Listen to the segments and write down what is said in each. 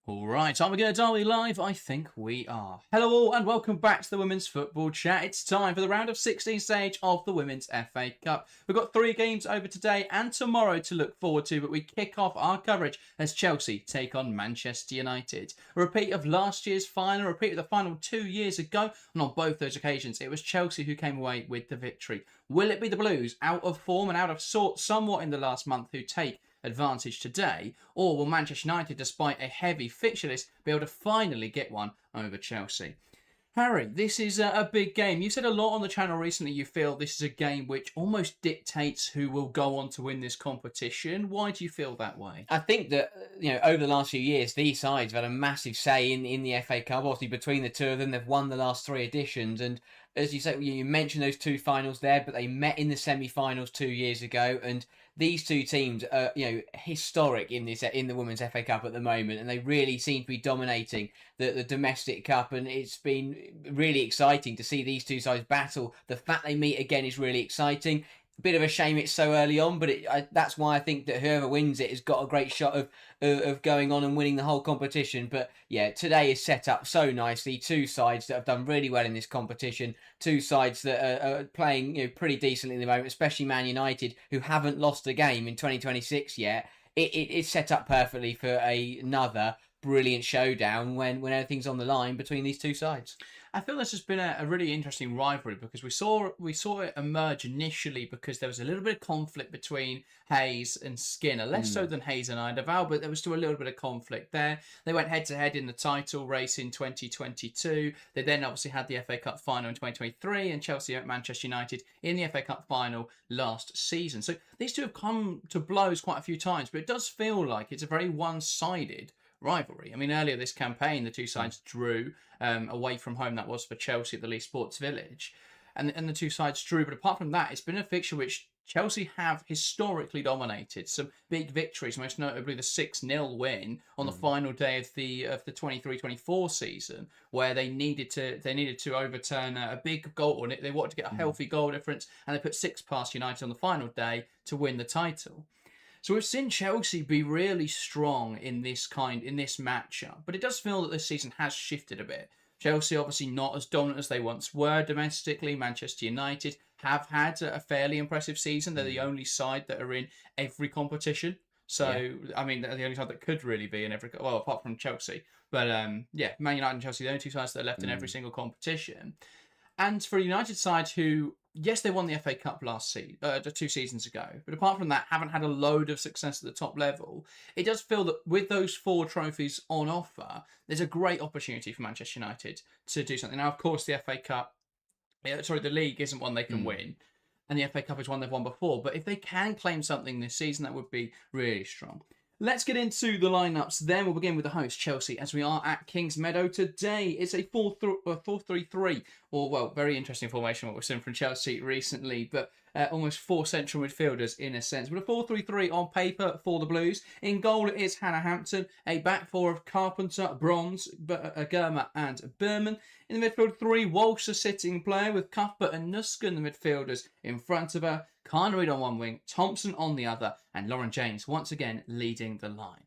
All right, are we going to Derby live? I think we are. Hello all and welcome back to the Women's Football Chat. It's time for the round of 16 stage of the Women's FA Cup. We've got 3 games over today and tomorrow to look forward to, but we kick off our coverage as Chelsea take on Manchester United. A repeat of last year's final, a repeat of the final 2 years ago, and on both those occasions it was Chelsea who came away with the victory. Will it be the Blues, out of form and out of sorts somewhat in the last month, who take advantage today, or will Manchester United, despite a heavy fixture list, be able to finally get one over Chelsea? Harry, this is a big game. You said a lot on the channel recently you feel this is a game which almost dictates who will go on to win this competition. Why do you feel that way? I think that, over the last few years, these sides have had a massive say in the FA Cup. Obviously, between the two of them, they've won the last 3 editions. And as you said, you mentioned those 2 finals there, but they met in the semi-finals 2 years ago. And these 2 teams are, historic in the Women's FA Cup at the moment, and they really seem to be dominating the domestic cup. And it's been really exciting to see these 2 sides battle. The fact they meet again is really exciting. Bit of a shame it's so early on, but that's why I think that whoever wins it has got a great shot of going on and winning the whole competition. But yeah, today is set up so nicely. 2 sides that have done really well in this competition. 2 sides that are playing pretty decently at the moment, especially Man United, who haven't lost a game in 2026 yet. It's set up perfectly for another brilliant showdown when everything's on the line between these 2 sides. I feel this has been a really interesting rivalry because we saw it emerge initially because there was a little bit of conflict between Hayes and Skinner, less so than Hayes and Ida, but there was still a little bit of conflict there. They went head to head in the title race in 2022. They then obviously had the FA Cup final in 2023, and Chelsea at Manchester United in the FA Cup final last season. So these 2 have come to blows quite a few times, but it does feel like it's a very one-sided rivalry. I mean, earlier this campaign, the 2 sides drew away from home. That was for Chelsea at the Leigh Sports Village. And the 2 sides drew. But apart from that, it's been a fixture which Chelsea have historically dominated. Some big victories, most notably the 6-0 win on the final day of the 23-24 season, where they needed to overturn a big goal. And they wanted to get a healthy goal difference, and they put 6 past United on the final day to win the title. So we've seen Chelsea be really strong in this matchup, but it does feel that this season has shifted a bit. Chelsea obviously not as dominant as they once were domestically. Manchester United have had a fairly impressive season. They're the only side that are in every competition. So, yeah. I mean, they're the only side that could really be in every, well, apart from Chelsea. But Man United and Chelsea, the only 2 sides that are left in every single competition. And for a United side who, yes, they won the FA Cup 2 seasons ago, but apart from that, haven't had a load of success at the top level. It does feel that with those 4 trophies on offer, there's a great opportunity for Manchester United to do something. Now, of course, the league isn't one they can win, and the FA Cup is one they've won before. But if they can claim something this season, that would be really strong. Let's get into the lineups then. We'll begin with the host, Chelsea, as we are at Kings Meadow today. It's a 4-3-3, or, well, very interesting formation what we've seen from Chelsea recently, but almost 4 central midfielders in a sense. But a 4-3-3 on paper for the Blues. In goal it is Hannah Hampton, a back 4 of Carpenter, Bronze, Germa and Berman. In the midfield 3, Walsh a sitting player with Cuthbert and Nusken, the midfielders in front of her. Kana Reid on one wing, Thompson on the other, and Lauren James once again leading the line.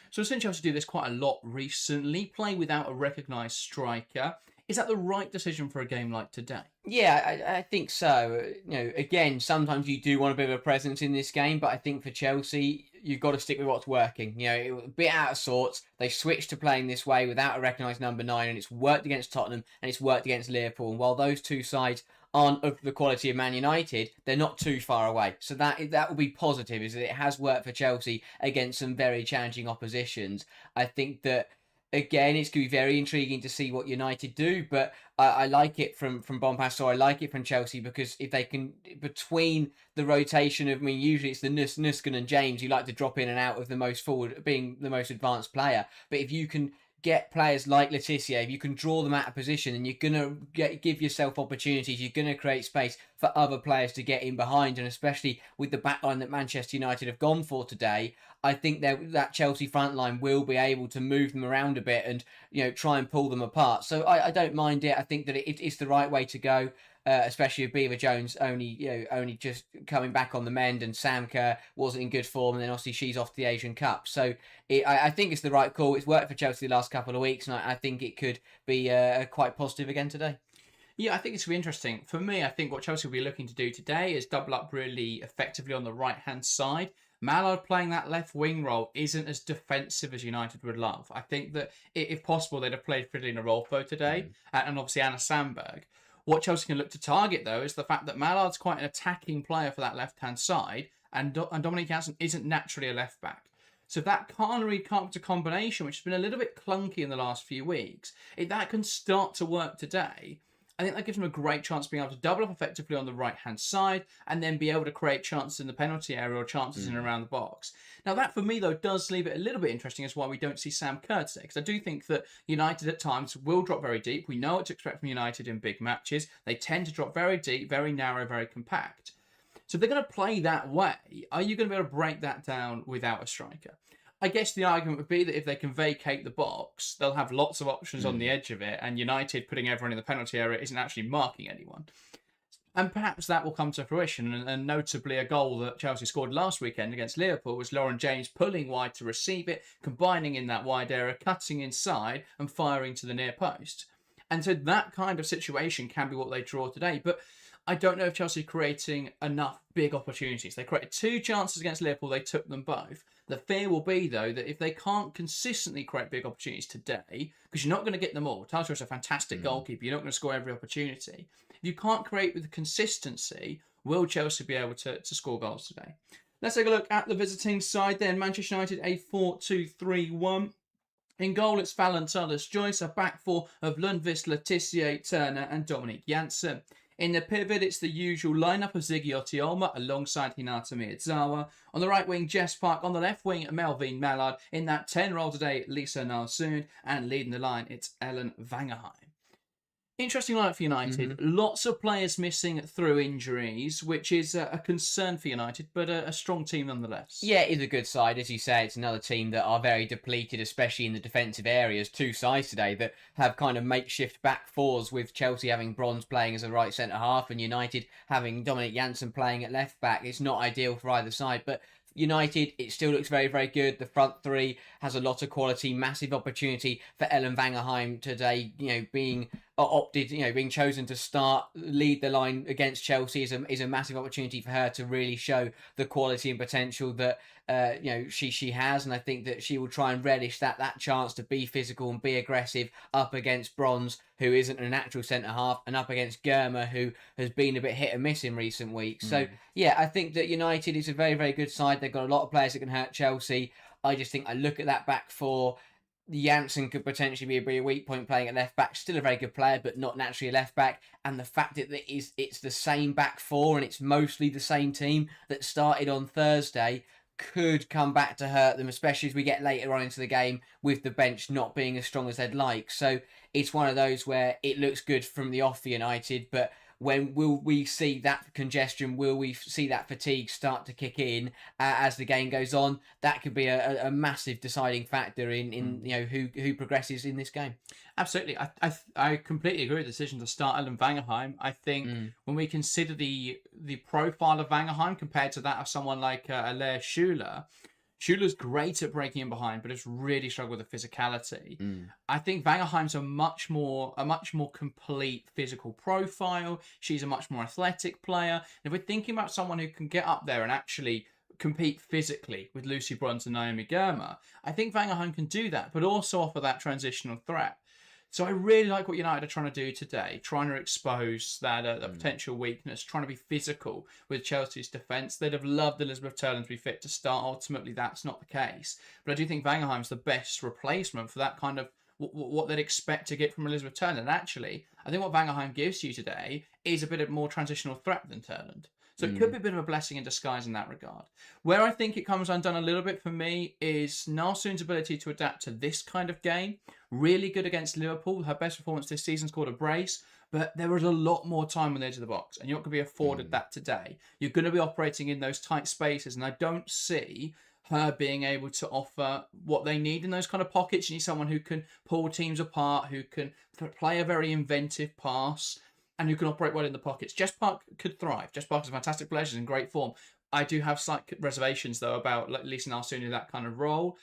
So we've seen Chelsea do this quite a lot recently, play without a recognised striker. Is that the right decision for a game like today? Yeah, I think so. Again, sometimes you do want a bit of a presence in this game, but I think for Chelsea, you've got to stick with what's working. It was a bit out of sorts. They switched to playing this way without a recognised number 9, and it's worked against Tottenham and it's worked against Liverpool. And while those 2 sides aren't of the quality of Man United, they're not too far away. So that will be positive, is that it has worked for Chelsea against some very challenging oppositions. I think that, again, it's going to be very intriguing to see what United do, but I like it from Bonpassor. I like it from Chelsea because if they can, between the rotation of, usually it's the Nusken and James who like to drop in and out of the most forward, being the most advanced player. But if you can get players like Laetitia, if you can draw them out of position, and you're going to give yourself opportunities, you're going to create space for other players to get in behind, and especially with the backline that Manchester United have gone for today, I think that Chelsea front line will be able to move them around a bit and try and pull them apart. So I don't mind it. I think that it's the right way to go. Especially with Beaver Jones only just coming back on the mend, and Sam Kerr wasn't in good form, and then obviously she's off the Asian Cup. So I think it's the right call. It's worked for Chelsea the last couple of weeks, and I think it could be quite positive again today. Yeah, I think it's really interesting. For me, I think what Chelsea will be looking to do today is double up really effectively on the right-hand side. Mallard playing that left wing role isn't as defensive as United would love. I think that if possible, they'd have played Fridolin Rolfo today, and obviously Anna Sandberg. What Chelsea can look to target, though, is the fact that Mallard's quite an attacking player for that left-hand side, and Dominic Janssen isn't naturally a left-back. So if that Carnery Carpenter combination, which has been a little bit clunky in the last few weeks, if that can start to work today, I think that gives them a great chance of being able to double up effectively on the right-hand side and then be able to create chances in the penalty area or chances in and around the box. Now, that for me, though, does leave it a little bit interesting as why we don't see Sam Kerr today, because I do think that United at times will drop very deep. We know what to expect from United in big matches. They tend to drop very deep, very narrow, very compact. So if they're going to play that way, are you going to be able to break that down without a striker? I guess the argument would be that if they can vacate the box, they'll have lots of options on the edge of it, and United putting everyone in the penalty area isn't actually marking anyone. And perhaps that will come to fruition, and notably a goal that Chelsea scored last weekend against Liverpool was Lauren James pulling wide to receive it, combining in that wide area, cutting inside and firing to the near post. And so that kind of situation can be what they draw today. But I don't know if Chelsea are creating enough big opportunities. They created 2 chances against Liverpool, they took them both. The fear will be, though, that if they can't consistently create big opportunities today, because you're not going to get them all. Tyler is a fantastic goalkeeper. You're not going to score every opportunity. If you can't create with consistency, will Chelsea be able to score goals today? Let's take a look at the visiting side then. Manchester United, a 4-2-3-1. In goal, it's Fallon, Tullis, Joyce, a back four of Lundqvist, Letitia, Turner and Dominic Janssen. In the pivot, it's the usual lineup of Ziggy Otiolma alongside Hinata Miyazawa. On the right wing, Jess Park. On the left wing, Melvin Mallard. In that 10 role today, Lisa Nalsoon. And leading the line, it's Ellen Vangerheim. Interesting lineup for United. Lots of players missing through injuries, which is a concern for United, but a strong team nonetheless. Yeah, it is a good side. As you say, it's another team that are very depleted, especially in the defensive areas. 2 sides today that have kind of makeshift back fours, with Chelsea having Bronze playing as a right centre-half and United having Dominic Janssen playing at left-back. It's not ideal for either side, but United, it still looks very, very good. The front three has a lot of quality, massive opportunity for Ellen Vangerheim today, being being chosen to start, lead the line against Chelsea is a massive opportunity for her to really show the quality and potential that she has, and I think that she will try and relish that chance to be physical and be aggressive up against Bronze, who isn't a natural centre half, and up against Germa, who has been a bit hit and miss in recent weeks. So yeah, I think that United is a very, very good side. They've got a lot of players that can hurt Chelsea. I just think I look at that back four. Janssen could potentially be a weak point playing at left back. Still a very good player, but not naturally a left back. And the fact that it's the same back four and it's mostly the same team that started on Thursday could come back to hurt them, especially as we get later on into the game with the bench not being as strong as they'd like. So it's one of those where it looks good from the off for United, but when will we see that congestion? Will we see that fatigue start to kick in as the game goes on? That could be a massive deciding factor in who progresses in this game. Absolutely. I completely agree with the decision to start Ellen Vangerheim. I think when we consider the profile of Vangerheim compared to that of someone like Alaire Schuler, Schuler's great at breaking in behind, but has really struggled with the physicality. I think Vangerheim's a much more complete physical profile. She's a much more athletic player. And if we're thinking about someone who can get up there and actually compete physically with Lucy Bronze and Naomi Germa, I think Vangerheim can do that, but also offer that transitional threat. So I really like what United are trying to do today, trying to expose that potential weakness, trying to be physical with Chelsea's defence. They'd have loved Elizabeth Turner to be fit to start. Ultimately, that's not the case. But I do think Vangerheim's the best replacement for that kind of what they'd expect to get from Elizabeth Turner. And actually, I think what Vangerheim gives you today is a bit of more transitional threat than Turner. So it could be a bit of a blessing in disguise in that regard. Where I think it comes undone a little bit for me is Nalsoon's ability to adapt to this kind of game. Really good against Liverpool. Her best performance this season, scored a brace. but there is a lot more time on the edge of the box, and you're not going to be afforded that today. You're going to be operating in those tight spaces, and I don't see her being able to offer what they need in those kind of pockets. You need someone who can pull teams apart, who can play a very inventive pass, and who can operate well in the pockets. Jess Park could thrive. Jess Park is a fantastic player. She's in great form. I do have slight reservations, though, about Lisa Nalsuni in that kind of role.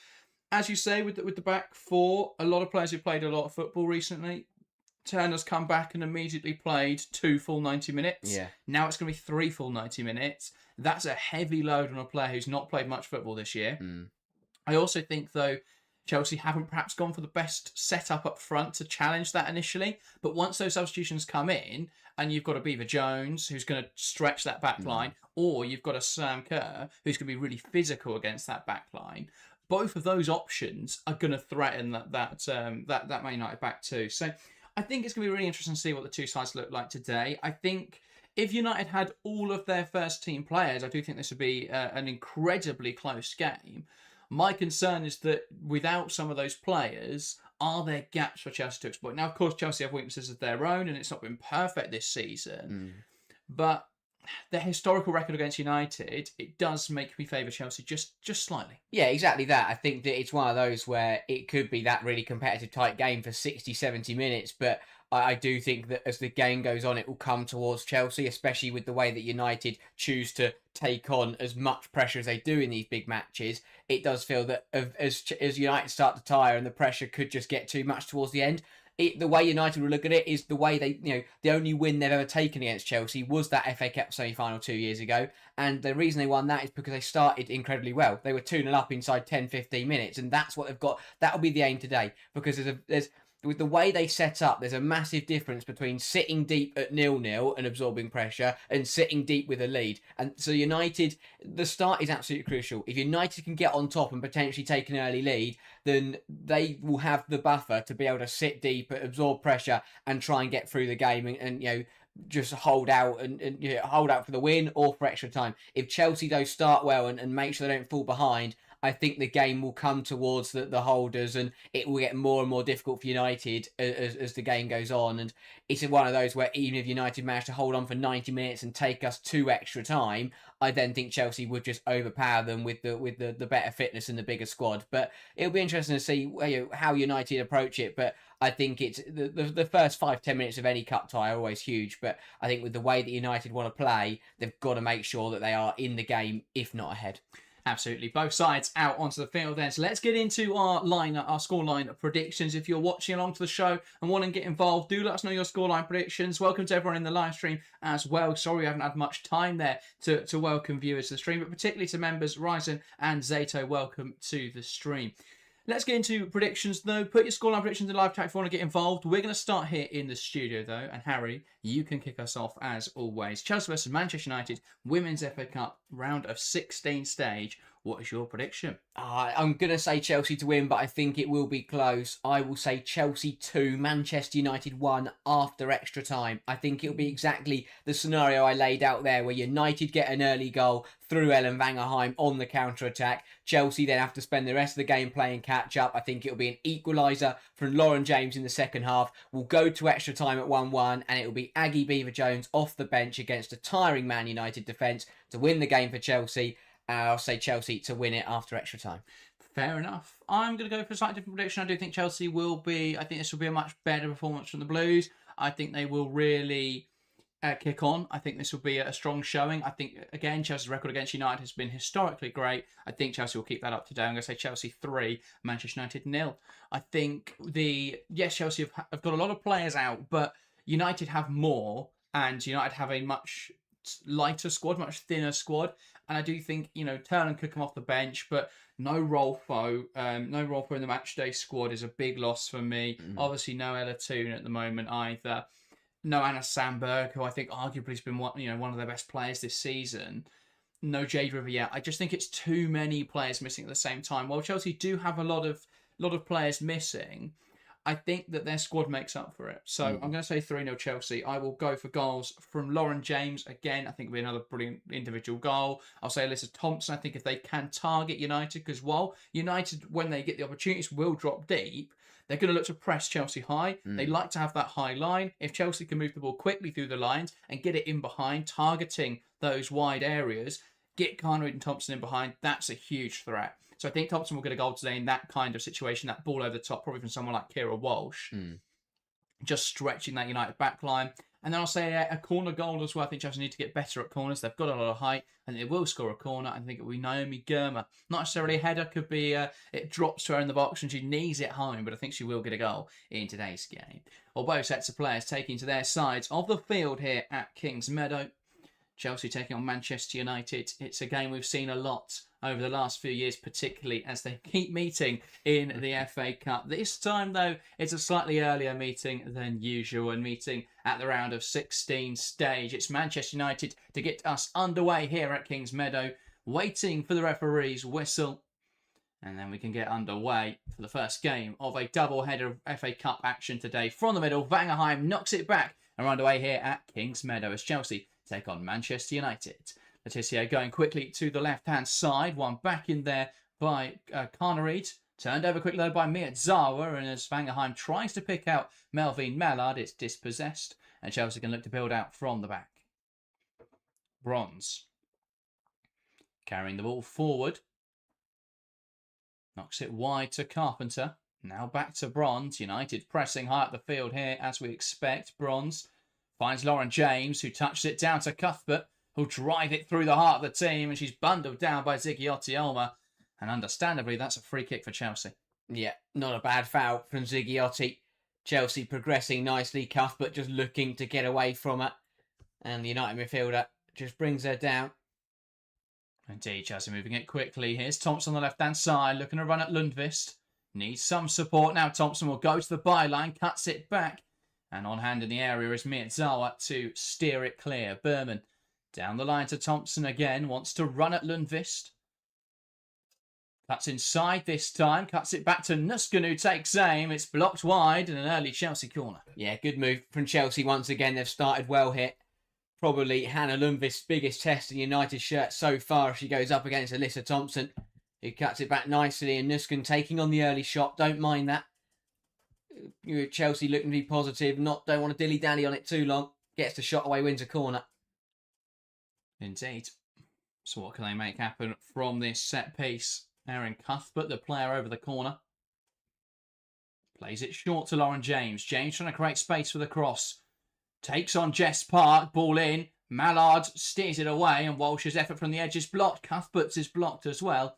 As you say, with the back four, a lot of players who played a lot of football recently. Turner's come back and immediately played 2 full 90 minutes. Yeah. Now it's going to be 3 full 90 minutes. That's a heavy load on a player who's not played much football this year. I also think, though, Chelsea haven't perhaps gone for the best setup up front to challenge that initially. But once those substitutions come in, and you've got a Beaver Jones who's going to stretch that back line, or you've got a Sam Kerr who's going to be really physical against that back line, both of those options are going to threaten that Man United back too. So I think it's going to be really interesting to see what the two sides look like today. I think if United had all of their first team players, I do think this would be an incredibly close game. My concern is that without some of those players, are there gaps for Chelsea to exploit? Now, of course, Chelsea have weaknesses of their own, and it's not been perfect this season. But their historical record against United, it does make me favour Chelsea just slightly. Yeah, exactly that. I think that it's one of those where it could be that really competitive tight game for 60, 70 minutes, but I do think that as the game goes on, it will come towards Chelsea, especially with the way that United choose to take on as much pressure as they do in these big matches. It does feel that as United start to tire and the pressure could just get too much towards the end, the way United will look at it is the way they, the only win they've ever taken against Chelsea was that FA Cup semi-final 2 years ago. And the reason they won that is because they started incredibly well. They were 2-0 up inside 10, 15 minutes. And that's what they've got. That'll be the aim today, because with the way they set up, there's a massive difference between sitting deep at 0-0 and absorbing pressure and sitting deep with a lead. And so United, the start is absolutely crucial. If United can get on top and potentially take an early lead, then they will have the buffer to be able to sit deep, absorb pressure, and try and get through the game and just hold out and hold out for the win or for extra time. If Chelsea though start well and make sure they don't fall behind, I think the game will come towards the holders, and it will get more and more difficult for United as the game goes on. And it's one of those where even if United manage to hold on for 90 minutes and take us to extra time, I then think Chelsea would just overpower them with the better fitness and the bigger squad. But it'll be interesting to see how United approach it. But I think it's the first 5-10 minutes of any cup tie are always huge. But I think with the way that United want to play, they've got to make sure that they are in the game, if not ahead. Absolutely. Both sides out onto the field then. So let's get into our scoreline predictions. If you're watching along to the show and want to get involved, do let us know your scoreline predictions. Welcome to everyone in the live stream as well. Sorry we haven't had much time there to welcome viewers to the stream, but particularly to members Ryzen and Zato, welcome to the stream. Let's get into predictions, though. Put your scoreline predictions in the live chat if you want to get involved. We're going to start here in the studio, though. And Harry, you can kick us off as always. Chelsea versus Manchester United, Women's FA Cup, round of 16 stage. What is your prediction? I'm going to say Chelsea to win, but I think it will be close. I will say Chelsea 2, Manchester United 1 after extra time. I think it'll be exactly the scenario I laid out there, where United get an early goal through Ellen Vangerheim on the counter-attack. Chelsea then have to spend the rest of the game playing catch-up. I think it'll be an equaliser from Lauren James in the second half. We'll go to extra time at 1-1, and it'll be Aggie Beaver-Jones off the bench against a tiring Man United defence to win the game for Chelsea. I'll say Chelsea to win it after extra time. Fair enough. I'm going to go for a slightly different prediction. I do think Chelsea will be... I think this will be a much better performance from the Blues. I think they will really kick on. I think this will be a strong showing. I think, again, Chelsea's record against United has been historically great. I think Chelsea will keep that up today. I'm going to say Chelsea 3, Manchester United 0. I think Chelsea have got a lot of players out, but United have more, and United have a much lighter squad, much thinner squad. And I do think, Turner could come off the bench, but no Rolfo in the matchday squad is a big loss for me. Obviously, no Ella Toon at the moment either. No Anna Sandberg, who I think arguably has been one of their best players this season. No Jade Riviere. I just think it's too many players missing at the same time. While Chelsea do have a lot of players missing, I think that their squad makes up for it. So I'm going to say 3-0 Chelsea. I will go for goals from Lauren James. Again, I think it'll be another brilliant individual goal. I'll say Alyssa Thompson. I think if they can target United, because while United, when they get the opportunities, will drop deep, They're going to look to press Chelsea high. They like to have that high line. If Chelsea can move the ball quickly through the lines and get it in behind, targeting those wide areas, get Carnegie and Thompson in behind, that's a huge threat. So I think Thompson will get a goal today in that kind of situation, that ball over the top, probably from someone like Kerr or Walsh, just stretching that United back line. And then I'll say a corner goal as well. I think Chelsea need to get better at corners. They've got a lot of height, and they will score a corner. I think it will be Naomi Germa. Not necessarily a header. Could be it drops to her in the box and she knees it home, but I think she will get a goal in today's game. Well, both sets of players taking to their sides of the field here at Kings Meadow. Chelsea taking on Manchester United. It's a game we've seen a lot over the last few years, particularly as they keep meeting in the FA Cup. This time, though, it's a slightly earlier meeting than usual, and meeting at the round of 16 stage. It's Manchester United to get us underway here at Kings Meadow, waiting for the referee's whistle. And then we can get underway for the first game of a double-header of FA Cup action today. From the middle, Vangerheim knocks it back, and we're underway here at Kings Meadow as Chelsea take on Manchester United. Letitia going quickly to the left-hand side. One back in there by Carnegie. Turned over quickly though by Miyazawa. And as Vangerheim tries to pick out Melvin Mallard, it's dispossessed. And Chelsea can look to build out from the back. Bronze. Carrying the ball forward. Knocks it wide to Carpenter. Now back to Bronze. United pressing high up the field here as we expect. Bronze finds Lauren James, who touches it down to Cuthbert, who'll drive it through the heart of the team, and she's bundled down by Ziggy Otioma. And understandably, that's a free kick for Chelsea. Yeah, not a bad foul from Ziggy. Chelsea progressing nicely. Cuthbert just looking to get away from it. And the United midfielder just brings her down. Indeed, Chelsea moving it quickly. Here's Thompson on the left-hand side, looking to run at Lundqvist. Needs some support. Now Thompson will go to the byline, cuts it back. And on hand in the area is Miyazawa to steer it clear. Berman down the line to Thompson again. Wants to run at Lundqvist. Cuts inside this time. Cuts it back to Nusken, who takes aim. It's blocked wide and an early Chelsea corner. Yeah, good move from Chelsea once again. They've started well here. Probably Hannah Lundqvist's biggest test in United shirt so far. She goes up against Alyssa Thompson, who cuts it back nicely. And Nusken taking on the early shot. Don't mind that. Chelsea looking to be positive. Don't want to dilly-dally on it too long. Gets the shot away, wins a corner. Indeed. So what can they make happen from this set piece? Erin Cuthbert, the player over the corner. Plays it short to Lauren James. James trying to create space for the cross. Takes on Jess Park. Ball in. Mallard steers it away, and Walsh's effort from the edge is blocked. Cuthbert's is blocked as well.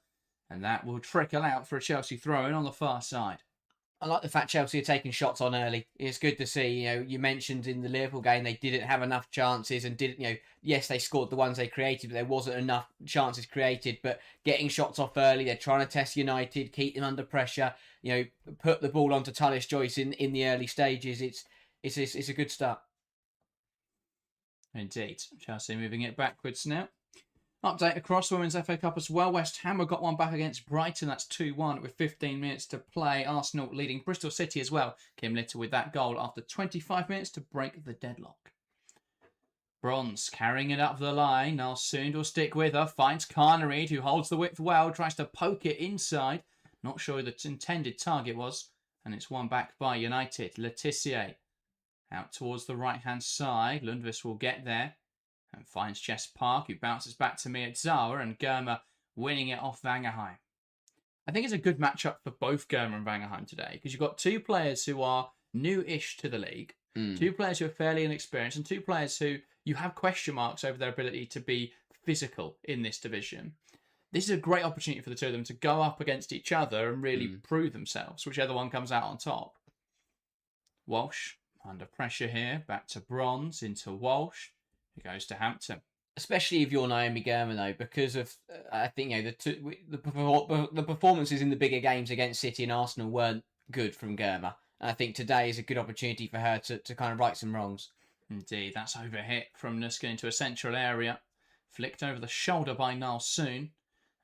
And that will trickle out for a Chelsea throw-in on the far side. I like the fact Chelsea are taking shots on early. It's good to see. You mentioned in the Liverpool game they didn't have enough chances and didn't. Yes, they scored the ones they created, but there wasn't enough chances created. But getting shots off early, they're trying to test United, keep them under pressure. Put the ball onto Tullis Joyce in the early stages. It's a good start. Indeed, Chelsea moving it backwards now. Update across the Women's FA Cup as well. West Ham have got one back against Brighton. That's 2-1 with 15 minutes to play. Arsenal leading Bristol City as well. Kim Little with that goal after 25 minutes to break the deadlock. Bronze carrying it up the line. Nalsund will stick with her. Finds Carnegie, who holds the width well. Tries to poke it inside. Not sure who the intended target was. And it's won back by United. Letitia out towards the right-hand side. Lundqvist will get there. And finds Jess Park, who bounces back to Miyazawa, and Germa winning it off Vangerheim. I think it's a good matchup for both Germa and Vangerheim today, because you've got two players who are new-ish to the league, two players who are fairly inexperienced, and two players who you have question marks over their ability to be physical in this division. This is a great opportunity for the two of them to go up against each other and really prove themselves, whichever one comes out on top. Walsh under pressure here, back to Bronze, into Walsh. It goes to Hampton. Especially if you're Naomi Germa, though, because of, I think, the performances in the bigger games against City and Arsenal weren't good from Germa. And I think today is a good opportunity for her to kind of right some wrongs. Indeed, that's overhit from Nusken into a central area. Flicked over the shoulder by Nalsoon.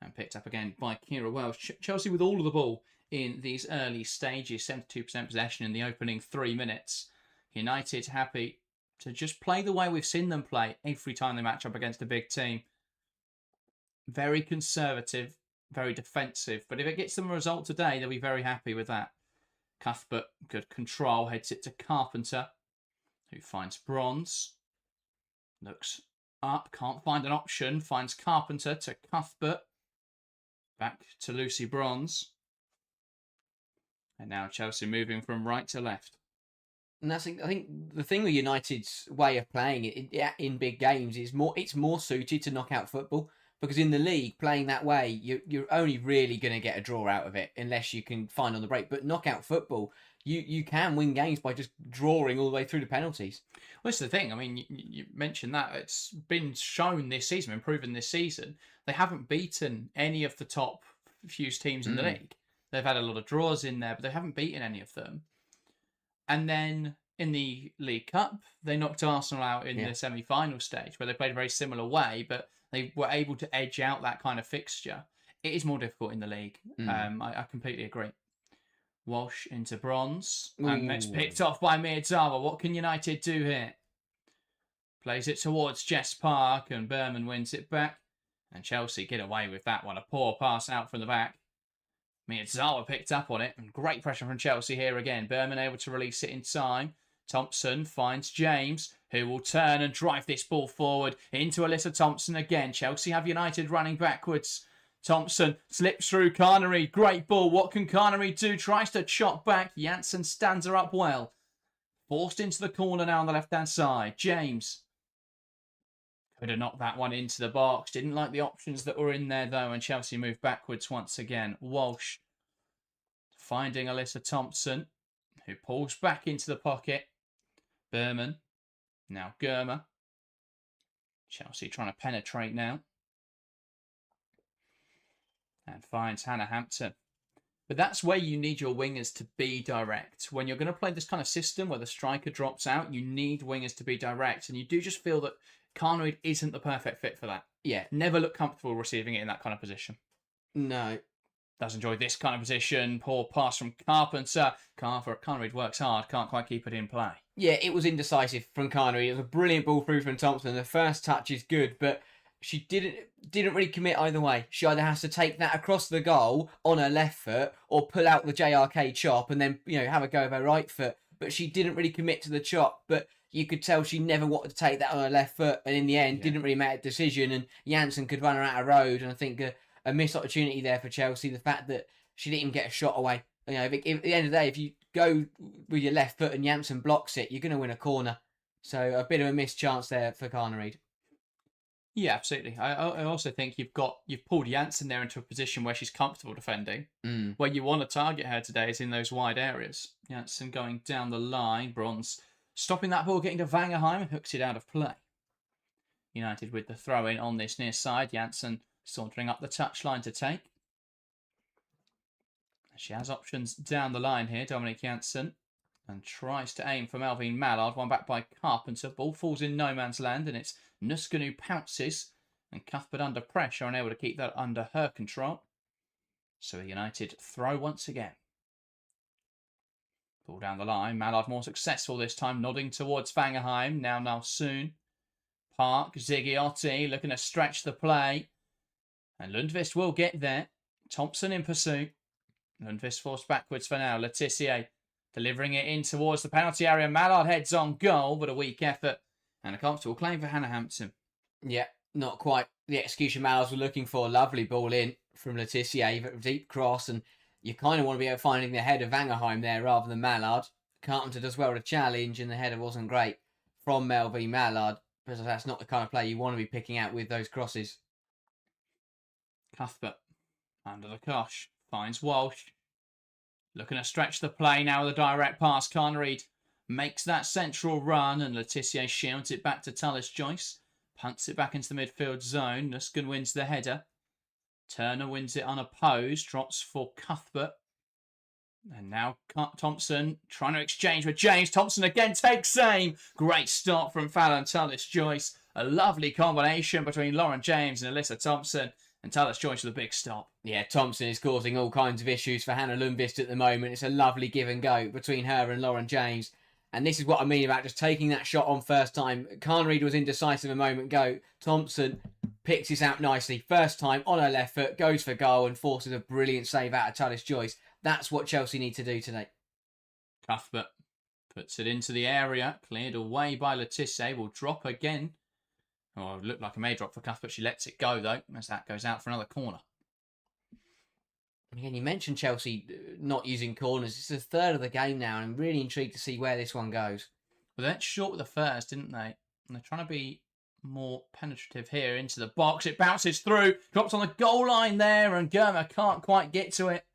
And picked up again by Kira Wells. Chelsea with all of the ball in these early stages. 72% possession in the opening 3 minutes. United happy to just play the way we've seen them play every time they match up against a big team. Very conservative, very defensive. But if it gets them a result today, they'll be very happy with that. Cuthbert, good control, heads it to Carpenter, who finds Bronze. Looks up, can't find an option, finds Carpenter to Cuthbert. Back to Lucy Bronze. And now Chelsea moving from right to left. And I think the thing with United's way of playing it in big games is it's more suited to knockout football, because in the league, playing that way, you're only really going to get a draw out of it unless you can find on the break. But knockout football, you can win games by just drawing all the way through the penalties. Well, that's the thing. I mean, you mentioned that. It's been shown this season, been proven this season. They haven't beaten any of the top few teams in the league. They've had a lot of draws in there, but they haven't beaten any of them. And then in the League Cup, they knocked Arsenal out in the semi-final stage, where they played a very similar way, but they were able to edge out that kind of fixture. It is more difficult in the league. I completely agree. Walsh into Bronze. And it's picked off by Miyazawa. What can United do here? Plays it towards Jess Park, and Berman wins it back. And Chelsea get away with that one. A poor pass out from the back. Miyazawa picked up on it, and great pressure from Chelsea here again. Berman able to release it in time. Thompson finds James, who will turn and drive this ball forward into Alyssa Thompson again. Chelsea have United running backwards. Thompson slips through Carnery. Great ball. What can Carnery do? Tries to chop back. Janssen stands her up well. Forced into the corner now on the left-hand side. James could have knocked that one into the box. Didn't like the options that were in there, though, and Chelsea moved backwards once again. Walsh finding Alyssa Thompson, who pulls back into the pocket. Berman. Now Germa. Chelsea trying to penetrate now. And finds Hannah Hampton. But that's where you need your wingers to be direct. When you're going to play this kind of system where the striker drops out, you need wingers to be direct. And you do just feel that Carnery isn't the perfect fit for that. Yeah. Never look comfortable receiving it in that kind of position. No. Does enjoy this kind of position. Poor pass from Carpenter. Carnery works hard. Can't quite keep it in play. Yeah, it was indecisive from Carnery. It was a brilliant ball through from Thompson. The first touch is good, but she didn't really commit either way. She either has to take that across the goal on her left foot or pull out the JRK chop and then, have a go with her right foot. But she didn't really commit to the chop. But you could tell she never wanted to take that on her left foot, and in the end didn't really make a decision, and Janssen could run her out of road. And I think a missed opportunity there for Chelsea, the fact that she didn't even get a shot away. If at the end of the day, if you go with your left foot and Janssen blocks it, you're going to win a corner. So a bit of a missed chance there for Carnery. Yeah, absolutely. I also think you've pulled Janssen there into a position where she's comfortable defending. Where you want to target her today is in those wide areas. Janssen going down the line. Bronze stopping that ball, getting to Vangerheim, and hooks it out of play. United with the throw-in on this near side. Janssen sauntering up the touchline to take. She has options down the line here, Dominic Janssen, and tries to aim for Melvin Mallard. One back by Carpenter. Ball falls in no man's land, and it's Nuskin who pounces, and Cuthbert under pressure, unable to keep that under her control. So a United throw once again. Ball down the line. Mallard more successful this time, nodding towards Vangerheim. Now soon. Park, Ziggiotti looking to stretch the play. And Lundqvist will get there. Thompson in pursuit. Lundqvist forced backwards for now. Letitia delivering it in towards the penalty area. Mallard heads on goal, but a weak effort. And a comfortable claim for Hannah Hampton. Yeah, not quite the execution Mallards were looking for. Lovely ball in from Letitia, deep cross, and you kind of want to be able to finding the head of Vangerheim there rather than Mallard. Carpenter does well to challenge, and the header wasn't great from Melvin Mallard, because that's not the kind of play you want to be picking out with those crosses. Cuthbert under the cosh finds Walsh. Looking to stretch the play now with a direct pass. Carnery makes that central run, and Letitia shields it back to Tallis Joyce. Punts it back into the midfield zone. Nuskin wins the header. Turner wins it unopposed. Drops for Cuthbert. And now Thompson trying to exchange with James. Thompson again takes aim. Great stop from Fallon Tallis Joyce. A lovely combination between Lauren James and Alyssa Thompson. And Tallis Joyce with a big stop. Yeah, Thompson is causing all kinds of issues for Hannah Lundqvist at the moment. It's a lovely give and go between her and Lauren James. And this is what I mean about just taking that shot on first time. Carnery was indecisive a moment ago. Thompson picks this out nicely. First time on her left foot, goes for goal and forces a brilliant save out of Tallis Joyce. That's what Chelsea need to do today. Cuthbert puts it into the area, cleared away by Letizia, will drop again. Oh, it looked like a may drop for Cuthbert. She lets it go, though, as that goes out for another corner. Again, you mentioned Chelsea not using corners. It's the third of the game now, and I'm really intrigued to see where this one goes. Well, they went short with the first, didn't they? And they're trying to be more penetrative here into the box. It bounces through, drops on the goal line there, and Germa can't quite get to it.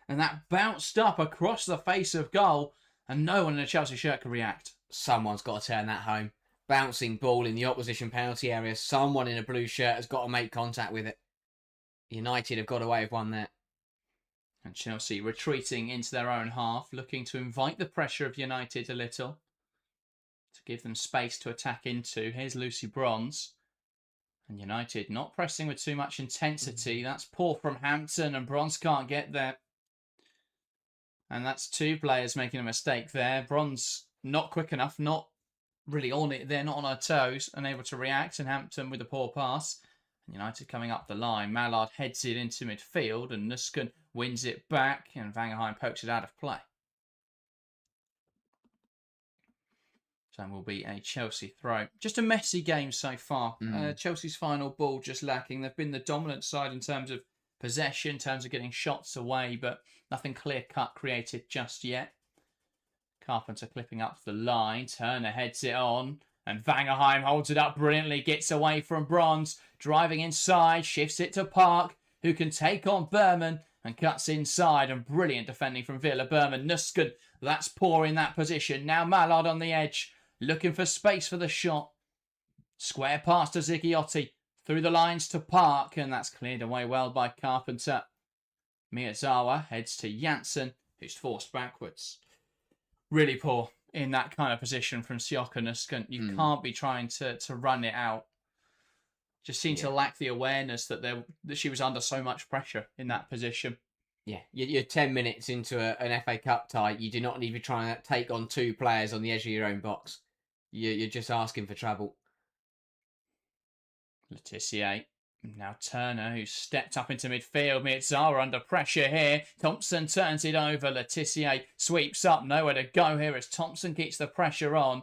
And that bounced up across the face of goal, and no one in a Chelsea shirt could react. Someone's got to turn that home. Bouncing ball in the opposition penalty area. Someone in a blue shirt has got to make contact with it. United have got away with one there. And Chelsea retreating into their own half, looking to invite the pressure of United a little, to give them space to attack into. Here's Lucy Bronze. And United not pressing with too much intensity. That's poor from Hampton, and Bronze can't get there. And that's two players making a mistake there. Bronze not quick enough, not really on it there, not on her toes, unable to react, and Hampton with a poor pass. And United coming up the line. Mallard heads it into midfield, and Nusken wins it back, and Vangerheim pokes it out of play. So it will be a Chelsea throw. Just a messy game so far. Chelsea's final ball just lacking. They've been the dominant side in terms of possession, in terms of getting shots away, but nothing clear-cut created just yet. Carpenter clipping up the line. Turner heads it on. And Vangerheim holds it up brilliantly. Gets away from Bronze. Driving inside. Shifts it to Park, who can take on Berman. And cuts inside. And brilliant defending from Villa. Berman. Nusken. That's poor in that position. Now Mallard on the edge. Looking for space for the shot. Square pass to Ziggiotti. Through the lines to Park. And that's cleared away well by Carpenter. Miyazawa heads to Janssen, who's forced backwards. Really poor in that kind of position from Sioka Nusken. You can't be trying to run it out. Just seemed to lack the awareness that she was under so much pressure in that position. Yeah, you're 10 minutes into an FA Cup tie. You do not need to be trying to take on two players on the edge of your own box. You're just asking for trouble. Letizia. Now Turner, who stepped up into midfield. Miyazawa under pressure here. Thompson turns it over. Letizia sweeps up. Nowhere to go here as Thompson keeps the pressure on.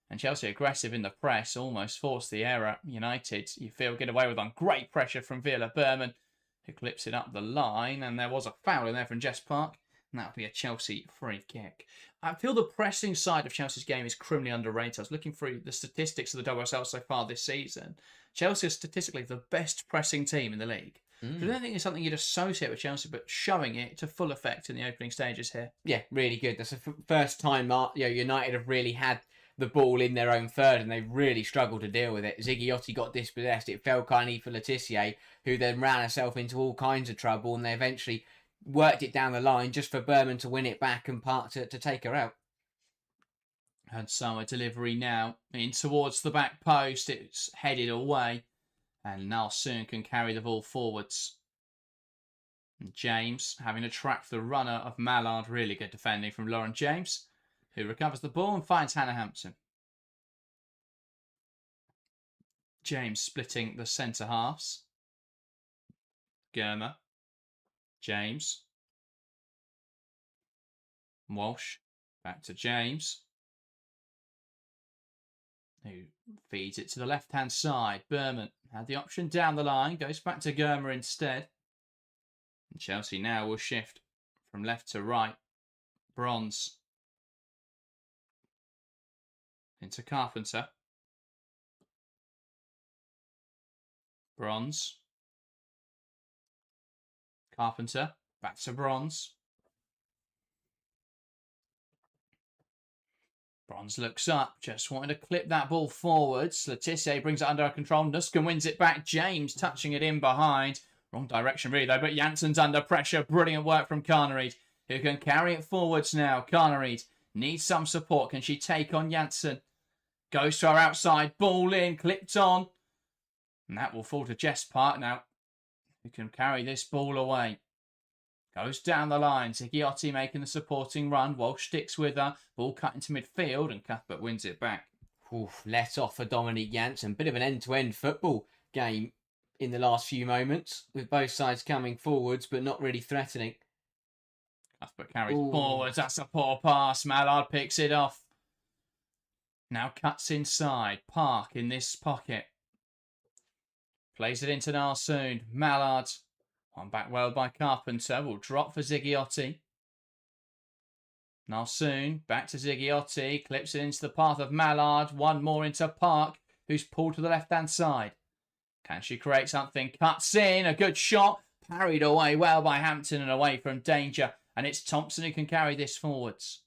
And Chelsea aggressive in the press. Almost forced the error. United, you feel, get away with on. Great pressure from Villa. Berman, who clips it up the line. And there was a foul in there from Jess Park. And that would be a Chelsea free kick. I feel the pressing side of Chelsea's game is criminally underrated. I was looking through the statistics of the WSL so far this season. Chelsea is statistically the best pressing team in the league. I don't think it's something you'd associate with Chelsea, but showing it to full effect in the opening stages here. Yeah, really good. That's the first time United have really had the ball in their own third, and they've really struggled to deal with it. Ziggiotti got dispossessed. It fell kindly for Letizia, who then ran herself into all kinds of trouble, and they eventually worked it down the line just for Berman to win it back and Park to take her out. And so a delivery now in towards the back post. It's headed away. And now soon can carry the ball forwards. And James having to track the runner of Mallard. Really good defending from Lauren James, who recovers the ball and finds Hannah Hampton. James splitting the centre halves. Germa. James. Walsh. Back to James, who feeds it to the left-hand side. Berman had the option down the line. Goes back to Germa instead. And Chelsea now will shift from left to right. Bronze. Into Carpenter. Bronze. Carpenter. Back to Bronze. Bronze looks up, just wanting to clip that ball forwards. Letizia brings it under control. Nusken wins it back. James touching it in behind. Wrong direction really though, but Janssen's under pressure. Brilliant work from Carnereid, who can carry it forwards now. Carnereid needs some support. Can she take on Janssen? Goes to our outside. Ball in, clipped on. And that will fall to Jess Park now, who can carry this ball away. Goes down the line. Ziggiotti making the supporting run. Walsh sticks with her. Ball cut into midfield and Cuthbert wins it back. Let off for Dominique Janssen. Bit of an end-to-end football game in the last few moments, with both sides coming forwards but not really threatening. Cuthbert carries Ooh. forwards. That's a poor pass. Mallard picks it off. Now cuts inside. Park in this pocket. Plays it into Narsoon. Mallard. One back well by Carpenter. Will drop for Ziggiotti. Narsoon. Back to Ziggiotti. Clips it into the path of Mallard. One more into Park, who's pulled to the left-hand side. Can she create something? Cuts in. A good shot. Parried away well by Hampton and away from danger. And it's Thompson who can carry this forwards.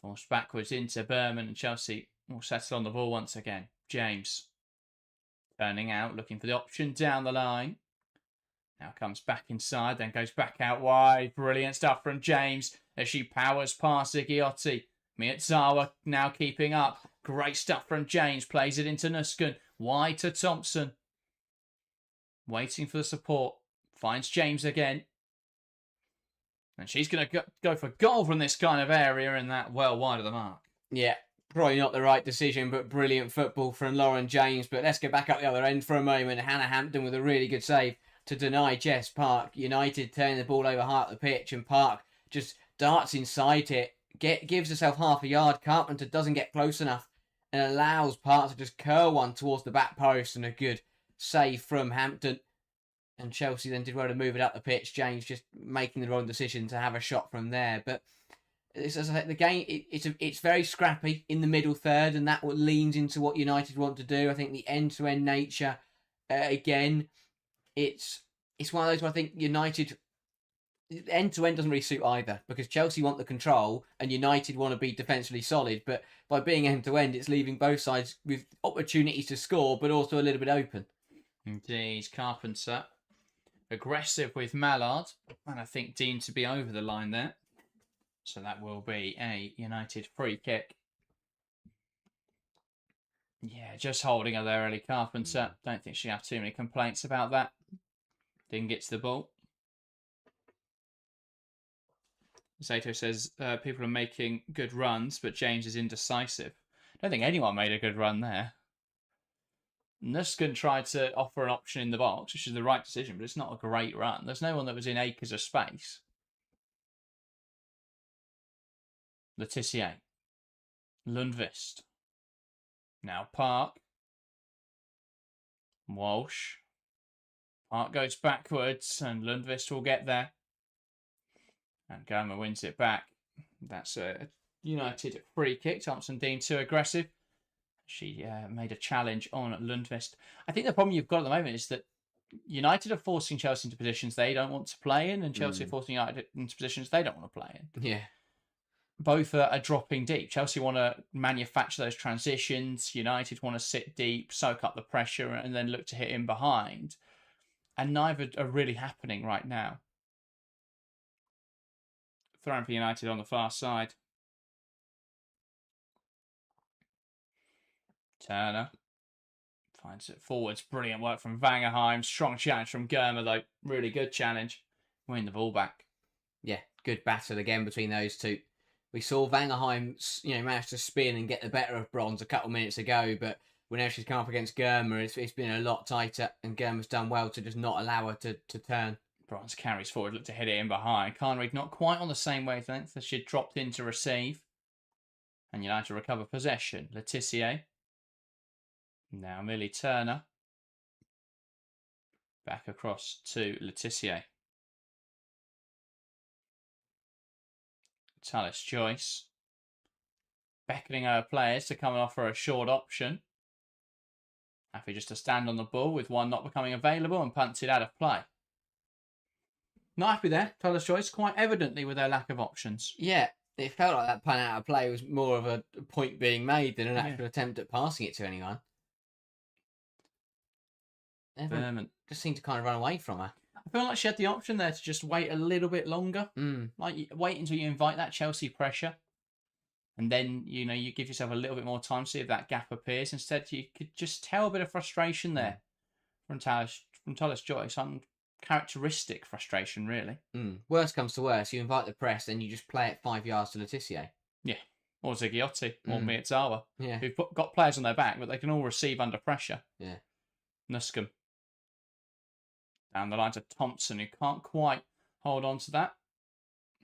Forced backwards into Berman, and Chelsea will settle on the ball once again. James. Turning out, looking for the option down the line. Now comes back inside, then goes back out wide. Brilliant stuff from James as she powers past Ziggiotti. Miyazawa now keeping up. Great stuff from James. Plays it into Nuskin. Wide to Thompson. Waiting for the support. Finds James again. And she's going to go for goal from this kind of area, and that well wide of the mark. Yeah, probably not the right decision, but brilliant football from Lauren James. But let's go back up the other end for a moment. Hannah Hampton with a really good save to deny Jess Park. United turning the ball over high up the pitch, and Park just darts inside it, gives herself half a yard. Carpenter doesn't get close enough and allows Park to just curl one towards the back post, and a good save from Hampton. And Chelsea then did well to move it up the pitch. James just making the wrong decision to have a shot from there. But it's, as I say, the game, it's very scrappy in the middle third, and that leans into what United want to do. I think the end-to-end nature, again, it's one of those where I think United, end-to-end doesn't really suit either, because Chelsea want the control and United want to be defensively solid. But by being end-to-end, it's leaving both sides with opportunities to score, but also a little bit open. Indeed, Carpenter. Aggressive with Mallard, and I think deemed to be over the line there. So that will be a United free kick. Yeah, just holding her there, Ellie Carpenter. Don't think she'll have too many complaints about that. Didn't get to the ball. Zato says people are making good runs, but James is indecisive. I don't think anyone made a good run there. Nuskin tried to offer an option in the box, which is the right decision, but it's not a great run. There's no one that was in acres of space. Letitia. Lundqvist. Now Park. Walsh. Park goes backwards, and Lundqvist will get there. And Germa wins it back. That's a United free kick. Thompson deemed too aggressive. She made a challenge on Lundqvist. I think the problem you've got at the moment is that United are forcing Chelsea into positions they don't want to play in, and Chelsea are forcing United into positions they don't want to play in. Yeah. Both are dropping deep. Chelsea want to manufacture those transitions. United want to sit deep, soak up the pressure, and then look to hit in behind. And neither are really happening right now. Throwing for United on the far side. Turner finds it forwards. Brilliant work from Vangerheim. Strong challenge from Germa, though. Really good challenge. Win the ball back. Yeah, good battle again between those two. We saw Vangerheim, manage to spin and get the better of Bronze a couple minutes ago, but whenever she's come up against Germa, it's been a lot tighter, and Germa's done well to just not allow her to turn. Bronze carries forward, look to hit it in behind. Carnreid not quite on the same wavelength as she'd dropped in to receive. And United recover possession. Letitia. Now Millie Turner. Back across to Letitia. Tallis Joyce. Beckoning her players to come and offer a short option. Happy just to stand on the ball with one not becoming available and punts it out of play. Not happy there, Tallis Joyce, quite evidently with their lack of options. Yeah, it felt like that punt out of play was more of a point being made than an actual attempt at passing it to anyone. Everyone just seemed to kind of run away from her. I feel like she had the option there to just wait a little bit longer. Like, wait until you invite that Chelsea pressure. And then, you give yourself a little bit more time to see if that gap appears. Instead, you could just tell a bit of frustration there from Tallis Joyce. Uncharacteristic frustration, really. Worst comes to worst, you invite the press, then you just play it 5 yards to Letitia. Yeah. Or Ziggiotti, or Miyazawa. Yeah. Who've got players on their back, but they can all receive under pressure. Yeah. Nuskin. Down the line to Thompson, who can't quite hold on to that.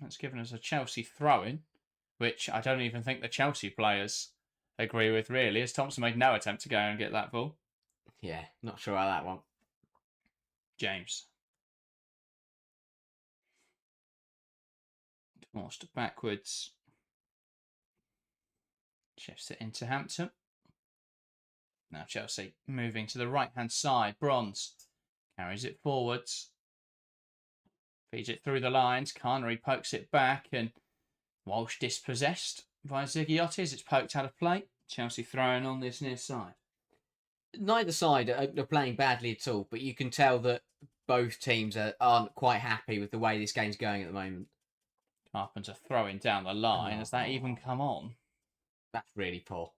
That's given us a Chelsea throw-in, which I don't even think the Chelsea players agree with, really, as Thompson made no attempt to go and get that ball. Yeah, not sure about that one. James. Forced backwards. Shifts it into Hampton. Now Chelsea moving to the right-hand side. Bronze carries it forwards. Feeds it through the lines. Carnery pokes it back, and Walsh dispossessed by Zigiotis. It's poked out of play. Chelsea throwing on this near side. Neither side are playing badly at all, but you can tell that both teams aren't quite happy with the way this game's going at the moment. Carpenter throwing down the line. Has that even come on? That's really poor.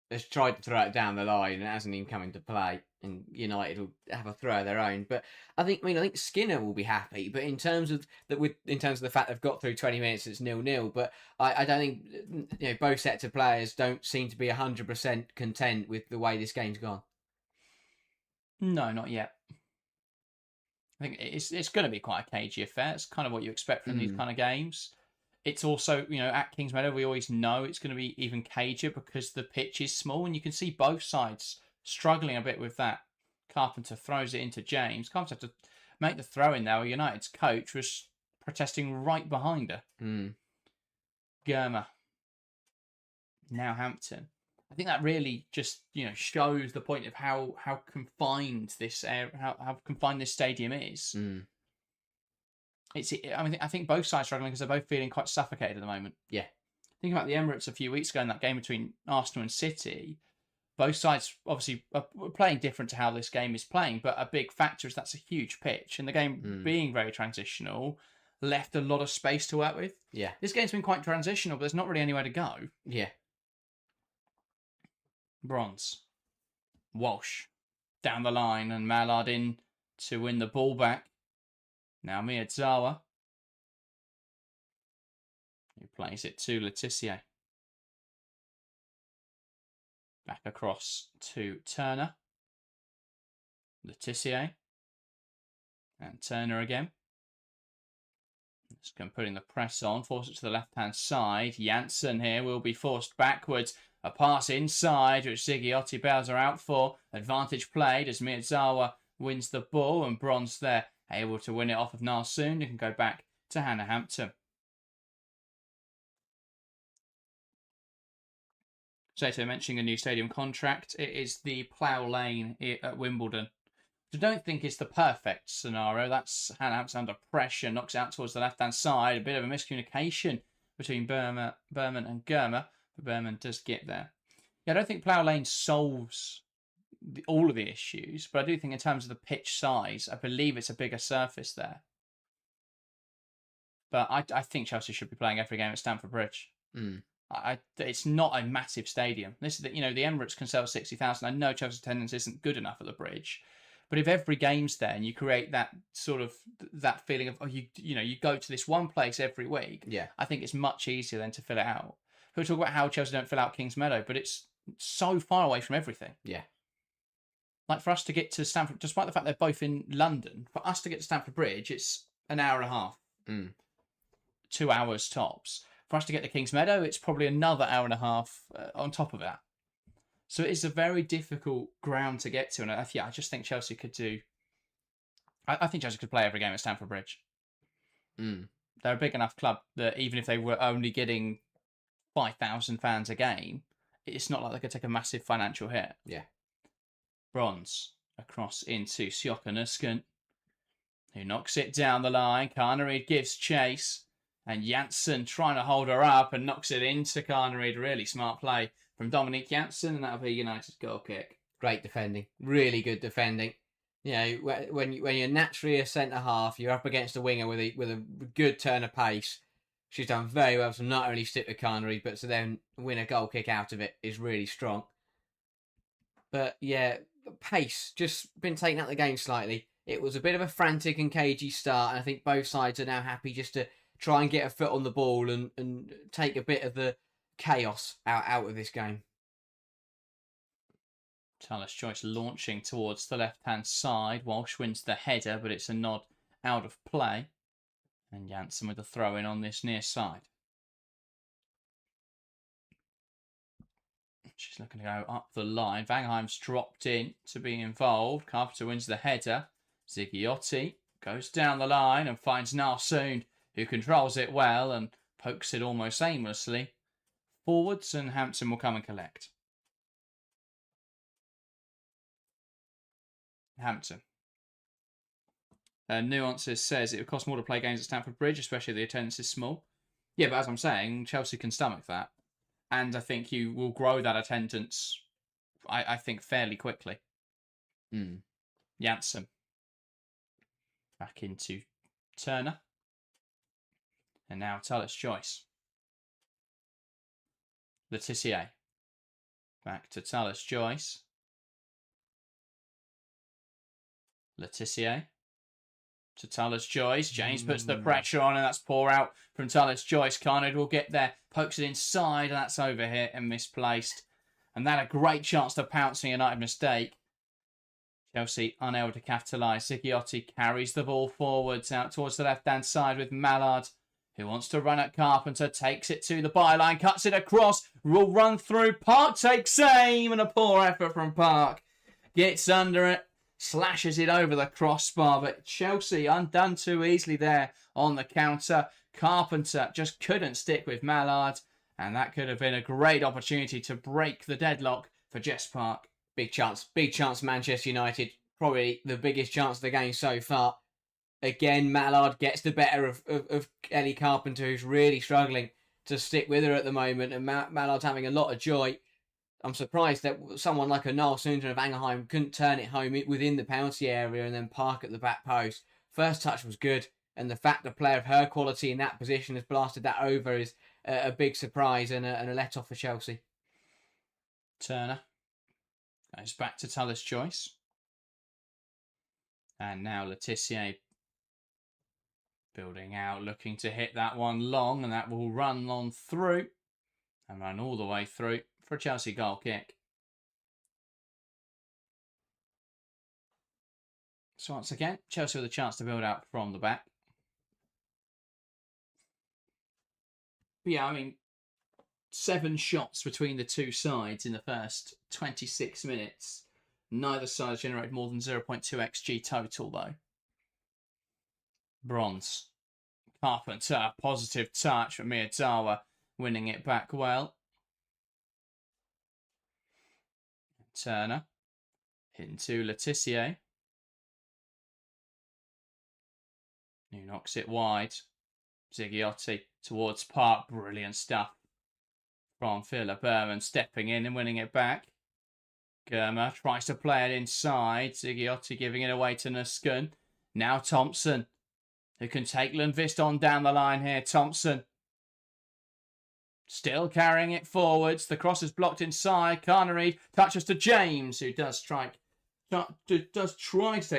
They've tried to throw it down the line and it hasn't even come into play. And United will have a throw of their own. But I think Skinner will be happy. But in terms of the fact they've got through 20 minutes, it's 0-0. But I don't think both sets of players don't seem to be 100% content with the way this game's gone. No, not yet. I think it's going to be quite a cagey affair. It's kind of what you expect from these kind of games. It's also, at Kings Meadow, we always know it's going to be even cagier because the pitch is small, and you can see both sides struggling a bit with that. Carpenter throws it into James. Carpenter had to make the throw in there. United's coach was protesting right behind her. Germa. Now Hampton. I think that really just shows the point of how confined this how confined this stadium is. I think both sides are struggling because they're both feeling quite suffocated at the moment. Yeah. Think about the Emirates a few weeks ago in that game between Arsenal and City. Both sides obviously are playing different to how this game is playing, but a big factor is that's a huge pitch, and the game being very transitional left a lot of space to work with. Yeah. This game's been quite transitional, but there's not really anywhere to go. Yeah. Bronze. Walsh down the line and Mallard in to win the ball back. Now Miyazawa, who plays it to Letitia. Back across to Turner. Letitia. And Turner again. Just putting the press on, force it to the left-hand side. Janssen here will be forced backwards. A pass inside, which Zigiotti bails her out for. Advantage played as Miyazawa wins the ball, and Bronze there able to win it off of Narsoon. It can go back to Hannah Hampton. So mentioning a new stadium contract, it is the Plough Lane at Wimbledon. I don't think it's the perfect scenario. That's Hannah Hampton under pressure, knocks out towards the left-hand side. A bit of a miscommunication between Berman and Germa, but Berman does get there. Yeah, I don't think Plough Lane solves all of the issues, but I do think in terms of the pitch size, I believe it's a bigger surface there. But I think Chelsea should be playing every game at Stamford Bridge. It's not a massive stadium. This is the Emirates can sell 60,000. I know Chelsea's attendance isn't good enough at the Bridge, but if every game's there and you create that sort of that feeling of you go to this one place every week, I think it's much easier then to fill it out. People talk about how Chelsea don't fill out Kings Meadow, but it's so far away from everything. Yeah. Like for us to get to Stamford, despite the fact they're both in London, for us to get to Stamford Bridge, it's an hour and a half, 2 hours tops. For us to get to Kings Meadow, it's probably another hour and a half on top of that. So it is a very difficult ground to get to, and I just think Chelsea could do. I think Chelsea could play every game at Stamford Bridge. They're a big enough club that even if they were only getting 5,000 fans a game, it's not like they could take a massive financial hit. Yeah. Bronze across into Sjokonusken, who knocks it down the line. Carnery gives chase, and Janssen trying to hold her up and knocks it into Carnery. Really smart play from Dominique Janssen, and that'll be United's goal kick. Great defending, really good defending. When you're naturally a centre half, you're up against a winger with a good turn of pace. She's done very well to not only stick with Carnery, but to then win a goal kick out of it is really strong. But yeah, pace just been taken out of the game slightly. It was a bit of a frantic and cagey start, and I think both sides are now happy just to try and get a foot on the ball and take a bit of the chaos out of this game. Taylor's choice launching towards the left-hand side. Walsh wins the header, but it's a nod out of play. And Janssen with the throw in on this near side. She's looking to go up the line. Vangenheim's dropped in to be involved. Carpenter wins the header. Ziggiotti goes down the line and finds Narsoon, who controls it well and pokes it almost aimlessly forwards, and Hampton will come and collect. Hampton. Nuances says it would cost more to play games at Stamford Bridge, especially if the attendance is small. Yeah, but as I'm saying, Chelsea can stomach that. And I think you will grow that attendance, I think, fairly quickly. Janssen. Back into Turner. And now Tullis Joyce. Letitia. Back to Tullis Joyce. Letitia. To Tullis Joyce. James puts the pressure on, and that's pour out from Tullis Joyce. Carnage will get there. Pokes it inside, and that's over here and misplaced. And that a great chance to pounce on a United mistake. Chelsea unable to capitalise. Ziggiotti carries the ball forwards out towards the left-hand side with Mallard, who wants to run at Carpenter. Takes it to the byline, cuts it across, will run through. Park takes aim, and a poor effort from Park. Gets under it, slashes it over the crossbar, but Chelsea undone too easily there on the counter. Carpenter just couldn't stick with Mallard, and that could have been a great opportunity to break the deadlock for Jess Park. Big chance, Manchester United. Probably the biggest chance of the game so far. Again, Mallard gets the better of Ellie Carpenter, who's really struggling to stick with her at the moment, and Mallard's having a lot of joy. I'm surprised that someone like a Niall Soonton of Angerheim couldn't turn it home within the penalty area and then Park at the back post. First touch was good, and the fact a player of her quality in that position has blasted that over is a big surprise and a let-off for Chelsea. Turner goes back to Tullis Joyce. And now Letitia building out, looking to hit that one long, and that will run on through and run all the way through for a Chelsea goal kick. So once again, Chelsea with a chance to build out from the back. But yeah, I mean, 7 shots between the two sides in the first 26 minutes. Neither side has generated more than 0.2 XG total, though. Bronze. Carpenter, positive touch for Miyazawa, winning it back well. Turner into Letitia, who knocks it wide. Ziggiotti towards Park, brilliant stuff from Philip Berman, stepping in and winning it back. Germa tries to play it inside. Ziggiotti giving it away to Nuskun. Now Thompson, who can take Lundqvist on down the line here. Thompson still carrying it forwards. The cross is blocked inside. Carnereed touches to James, who does try to take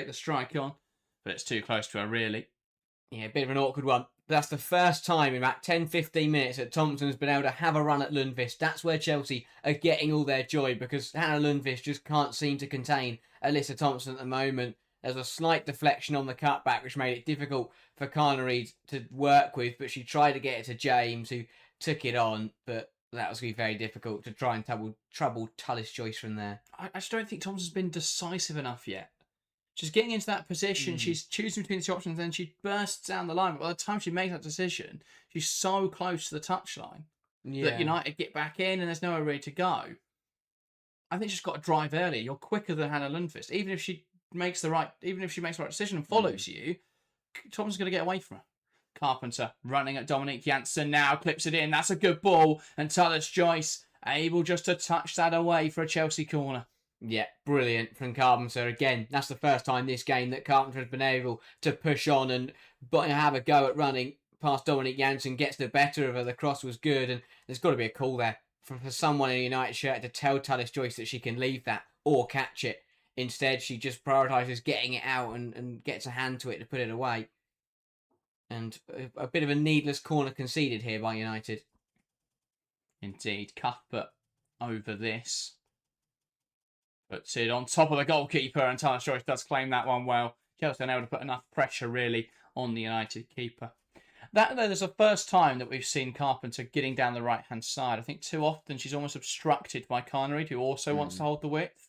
the strike on, but it's too close to her, really. Yeah, a bit of an awkward one. That's the first time in about 10-15 minutes that Thompson's been able to have a run at Lundqvist. That's where Chelsea are getting all their joy, because Hannah Lundqvist just can't seem to contain Alyssa Thompson at the moment. There's a slight deflection on the cutback, which made it difficult for Carnereed to work with, but she tried to get it to James, who took it on, but that was going to be very difficult to try and trouble Tullis Joyce from there. I just don't think Thompson's been decisive enough yet. She's getting into that position, she's choosing between the two options, then she bursts down the line. But by the time she makes that decision, she's so close to the touchline that United get back in and there's nowhere really to go. I think she's got to drive early. You're quicker than Hannah Lundqvist. Even if she makes the right decision and follows you, Thompson's going to get away from her. Carpenter running at Dominique Janssen now, clips it in. That's a good ball. And Tullis Joyce able just to touch that away for a Chelsea corner. Yeah, brilliant from Carpenter. Again, that's the first time this game that Carpenter has been able to push on and have a go at running past Dominique Janssen, gets the better of her. The cross was good, and there's got to be a call there for someone in a United shirt to tell Tullis Joyce that she can leave that or catch it. Instead, she just prioritises getting it out and gets a hand to it to put it away. And a bit of a needless corner conceded here by United. Indeed, Cuthbert over this. Puts it on top of the goalkeeper, and Tullis Joyce does claim that one well. Chelsea unable to put enough pressure, really, on the United keeper. That there's the first time that we've seen Carpenter getting down the right-hand side. I think too often she's almost obstructed by Carnereid, who also wants to hold the width.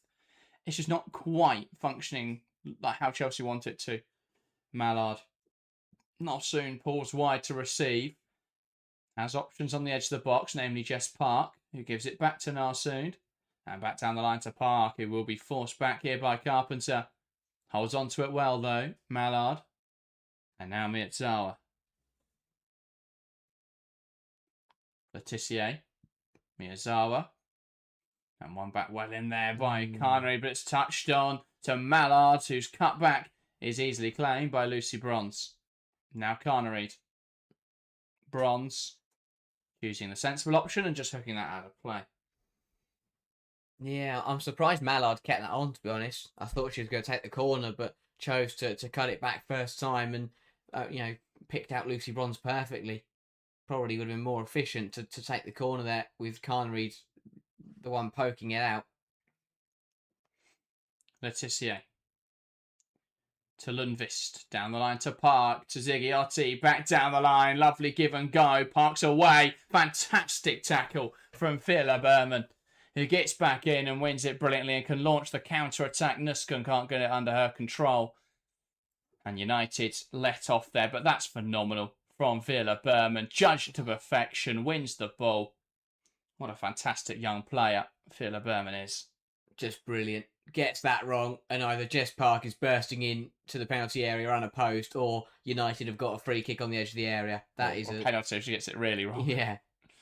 It's just not quite functioning like how Chelsea want it to. Mallard, not soon, pulls wide to receive. Has options on the edge of the box, namely Jess Park, who gives it back to Narsoon. And back down the line to Park, who will be forced back here by Carpenter. Holds on to it well, though, Mallard. And now Miyazawa. Letitia. Miyazawa. And one back well in there by Carnereid, but it's touched on to Mallard, whose cutback is easily claimed by Lucy Bronze. Now Carnereid. Bronze. Choosing the sensible option and just hooking that out of play. Yeah, I'm surprised Mallard kept that on, to be honest. I thought she was going to take the corner, but chose to cut it back first time and, picked out Lucy Bronze perfectly. Probably would have been more efficient to take the corner there with Carnereid, the one poking it out. Letitia. To Lundqvist. Down the line to Park. To Ziggiotti. Back down the line. Lovely give and go. Park's away. Fantastic tackle from Fila Berman, who gets back in and wins it brilliantly and can launch the counter-attack. Nusken can't get it under her control. And United let off there, but that's phenomenal from Villa Berman. Judged to perfection, wins the ball. What a fantastic young player Villa Berman is. Just brilliant. Gets that wrong, and either Jess Park is bursting in to the penalty area unopposed, or United have got a free kick on the edge of the area. That is a penalty if she gets it really wrong. Yeah,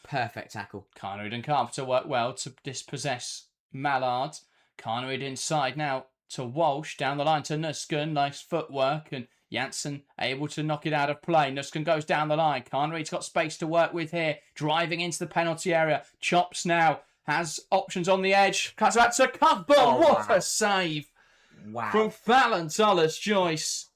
perfect tackle. Carnereid and Carpenter work well to dispossess Mallard. Carnereid inside now to Walsh, down the line to Nusken. Nice footwork, and Janssen able to knock it out of play. Nusken goes down the line. Carnereid's got space to work with here. Driving into the penalty area. Chops now. Has options on the edge. Cuts back to Cuthbert. Oh, what wow. a save Wow. from Fallon Tullis-Joyce.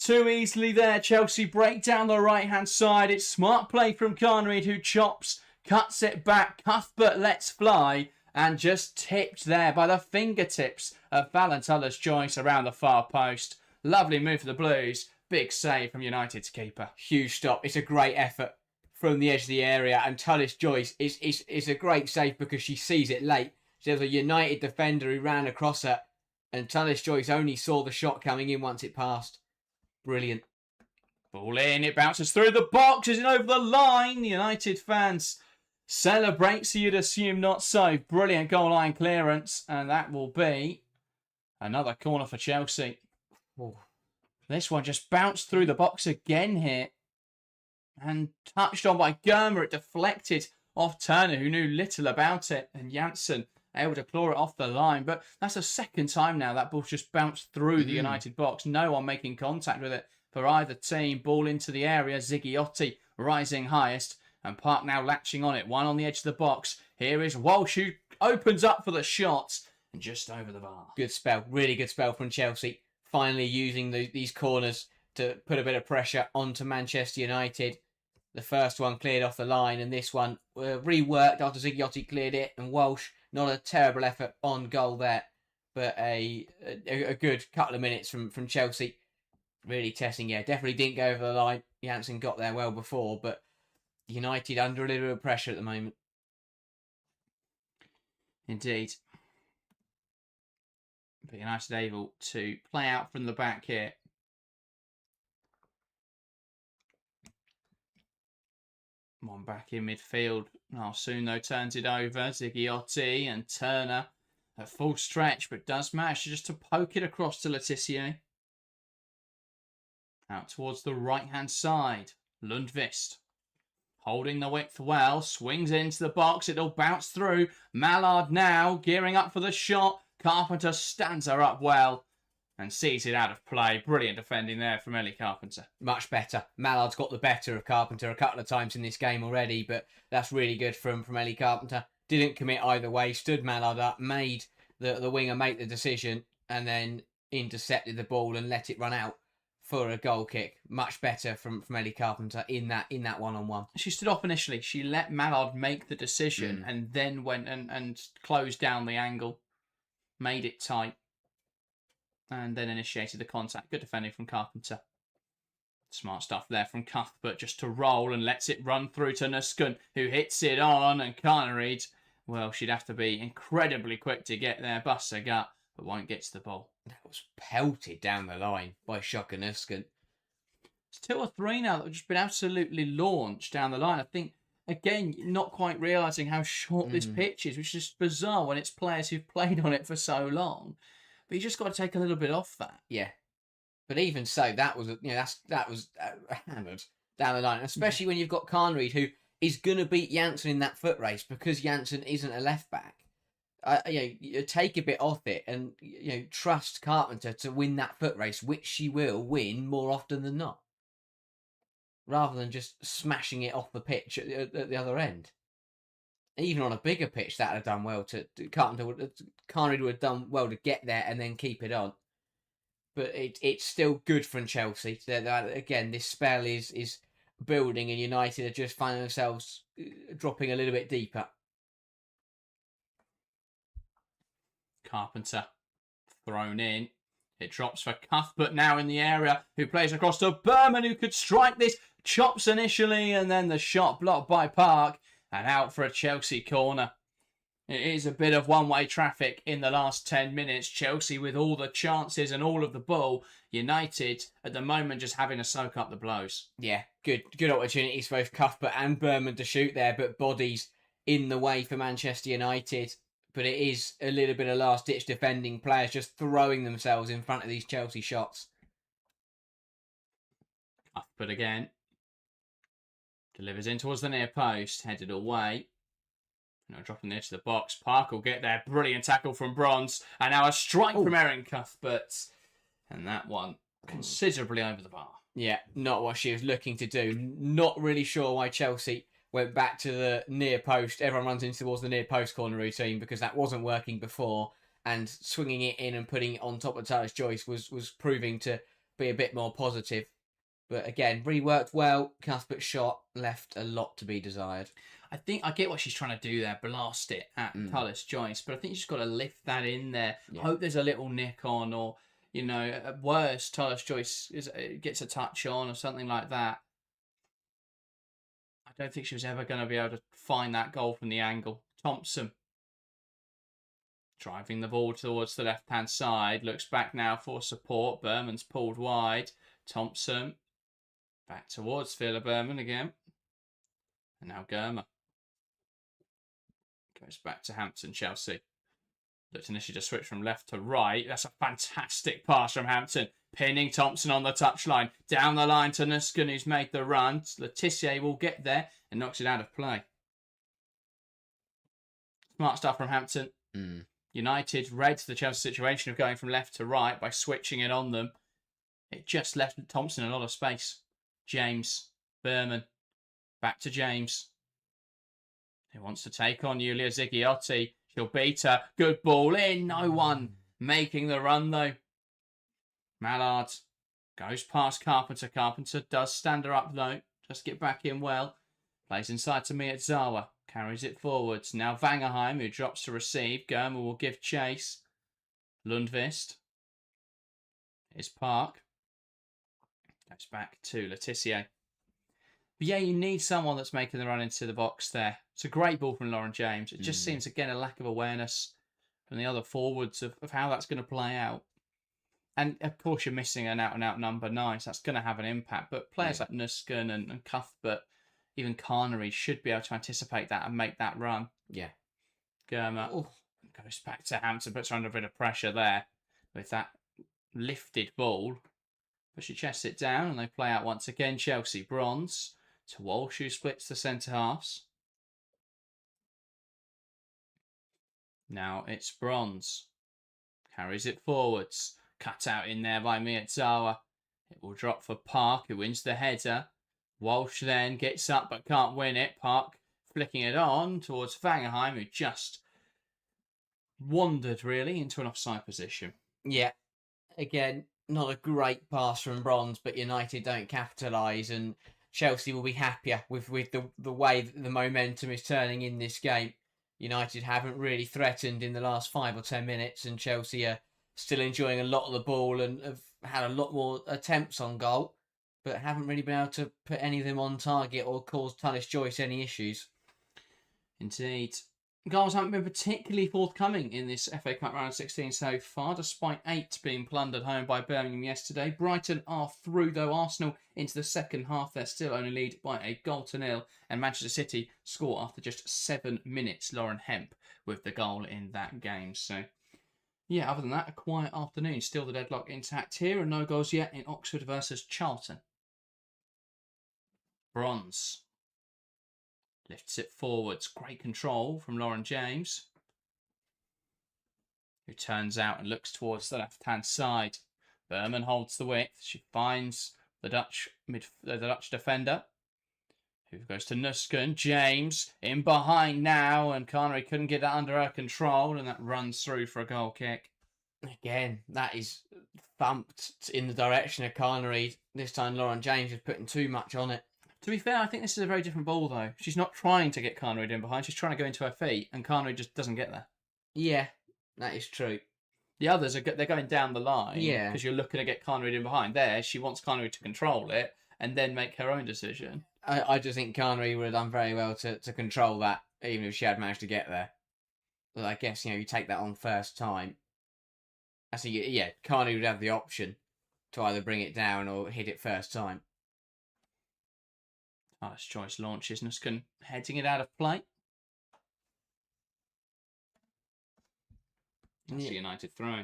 Too easily there. Chelsea break down the right-hand side. It's smart play from Carnereid, who chops, cuts it back. Cuthbert lets fly and just tipped there by the fingertips of Fallon Tullis-Joyce around the far post. Lovely move for the Blues. Big save from United's keeper. Huge stop. It's a great effort from the edge of the area, and Tullis-Joyce is a great save because she sees it late. There's a United defender who ran across her, and Tullis-Joyce only saw the shot coming in once it passed. Brilliant. Ball in, it bounces through the box, is it over the line? The United fans celebrate, so you'd assume not so. Brilliant goal line clearance, and that will be another corner for Chelsea. Oh. This one just bounced through the box again here. And touched on by Germa, it deflected off Turner, who knew little about it. And Janssen able to claw it off the line. But that's the second time now that ball's just bounced through the United box. No one making contact with it for either team. Ball into the area. Ziggiotti rising highest. And Park now latching on it. One on the edge of the box. Here is Walsh, who opens up for the shot. And just over the bar. Good spell. Really good spell from Chelsea. Finally using these corners to put a bit of pressure onto Manchester United. The first one cleared off the line, and this one reworked after Ziggiotti cleared it, and Walsh, not a terrible effort on goal there, but a good couple of minutes from Chelsea. Really testing, definitely didn't go over the line. Janssen got there well before, but United under a little bit of pressure at the moment. Indeed. But United able to play out from the back here. One back in midfield. Soon though turns it over. Ziggiotti and Turner at full stretch, but does manage just to poke it across to Letitia. Out towards the right-hand side. Lundqvist. Holding the width well. Swings into the box. It'll bounce through. Mallard now gearing up for the shot. Carpenter stands her up well and sees it out of play. Brilliant defending there from Ellie Carpenter. Much better. Mallard's got the better of Carpenter a couple of times in this game already, but that's really good from Ellie Carpenter. Didn't commit either way, stood Mallard up, made the winger make the decision, and then intercepted the ball and let it run out for a goal kick. Much better from Ellie Carpenter in that one-on-one. She stood off initially. She let Mallard make the decision and then went and closed down the angle, made it tight, and then initiated the contact. Good defending from Carpenter. Smart stuff there from Cuthbert just to roll and lets it run through to Nusken, who hits it on, and Carnereid, well, she'd have to be incredibly quick to get there, busts her gut, but won't get to the ball. That was pelted down the line by Shocker Nusken. It's 2 or 3 now that have just been absolutely launched down the line. I think, again, not quite realising how short this pitch is, which is just bizarre when it's players who've played on it for so long. But you just got to take a little bit off that. Yeah. But even so, that was that was hammered down the line, especially when you've got Carnereid, who is going to beat Janssen in that foot race because Janssen isn't a left back. You take a bit off it and trust Carpenter to win that foot race, which she will win more often than not, rather than just smashing it off the pitch at the other end. Even on a bigger pitch, that would have done well Carnereid would have done well to get there and then keep it on. But it's still good from Chelsea. Again, this spell is building, and United are just finding themselves dropping a little bit deeper. Carpenter thrown in. It drops for Cuthbert now in the area, who plays across to Berman, who could strike this. Chops initially, and then the shot blocked by Park, and out for a Chelsea corner. It is a bit of one-way traffic in the last 10 minutes. Chelsea with all the chances and all of the ball. United, at the moment, just having to soak up the blows. Yeah, good opportunities for both Cuthbert and Berman to shoot there, but bodies in the way for Manchester United. But it is a little bit of last-ditch defending, players just throwing themselves in front of these Chelsea shots. Cuthbert again. Delivers in towards the near post, headed away. Now dropping the edge of the box. Park will get there. Brilliant tackle from Bronze. And now a strike from Erin Cuthbert. And that one considerably over the bar. Yeah, not what she was looking to do. Not really sure why Chelsea went back to the near post. Everyone runs in towards the near post corner routine because that wasn't working before. And swinging it in and putting it on top of Talis Joyce was proving to be a bit more positive. But again, reworked well. Cuthbert's shot left a lot to be desired. I think I get what she's trying to do there, blast it at Talis Joyce, but I think you just got to lift that in there. Yeah. Hope there's a little nick on, or at worst, Talis Joyce gets a touch on or something like that. I don't think she was ever going to be able to find that goal from the angle. Thompson driving the ball towards the left-hand side, looks back now for support. Berman's pulled wide. Thompson back towards Villa Berman again, and now Germa. Goes back to Hampton, Chelsea. Looks initially to switch from left to right. That's a fantastic pass from Hampton. Pinning Thompson on the touchline. Down the line to Nusken, who's made the run. Letitia will get there and knocks it out of play. Smart stuff from Hampton. United read the Chelsea situation of going from left to right by switching it on them. It just left Thompson a lot of space. James. Berman. Back to James. He wants to take on Yulia Ziggiotti. She'll beat her. Good ball in. No one making the run, though. Mallard goes past Carpenter. Carpenter does stand her up, though. Just get back in well. Plays inside to Miyazawa. Carries it forwards. Now Vangerheim, who drops to receive. Germa will give chase. Lundqvist. Here's Park. Goes back to Letitia. But yeah, you need someone that's making the run into the box there. It's a great ball from Lauren James. It just seems, again, a lack of awareness from the other forwards of how that's going to play out. And, of course, you're missing an out-and-out number 9, so that's going to have an impact. But players like Nusken and Cuthbert, even Carnereid, should be able to anticipate that and make that run. Yeah. Germa goes back to Hampton, puts her under a bit of pressure there with that lifted ball. But she chests it down and they play out once again. Chelsea, Bronze to Walsh, who splits the centre halves. Now it's Bronze. Carries it forwards. Cut out in there by Miyazawa. It will drop for Park, who wins the header. Walsh then gets up but can't win it. Park flicking it on towards Vangerheim, who just wandered really into an offside position. Yeah. Again, not a great pass from Bronze, but United don't capitalise, and Chelsea will be happier with the way that the momentum is turning in this game. United haven't really threatened in the last 5 or 10 minutes, and Chelsea are still enjoying a lot of the ball and have had a lot more attempts on goal. but haven't really been able to put any of them on target or cause Tullis Joyce any issues. Indeed. Goals haven't been particularly forthcoming in this FA Cup round of 16 so far, despite 8 being plundered home by Birmingham yesterday. Brighton are through, though. Arsenal into the second half. They're still only lead by a 0-0. And Manchester City score after just 7 minutes. Lauren Hemp with the goal in that game. So, yeah, other than that, a quiet afternoon. Still the deadlock intact here, and no goals yet in Oxford versus Charlton. Bronze. Lifts it forwards. Great control from Lauren James, who turns out and looks towards the left-hand side. Berman holds the width. She finds the Dutch defender, who goes to Nusken. James in behind now, and Carnery couldn't get that under her control, and that runs through for a goal kick. Again, that is thumped in the direction of Carnery. This time Lauren James is putting too much on it. To be fair, I think this is a very different ball, though. She's not trying to get Carnery in behind. She's trying to go into her feet, and Carnery just doesn't get there. Yeah, that is true. The others, they're going down the line. Yeah. Because you're looking to get Carnery in behind. There, she wants Carnery to control it and then make her own decision. I just think Carnery would have done very well to control that, even if she had managed to get there. But I guess, you take that on first time. Carnery would have the option to either bring it down or hit it first time. Tullis Joyce launches. Nusken heading it out of play. That's the United throw.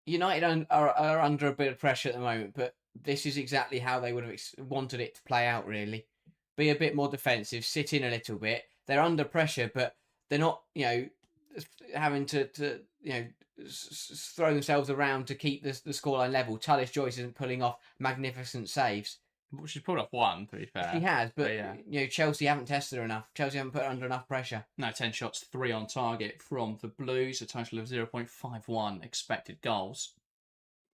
United are under a bit of pressure at the moment, but this is exactly how they would have wanted it to play out, really. Be a bit more defensive, sit in a little bit. They're under pressure, but they're not, having to throw themselves around to keep the scoreline level. Tullis Joyce isn't pulling off magnificent saves. Well, she's pulled off one, to be fair. She has, but Chelsea haven't tested her enough. Chelsea haven't put her under enough pressure. No, 10 shots, 3 on target from the Blues, a total of 0.51 expected goals.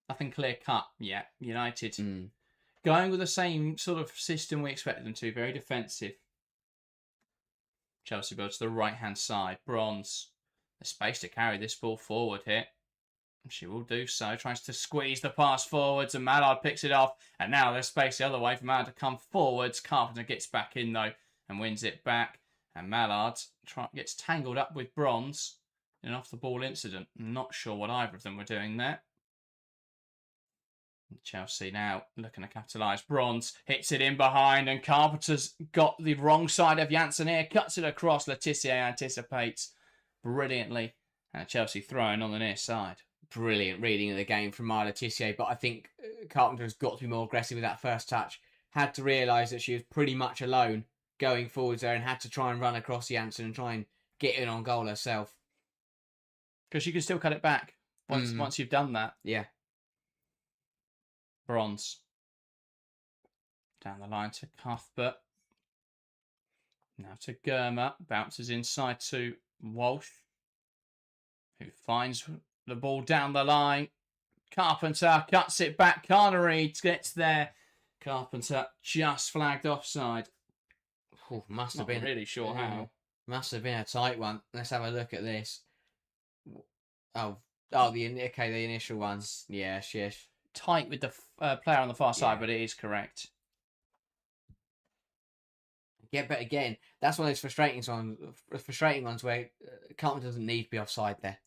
Nothing clear cut yet. United going with the same sort of system we expected them to, very defensive. Chelsea builds to the right-hand side. Bronze. There's space to carry this ball forward here. She will do so. Tries to squeeze the pass forwards, and Mallard picks it off. And now there's space the other way for Mallard to come forwards. Carpenter gets back in, though, and wins it back. And Mallard gets tangled up with Bronze in an off-the-ball incident. Not sure what either of them were doing there. Chelsea now looking to capitalise. Bronze hits it in behind, and Carpenter's got the wrong side of Janssen here. Cuts it across. Letitia anticipates brilliantly. And Chelsea throwing on the near side. Brilliant reading of the game from Maya Letitia, but I think Carpenter's got to be more aggressive with that first touch. Had to realise that she was pretty much alone going forwards there and had to try and run across Janssen and try and get in on goal herself. Because you can still cut it back once you've done that. Yeah. Bronze. Down the line to Cuthbert. Now to Germa. Bounces inside to Walsh, who finds the ball down the line. Carpenter cuts it back. Carnery gets there. Carpenter just flagged offside. Must have been. Not really sure how. Must have been a tight one. Let's have a look at this. The initial ones. Yeah, shish. Tight with the player on the far side, but it is correct. Yeah, but again, that's one of those frustrating ones where Carpenter doesn't need to be offside there.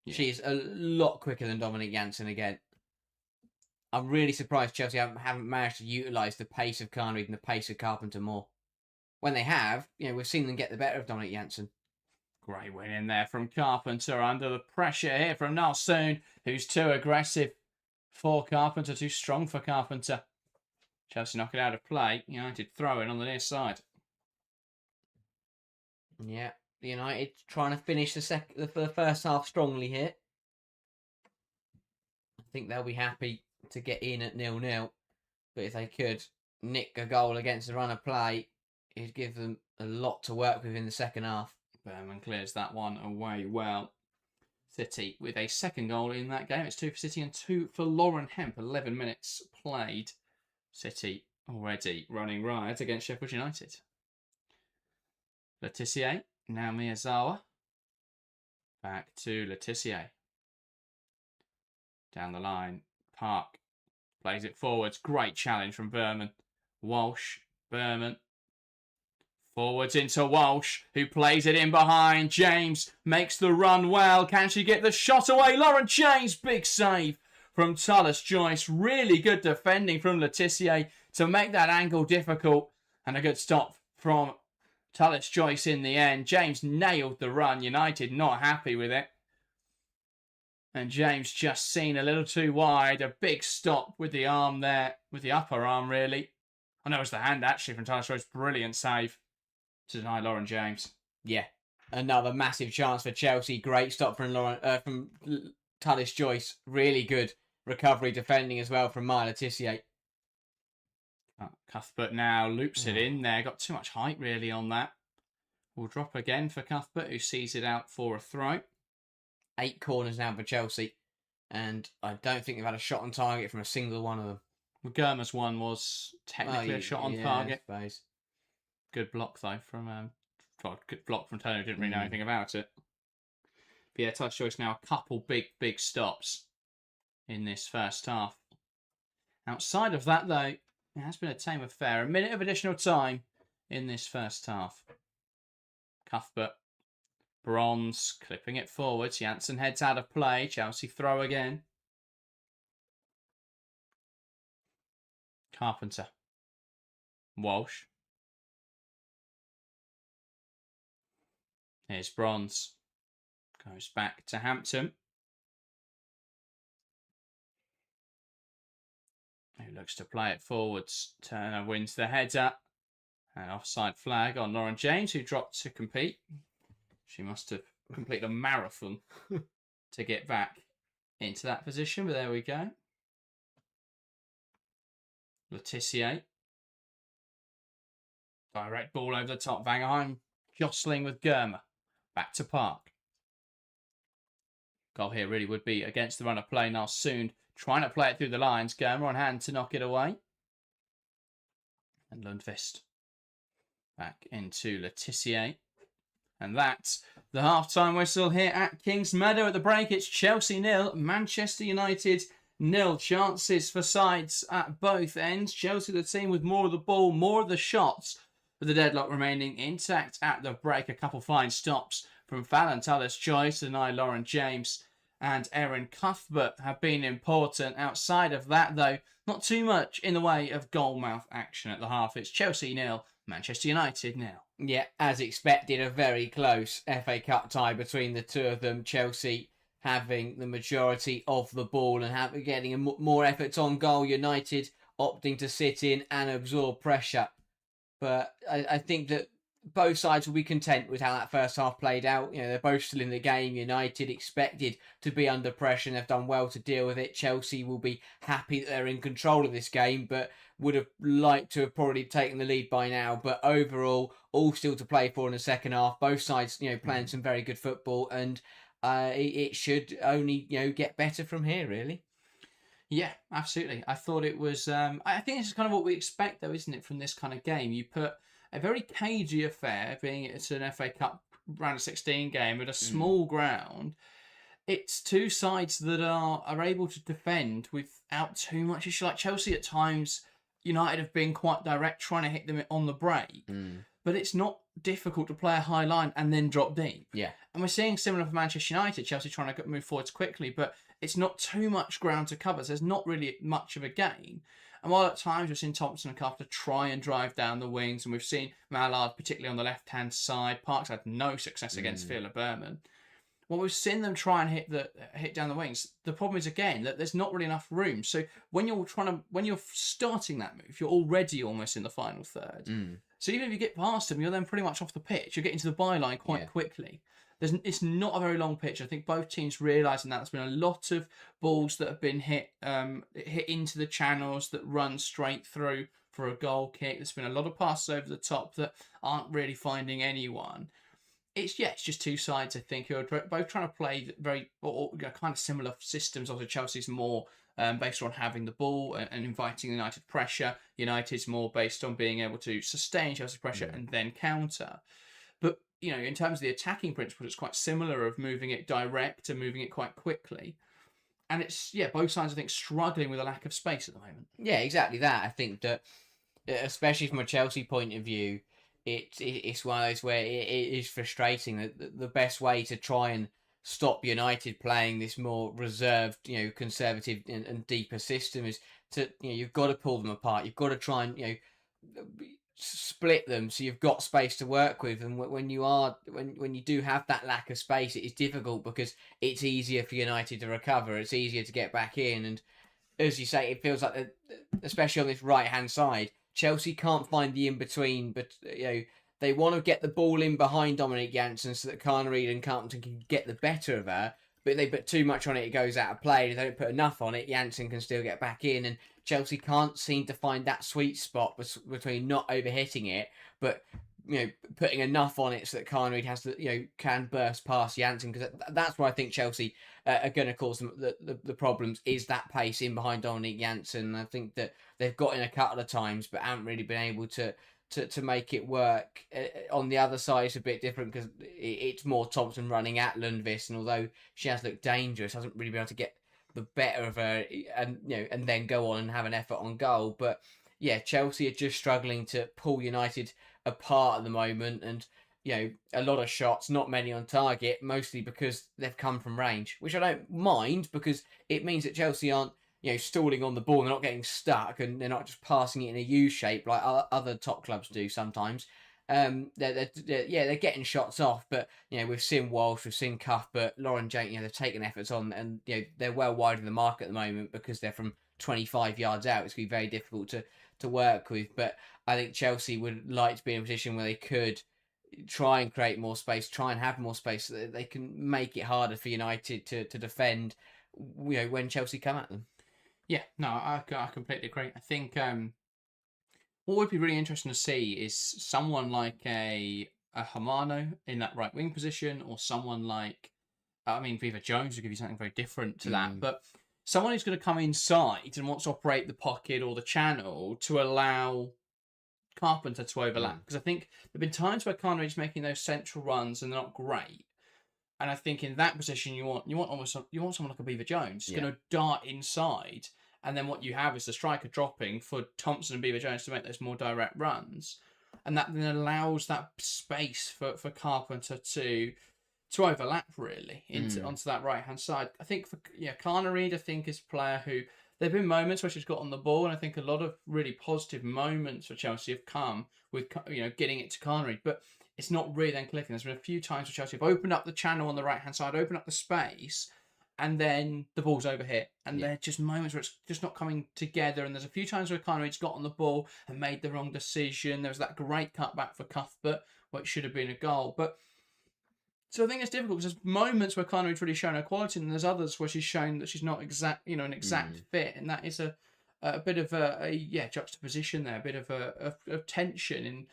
Yeah. She's a lot quicker than Dominic Janssen again. I'm really surprised Chelsea haven't managed to utilise the pace of Carnery and the pace of Carpenter more. When they have, we've seen them get the better of Dominic Janssen. Great win in there from Carpenter under the pressure here from Nalsoon, who's too aggressive for Carpenter, too strong for Carpenter. Chelsea knock it out of play. United throw in on the near side. Yeah. United trying to finish the first half strongly here. I think they'll be happy to get in at 0-0. But if they could nick a goal against the run of play, it'd give them a lot to work with in the second half. Berman clears that one away well. City with a second goal in that game. It's 2 for City and 2 for Lauren Hemp. 11 minutes played. City already running riot against Sheffield United. Letitia. Now Miyazawa. Back to Letitia. Down the line. Park. Plays it forwards. Great challenge from Berman. Walsh. Berman. Forwards into Walsh, who plays it in behind. James makes the run well. Can she get the shot away? Lauren James, big save from Tullis Joyce. Really good defending from Letitia to make that angle difficult. And a good stop from Tullis Joyce in the end. James nailed the run. United not happy with it. And James just seen a little too wide. A big stop with the arm there, with the upper arm really. I know it was the hand actually from Tullis Joyce. Brilliant save to deny Lauren James. Yeah, another massive chance for Chelsea. Great stop from Tullis Joyce. Really good recovery defending as well from Maya Letitia. Cuthbert now loops it in there. Got too much height really on that. Will drop again for Cuthbert, who sees it out for a throw. 8 corners now for Chelsea. And I don't think they've had a shot on target from a single one of them. Well, Germa's one was technically a shot on target. I suppose. Good block though from good block from Turner. Didn't really know anything about it. But yeah, Tullis Joyce now a couple big stops in this first half. Outside of that though, it has been a tame affair. A minute of additional time in this first half. Cuthbert, Bronze clipping it forwards. Janssen heads out of play. Chelsea throw again. Carpenter, Walsh. Here's Bronze. Goes back to Hampton. Who looks to play it forwards. Turner wins the header. An offside flag on Lauren James, who dropped to compete. She must have completed a marathon to get back into that position, but there we go. Letitia. Direct ball over the top. Vangeheim jostling with Germa. Back to Park. Goal here really would be against the run of play. Now soon trying to play it through the lines. Germa on hand to knock it away. And Lundqvist back into Letitia. And that's the half-time whistle here at Kings Meadow. At the break, it's Chelsea 0, Manchester United 0. Chances for sides at both ends. Chelsea the team with more of the ball, more of the shots, with the deadlock remaining intact at the break. A couple fine stops from Fallon Tullis Joyce and Lauren James and Erin Cuthbert have been important. Outside of that, though, not too much in the way of goal-mouth action at the half. It's Chelsea 0, Manchester United 0. Yeah, as expected, a very close FA Cup tie between the two of them. Chelsea having the majority of the ball and getting more efforts on goal. United opting to sit in and absorb pressure. But I think that both sides will be content with how that first half played out. You know, they're both still in the game. United expected to be under pressure and they've done well to deal with it. Chelsea will be happy that they're in control of this game, but would have liked to have probably taken the lead by now. But overall, all still to play for in the second half. Both sides, playing some very good football, and it should only, get better from here, really. Yeah, absolutely. I thought it was. I think this is kind of what we expect, though, isn't it, from this kind of game? You put a very cagey affair, being it's an FA Cup round of 16 game at a small ground. It's two sides that are able to defend without too much issue. Like Chelsea at times, United have been quite direct, trying to hit them on the break. But it's not difficult to play a high line and then drop deep. Yeah. And we're seeing similar for Manchester United. Chelsea trying to move forwards quickly, but it's not too much ground to cover. So there's not really much of a gain. And while at times we've seen Thompson and Carter try and drive down the wings, and we've seen Mallard, particularly on the left-hand side, Parks had no success against Villa Berman. Well, we've seen them try and hit down the wings. The problem is, again, that there's not really enough room. So when you're starting that move, you're already almost in the final third. So even if you get past them, you're then pretty much off the pitch. You're getting to the byline quite quickly. It's not a very long pitch. I think both teams realising that. There's been a lot of balls that have been hit into the channels that run straight through for a goal kick. There's been a lot of passes over the top that aren't really finding anyone. It's just two sides, I think, who are both trying to play very kind of similar systems. Obviously, Chelsea's more based on having the ball and inviting United pressure. United's more based on being able to sustain Chelsea pressure and then counter. But, in terms of the attacking principle, it's quite similar of moving it direct and moving it quite quickly. and it's both sides I think struggling with a lack of space at the moment. Yeah, exactly that. I think that, especially from a Chelsea point of view, it's one of those where it is frustrating that the best way to try and stop United playing this more reserved, conservative and deeper system is to, you've got to pull them apart. You've got to try and, split them so you've got space to work with. And when you do have that lack of space, it is difficult because it's easier for United to recover. It's easier to get back in. And as you say, it feels like, especially on this right hand side, Chelsea can't find the in between. But they want to get the ball in behind Dominic Janssen so that Carnegie and Carpenter can get the better of her. But if they put too much on it, it goes out of play. If they don't put enough on it, Janssen can still get back in. And Chelsea can't seem to find that sweet spot between not overhitting it, but putting enough on it so that Carnegie has to, can burst past Janssen, because that's where I think Chelsea are going to cause them the problems, is that pace in behind Dominic Janssen. I think that they've got in a couple of times, but haven't really been able to make it work. On the other side, it's a bit different because it's more Thompson running at Lundqvist, and although she has looked dangerous, hasn't really been able to get the better of her, and then go on and have an effort on goal. But yeah, Chelsea are just struggling to pull United apart at the moment, and a lot of shots, not many on target, mostly because they've come from range, which I don't mind because it means that Chelsea aren't stalling on the ball. They're not getting stuck, and they're not just passing it in a U shape like other top clubs do sometimes. They're getting shots off, but we've seen Walsh, we've seen Cuthbert, Lauren Jake, they've taken efforts on, and they're well wide of the mark at the moment because they're from 25 yards out. It's going to be very difficult to work with. But I think Chelsea would like to be in a position where they could try and create more space, try and have more space, so that they can make it harder for United to defend when Chelsea come at them. Yeah, no, I completely agree. I think what would be really interesting to see is someone like a Hamano in that right wing position, or someone like, Viva Jones will give you something very different to that, but someone who's going to come inside and wants to operate the pocket or the channel to allow Carpenter to overlap. Because I think there have been times where Carnegies making those central runs and they're not great. And I think in that position, you want someone like a Beaver Jones who's going to dart inside, and then what you have is the striker dropping for Thompson and Beaver Jones to make those more direct runs, and that then allows that space for Carpenter to overlap really onto that right hand side. I think for Carnegie, I think is a player who there've been moments where she's got on the ball, and I think a lot of really positive moments for Chelsea have come with getting it to Carnegie, but it's not really then clicking. There's been a few times where Chelsea have opened up the channel on the right-hand side, opened up the space, and then the ball's overhit. And they're just moments where it's just not coming together. And there's a few times where Carnegies got on the ball and made the wrong decision. There was that great cutback for Cuthbert, which should have been a goal. So I think it's difficult because there's moments where Carnegies really shown her quality, and there's others where she's shown that she's not an exact fit. And that is a bit of a juxtaposition there, a bit of a tension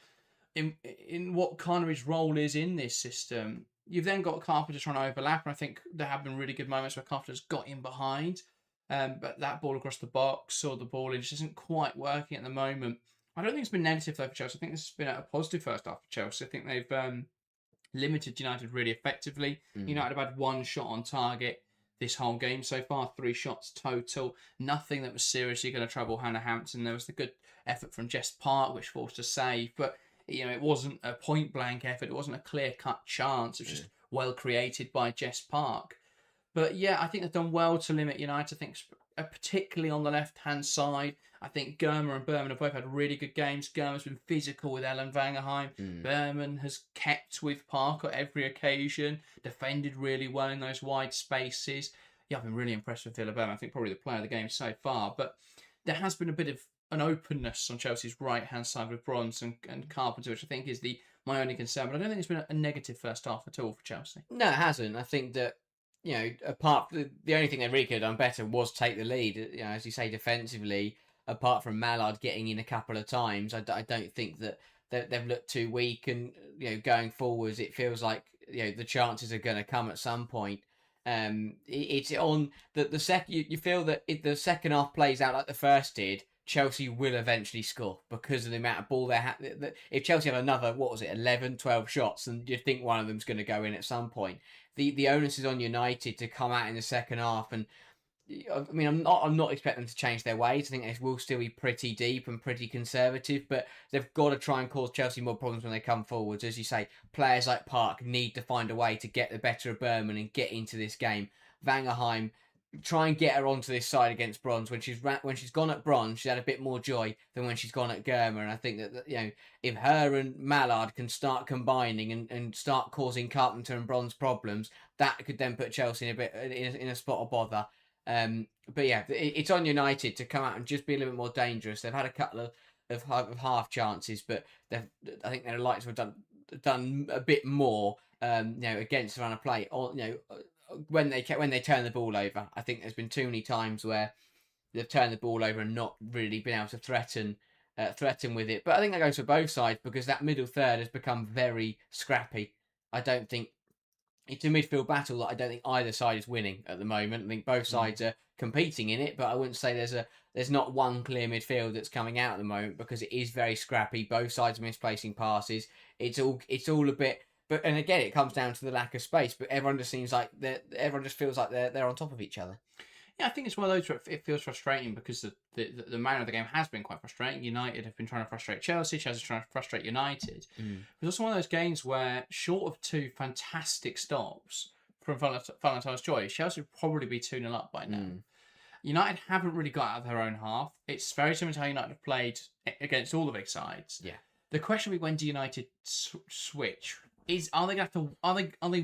in what Carnegies' role is in this system. You've then got Carpenter trying to overlap, and I think there have been really good moments where Carpenter's got in behind, but that ball across the box or the ball in just isn't quite working at the moment. I don't think it's been negative though for Chelsea. I think this has been a positive first half for Chelsea. I think they've limited United really effectively. United have had one shot on target this whole game so far, 3 shots total. Nothing that was seriously going to trouble Hannah Hampton. There was the good effort from Jess Park, which forced a save, but it wasn't a point-blank effort. It wasn't a clear-cut chance. It was just well created by Jess Park. But yeah, I think they've done well to limit United. I think particularly on the left-hand side, I think Germa and Berman have both had really good games. Germa's been physical with Ellen Vangerheim. Berman has kept with Park at every occasion, defended really well in those wide spaces. Yeah, I've been really impressed with Villa Berman. I think probably the player of the game so far. But there has been a bit of an openness on Chelsea's right-hand side with Bronze and Carpenter, which I think is my only concern. But I don't think it's been a negative first half at all for Chelsea. No, it hasn't. I think that, apart from the only thing they really could have done better was take the lead. As you say, defensively, apart from Mallard getting in a couple of times, I don't think that they've looked too weak. And, going forwards, it feels like, the chances are going to come at some point. It's on the second. You feel that if the second half plays out like the first did, Chelsea will eventually score because of the amount of ball they have. If Chelsea have another, 11, 12 shots, and you think one of them's going to go in at some point, the onus is on United to come out in the second half and I mean, I'm not expecting them to change their ways. I think they will still be pretty deep and pretty conservative, but they've got to try and cause Chelsea more problems when they come forwards. As you say, players like Park need to find a way to get the better of Berman and get into this game. Vangerheim, try and get her onto this side against Bronze. When she's gone at Bronze, she's had a bit more joy than when she's gone at Germa. And I think that if her and Mallard can start combining and start causing Carpenter and Bronze problems, that could then put Chelsea in a spot of bother. But yeah, it's on United to come out and just be a little bit more dangerous. They've had a couple of half chances, but I think their likes have done a bit more. Against the run of play, or when they turn the ball over. I think there's been too many times where they've turned the ball over and not really been able to threaten with it. But I think that goes for both sides because that middle third has become very scrappy. I don't think it's a midfield battle that I don't think either side is winning at the moment. I think both sides are competing in it, but I wouldn't say there's not one clear midfield that's coming out at the moment because it is very scrappy. Both sides are misplacing passes. It's all a bit. But and again, it comes down to the lack of space. But everyone just feels like they're on top of each other. Yeah, I think it's one of those where it feels frustrating because the manner of the game has been quite frustrating. United have been trying to frustrate Chelsea. Chelsea's trying to frustrate United. It's also one of those games where, short of two fantastic stops from Valentine's Joy, Chelsea would probably be 2-0 up by now. United haven't really got out of their own half. It's very similar to how United have played against all the big sides. Yeah. The question will be, when do United switch? Are they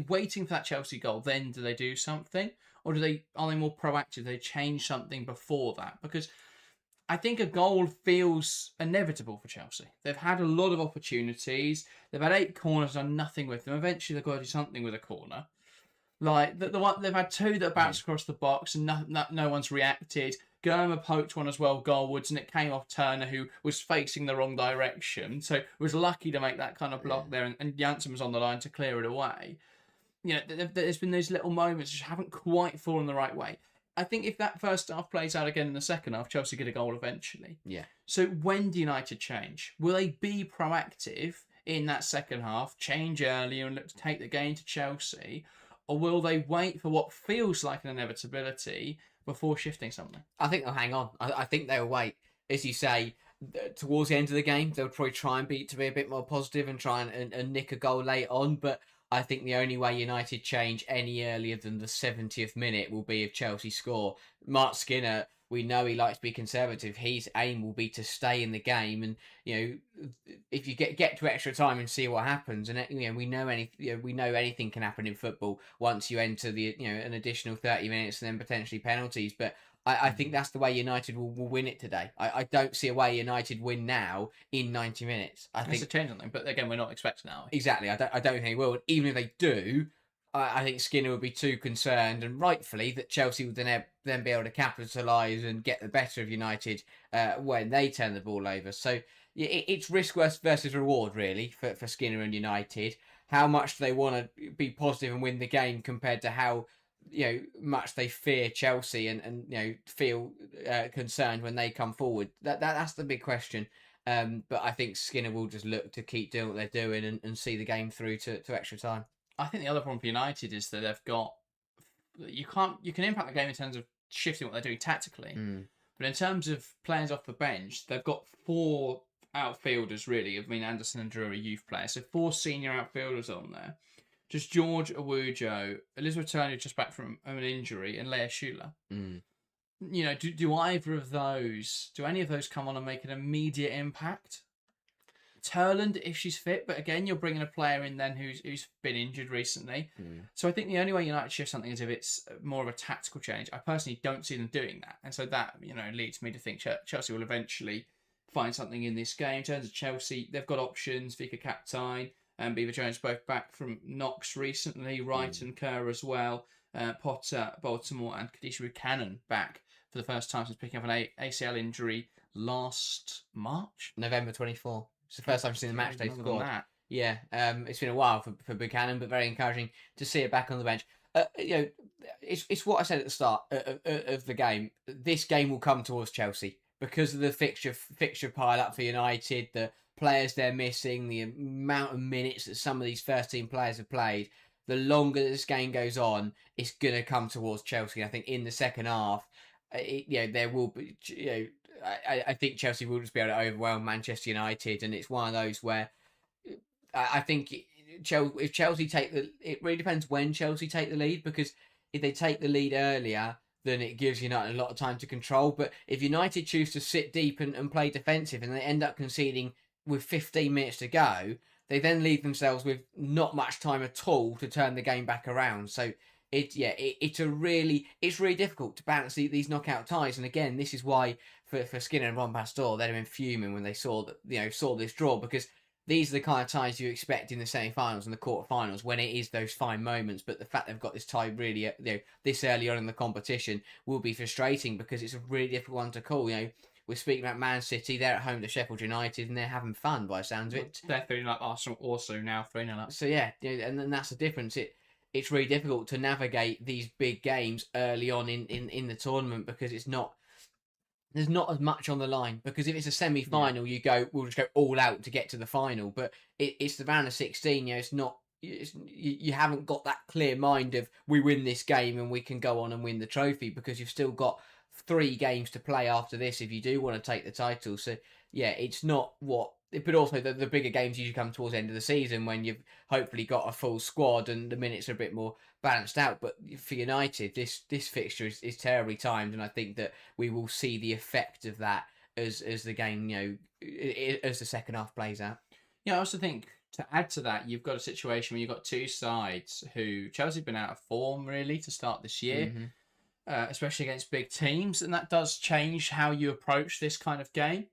waiting for that Chelsea goal? Then do they do something, or are they more proactive? Do they change something before that? Because I think a goal feels inevitable for Chelsea. They've had a lot of opportunities. They've had 8 corners, done nothing with them. Eventually, they've got to do something with a corner. Like the one they've had 2 that bounced across the box and no one's reacted. Germa poked one as well goalwards, and it came off Turner, who was facing the wrong direction. So was lucky to make that kind of block there, and Janssen was on the line to clear it away. There's been those little moments which haven't quite fallen the right way. I think if that first half plays out again in the second half, Chelsea get a goal eventually. Yeah. So when do United change? Will they be proactive in that second half, change earlier and look to take the game to Chelsea? Or will they wait for what feels like an inevitability before shifting something? I think they'll hang on. I think they'll wait. As you say, towards the end of the game, they'll probably try and be a bit more positive and try and nick a goal late on. But I think the only way United change any earlier than the 70th minute will be if Chelsea score. Mark Skinner, we know he likes to be conservative. His aim will be to stay in the game, and if you get to extra time and see what happens, and we know anything can happen in football once you enter the an additional 30 minutes and then potentially penalties. But I think that's the way United will win it today. I don't see a way United win now in 90 minutes. I think it's a change something, but again, we're not expecting that. Exactly. I don't think they will. Even if they do, I think Skinner would be too concerned, and rightfully, that Chelsea would then be able to capitalise and get the better of United when they turn the ball over. So it's risk versus reward, really, for Skinner and United. How much do they want to be positive and win the game compared to how much they fear Chelsea and feel concerned when they come forward? That's the big question. But I think Skinner will just look to keep doing what they're doing and see the game through to extra time. I think the other problem for United is that they've got you can impact the game in terms of shifting what they're doing tactically, but in terms of players off the bench, they've got 4 outfielders really. I mean, Anderson and Drew are youth players, so 4 senior outfielders on there. Just George Awujo, Elizabeth Turner just back from an injury, and Leah Schuler. Do any of those come on and make an immediate impact? Turland, if she's fit, but again, you're bringing a player in then who's been injured recently. So I think the only way United shift something is if it's more of a tactical change. I personally don't see them doing that, and so that leads me to think Chelsea will eventually find something in this game. In terms of Chelsea, they've got options. Vika Kaptein and Beaver Jones both back from Knox recently. Wright and Kerr as well. Potter, Baltimore, and Kadisha Buchanan back for the first time since picking up an ACL injury last March, November 24. It's the first time I've seen the match day squad. Yeah, it's been a while for Buchanan, but very encouraging to see it back on the bench. It's what I said at the start of the game. This game will come towards Chelsea because of the fixture pile up for United, the players they're missing, the amount of minutes that some of these first team players have played. the longer this game goes on, it's going to come towards Chelsea. I think in the second half, there will be, I think Chelsea will just be able to overwhelm Manchester United, and it's one of those where I think if Chelsea it really depends when Chelsea take the lead, because if they take the lead earlier, then it gives United a lot of time to control. But if United choose to sit deep and play defensive, and they end up conceding with 15 minutes to go, they then leave themselves with not much time at all to turn the game back around. So it's really difficult to balance these knockout ties. And again, this is why for Skinner and Van Pastor, they'd have been fuming when they saw this draw, because these are the kind of ties you expect in the semi-finals and the quarter-finals, when it is those fine moments. But the fact they've got this tie really, this early on in the competition will be frustrating, because it's a really difficult one to call. We're speaking about Man City. They're at home to Sheffield United, and they're having fun by the sounds of it. They're feeling like Arsenal also now 3-0 up. So and then that's the difference. It's really difficult to navigate these big games early on in the tournament, because there's not as much on the line. Because if it's a semi-final, we'll just go all out to get to the final. But it's the round of 16. It's not. You haven't got that clear mind of, we win this game and we can go on and win the trophy, because you've still got 3 games to play after this if you do want to take the title. So it's not what. But also the bigger games usually come towards the end of the season, when you've hopefully got a full squad and the minutes are a bit more balanced out. But for United, this fixture is terribly timed, and I think that we will see the effect of that as the game, as the second half plays out. I also think, to add to that, you've got a situation where you've got two sides who Chelsea have been out of form really to start this year. Mm-hmm. Especially against big teams, and that does change how you approach this kind of game.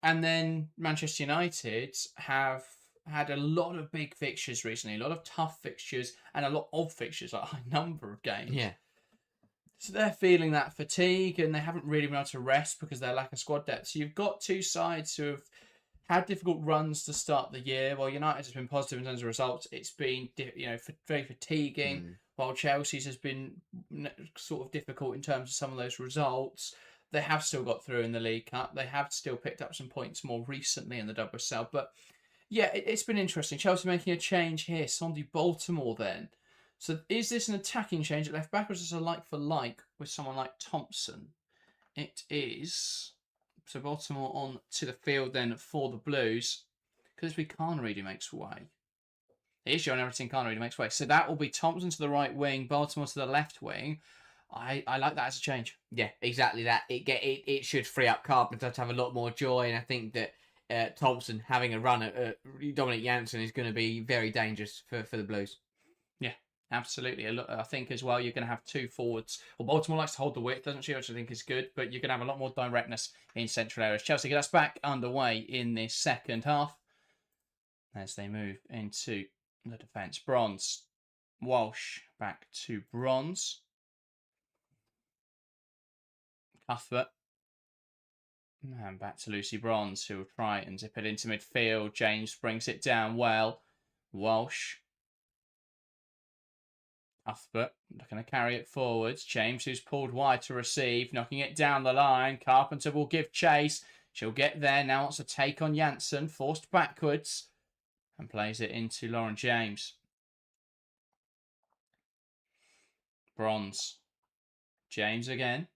And then Manchester United have had a lot of big fixtures recently, a lot of tough fixtures, and a lot of fixtures, like a high number of games. Yeah. So they're feeling that fatigue, and they haven't really been able to rest because of their lack of squad depth. So you've got two sides who have had difficult runs to start the year. While United has been positive in terms of results, it's been very fatiguing. While Chelsea's has been sort of difficult in terms of some of those results. They have still got through in the League Cup. They have still picked up some points more recently in the WSL. But it's been interesting. Chelsea making a change here. Sondy Baltimore then. So is this an attacking change at left back, or is this a like for like with someone like Thompson? It is. So Baltimore on to the field then for the Blues. Because Canary makes way. It is John Everton Canary makes way. So that will be Thompson to the right wing, Baltimore to the left wing. I like that as a change. Yeah, exactly that. It should free up Carpenter to have a lot more joy, and I think that Thompson having a run at Dominic Janssen is going to be very dangerous for the Blues. Yeah, absolutely. I think as well you're going to have two forwards. Well, Baltimore likes to hold the width, doesn't she, which I think is good, but you're going to have a lot more directness in central areas. Chelsea get us back underway in this second half as they move into the defence. Bronze. Walsh back to Bronze. Cuthbert. And back to Lucy Bronze, who will try and zip it into midfield. James brings it down well. Walsh. Cuthbert looking to carry it forwards. James, who's pulled wide to receive, knocking it down the line. Carpenter will give chase. She'll get there. Now wants to take on Janssen. Forced backwards. And plays it into Lauren James. Bronze. James again.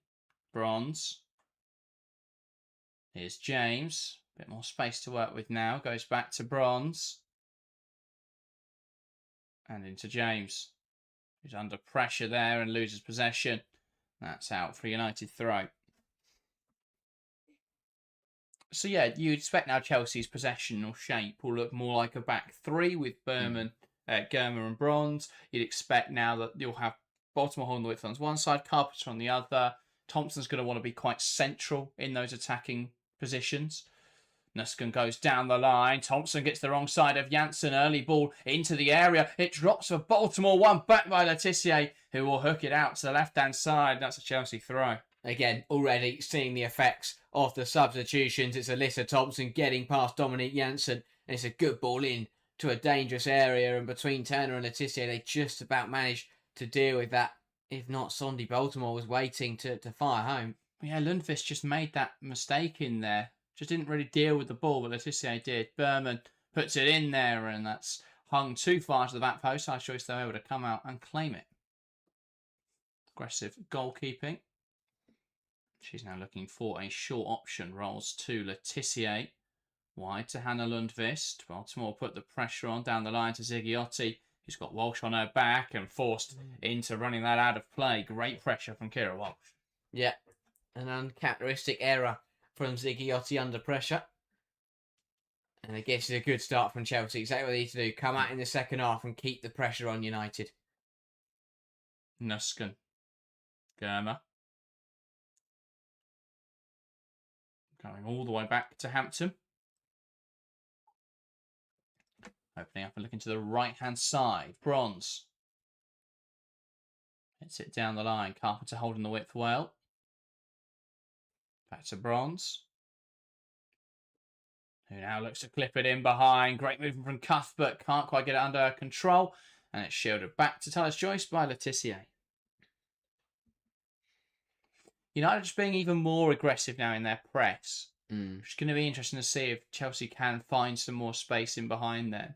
Bronze. Here's James. A bit more space to work with now. Goes back to Bronze. And into James, who's under pressure there and loses possession. That's out for United throw. So you'd expect now Chelsea's possessional shape will look more like a back three with Germa and Bronze. You'd expect now that you'll have Baltimore holding the width on one side, Carpenter on the other. Thompson's going to want to be quite central in those attacking positions. Nuskin goes down the line. Thompson gets the wrong side of Janssen. Early ball into the area. It drops for Baltimore. One back by Letitia, who will hook it out to the left-hand side. That's a Chelsea throw. Again, already seeing the effects of the substitutions. It's Alyssa Thompson getting past Dominique Janssen. And it's a good ball in to a dangerous area. And between Turner and Letitia, they just about managed to deal with that. If not, Sondy Baltimore was waiting to fire home. Yeah, Lundqvist just made that mistake in there. Just didn't really deal with the ball, but Letitia did. Berman puts it in there, and that's hung too far to the back post. Nice choice, they were able to come out and claim it. Aggressive goalkeeping. She's now looking for a short option. Rolls to Letitia. Wide to Hannah Lundqvist. Baltimore put the pressure on down the line to Ziggiotti, who's got Walsh on her back and forced into running that out of play. Great pressure from Kira Walsh. Yeah, an uncharacteristic error from Ziggiotti under pressure. And I guess it's a good start from Chelsea. Exactly what they need to do. Come out in the second half and keep the pressure on United. Nusken. Germa. Going all the way back to Hampton. Opening up and looking to the right-hand side. Bronze. Hits it down the line. Carpenter holding the width well. Back to Bronze. Who now looks to clip it in behind. Great movement from Cuthbert. Can't quite get it under control. And it's shielded back to Taylor's Joyce by Letitia. United just being even more aggressive now in their press. It's going to be interesting to see if Chelsea can find some more space in behind there.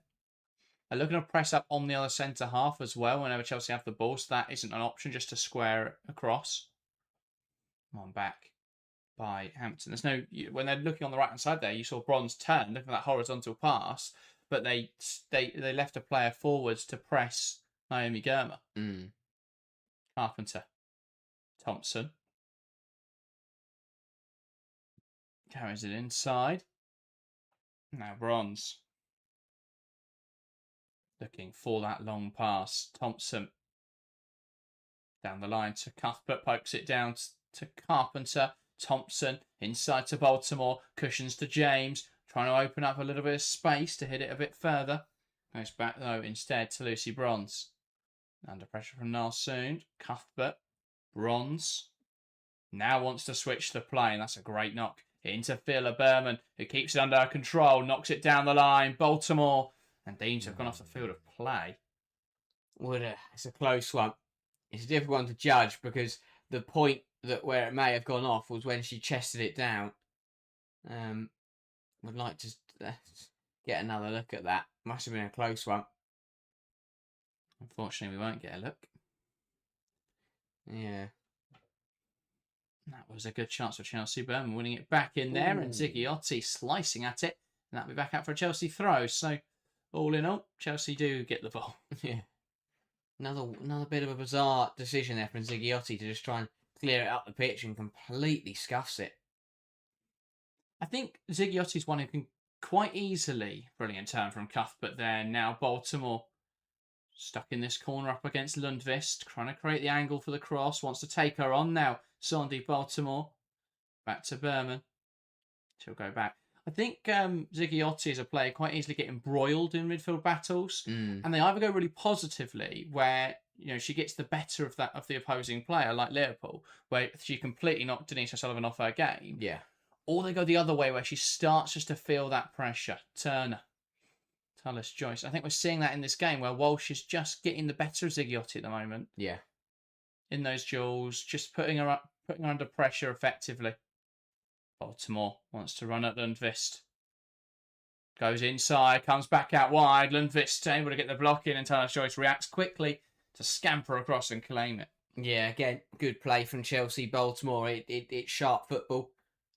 They're looking to press up on the other centre half as well whenever Chelsea have the ball, so that isn't an option, just to square it across. Come on, back by Hampton. There's no, when they're looking on the right hand side there, you saw Bronze turn, looking at that horizontal pass, but they left a player forwards to press Naomi Germa. Carpenter. Thompson. Carries it inside. Now Bronze. Looking for that long pass. Thompson. Down the line to Cuthbert. Pokes it down to Carpenter. Thompson. Inside to Baltimore. Cushions to James. Trying to open up a little bit of space to hit it a bit further. Goes back though instead to Lucy Bronze. Under pressure from Nalsoon. Cuthbert. Bronze. Now wants to switch the play, and that's a great knock. Into Phila Berman, who keeps it under control, knocks it down the line. Baltimore and Deans have gone off the field of play. It's a close one. It's a difficult one to judge because the point where it may have gone off was when she chested it down. Would like to get another look at that. Must have been a close one. Unfortunately, we won't get a look. Yeah. That was a good chance for Chelsea. Berman winning it back in there, and Ziggiotti slicing at it. And that'll be back out for a Chelsea throw. So, all in all, Chelsea do get the ball. Yeah. Another bit of a bizarre decision there from Ziggiotti to just try and clear it up the pitch and completely scuffs it. I think Ziggiotti's one who can quite easily, brilliant turn from Cuthbert there. Now Baltimore stuck in this corner up against Lundqvist, trying to create the angle for the cross. Wants to take her on now. Sandy Baltimore. Back to Berman. She'll go back. I think Ziggiotti as a player quite easily get embroiled in midfield battles. And they either go really positively, where she gets the better of the opposing player, like Liverpool, where she completely knocked Denise O'Sullivan off her game. Yeah. Or they go the other way, where she starts just to feel that pressure. Turner. Taylor's Joyce. I think we're seeing that in this game, where Walsh is just getting the better of Ziggiotti at the moment. Yeah. In those duels, just putting her under pressure effectively. Baltimore wants to run at Lundqvist. Goes inside, comes back out wide. Lundqvist able to get the block in, and Taylor's Joyce reacts quickly to scamper across and claim it. Yeah, again, good play from Chelsea. Baltimore, it's sharp football.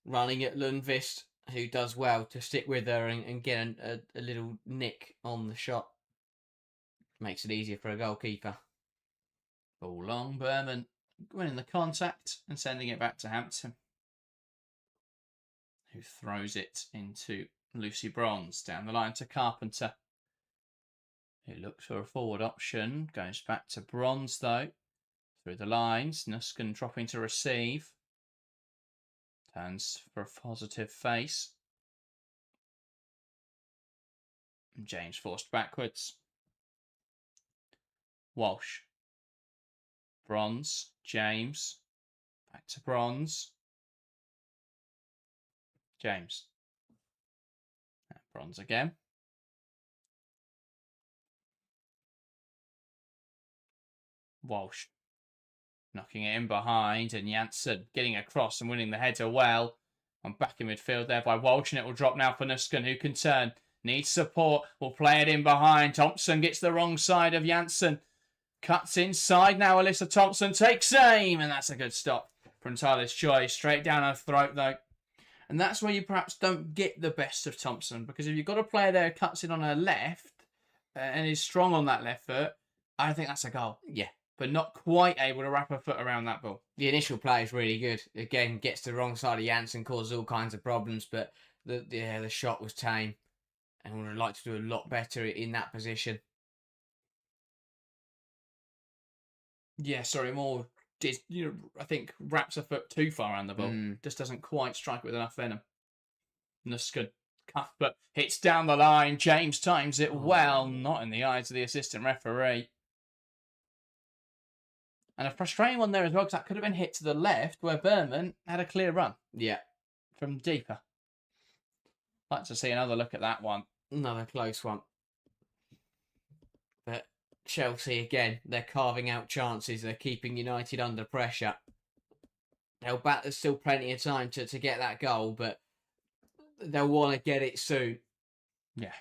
Running at Lundqvist, who does well to stick with her and get a little nick on the shot. Makes it easier for a goalkeeper. Ball long, Berman winning the contact and sending it back to Hampton, who throws it into Lucy Bronze. Down the line to Carpenter, who looks for a forward option. Goes back to Bronze, though. Through the lines. Nusken dropping to receive. Turns for a positive face. And James forced backwards. Walsh. Bronze. James. Back to Bronze. James. Bronze again. Walsh. Knocking it in behind, and Janssen getting across and winning the header well. I'm back in midfield there by Walsh, and it will drop now for Nusken, who can turn. Needs support. Will play it in behind. Thompson gets the wrong side of Janssen. Cuts inside now. Alyssa Thompson takes aim. And that's a good stop from Tyler's Choice. Straight down her throat, though. And that's where you perhaps don't get the best of Thompson. Because if you've got a player there who cuts in on her left and is strong on that left foot, I think that's a goal. Yeah. But not quite able to wrap her foot around that ball. The initial play is really good. Again, gets the wrong side of Janssen, causes all kinds of problems. But the shot was tame. And would have liked to do a lot better in that position. Yeah, sorry, more... I think wraps her foot too far around the ball. Just doesn't quite strike it with enough venom. Nuskin Cuthbert hits down the line. James times it well, not in the eyes of the assistant referee. And a frustrating one there as well, because that could have been hit to the left, where Berman had a clear run. Yeah. From deeper. Like to see another look at that one. Another close one. But Chelsea, again, they're carving out chances. They're keeping United under pressure. There's still plenty of time to get that goal, but they'll want to get it soon. Yeah.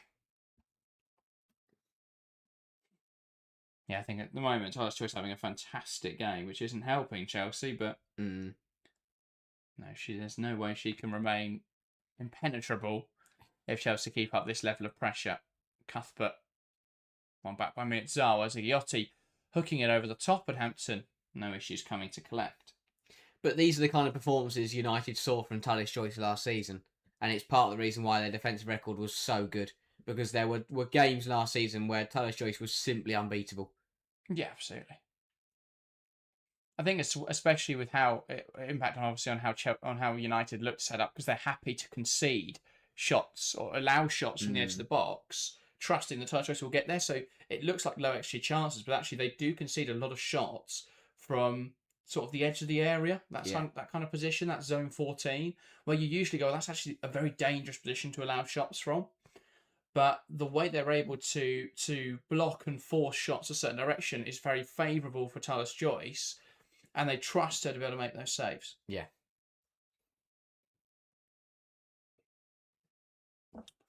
Yeah, I think at the moment, Tyler's Choice having a fantastic game, which isn't helping Chelsea, but no, there's no way she can remain impenetrable if Chelsea keep up this level of pressure. Cuthbert, one back by Miyazawa. Zigiotti hooking it over the top at Hampton. No issues coming to collect. But these are the kind of performances United saw from Tyler's Choice last season. And it's part of the reason why their defensive record was so good. Because there were games last season where Tyler's Choice was simply unbeatable. Yeah, absolutely. I think it's especially with how it impact obviously on how United look set up, because they're happy to concede shots or allow shots from the edge of the box, trusting that Tyler's Choice will get there. So it looks like low XG chances, but actually they do concede a lot of shots from sort of the edge of the area. That kind of position, that zone 14, where you usually go, that's actually a very dangerous position to allow shots from. But the way they're able to block and force shots a certain direction is very favourable for Tyler's Choice, and they trust her to be able to make those saves. Yeah.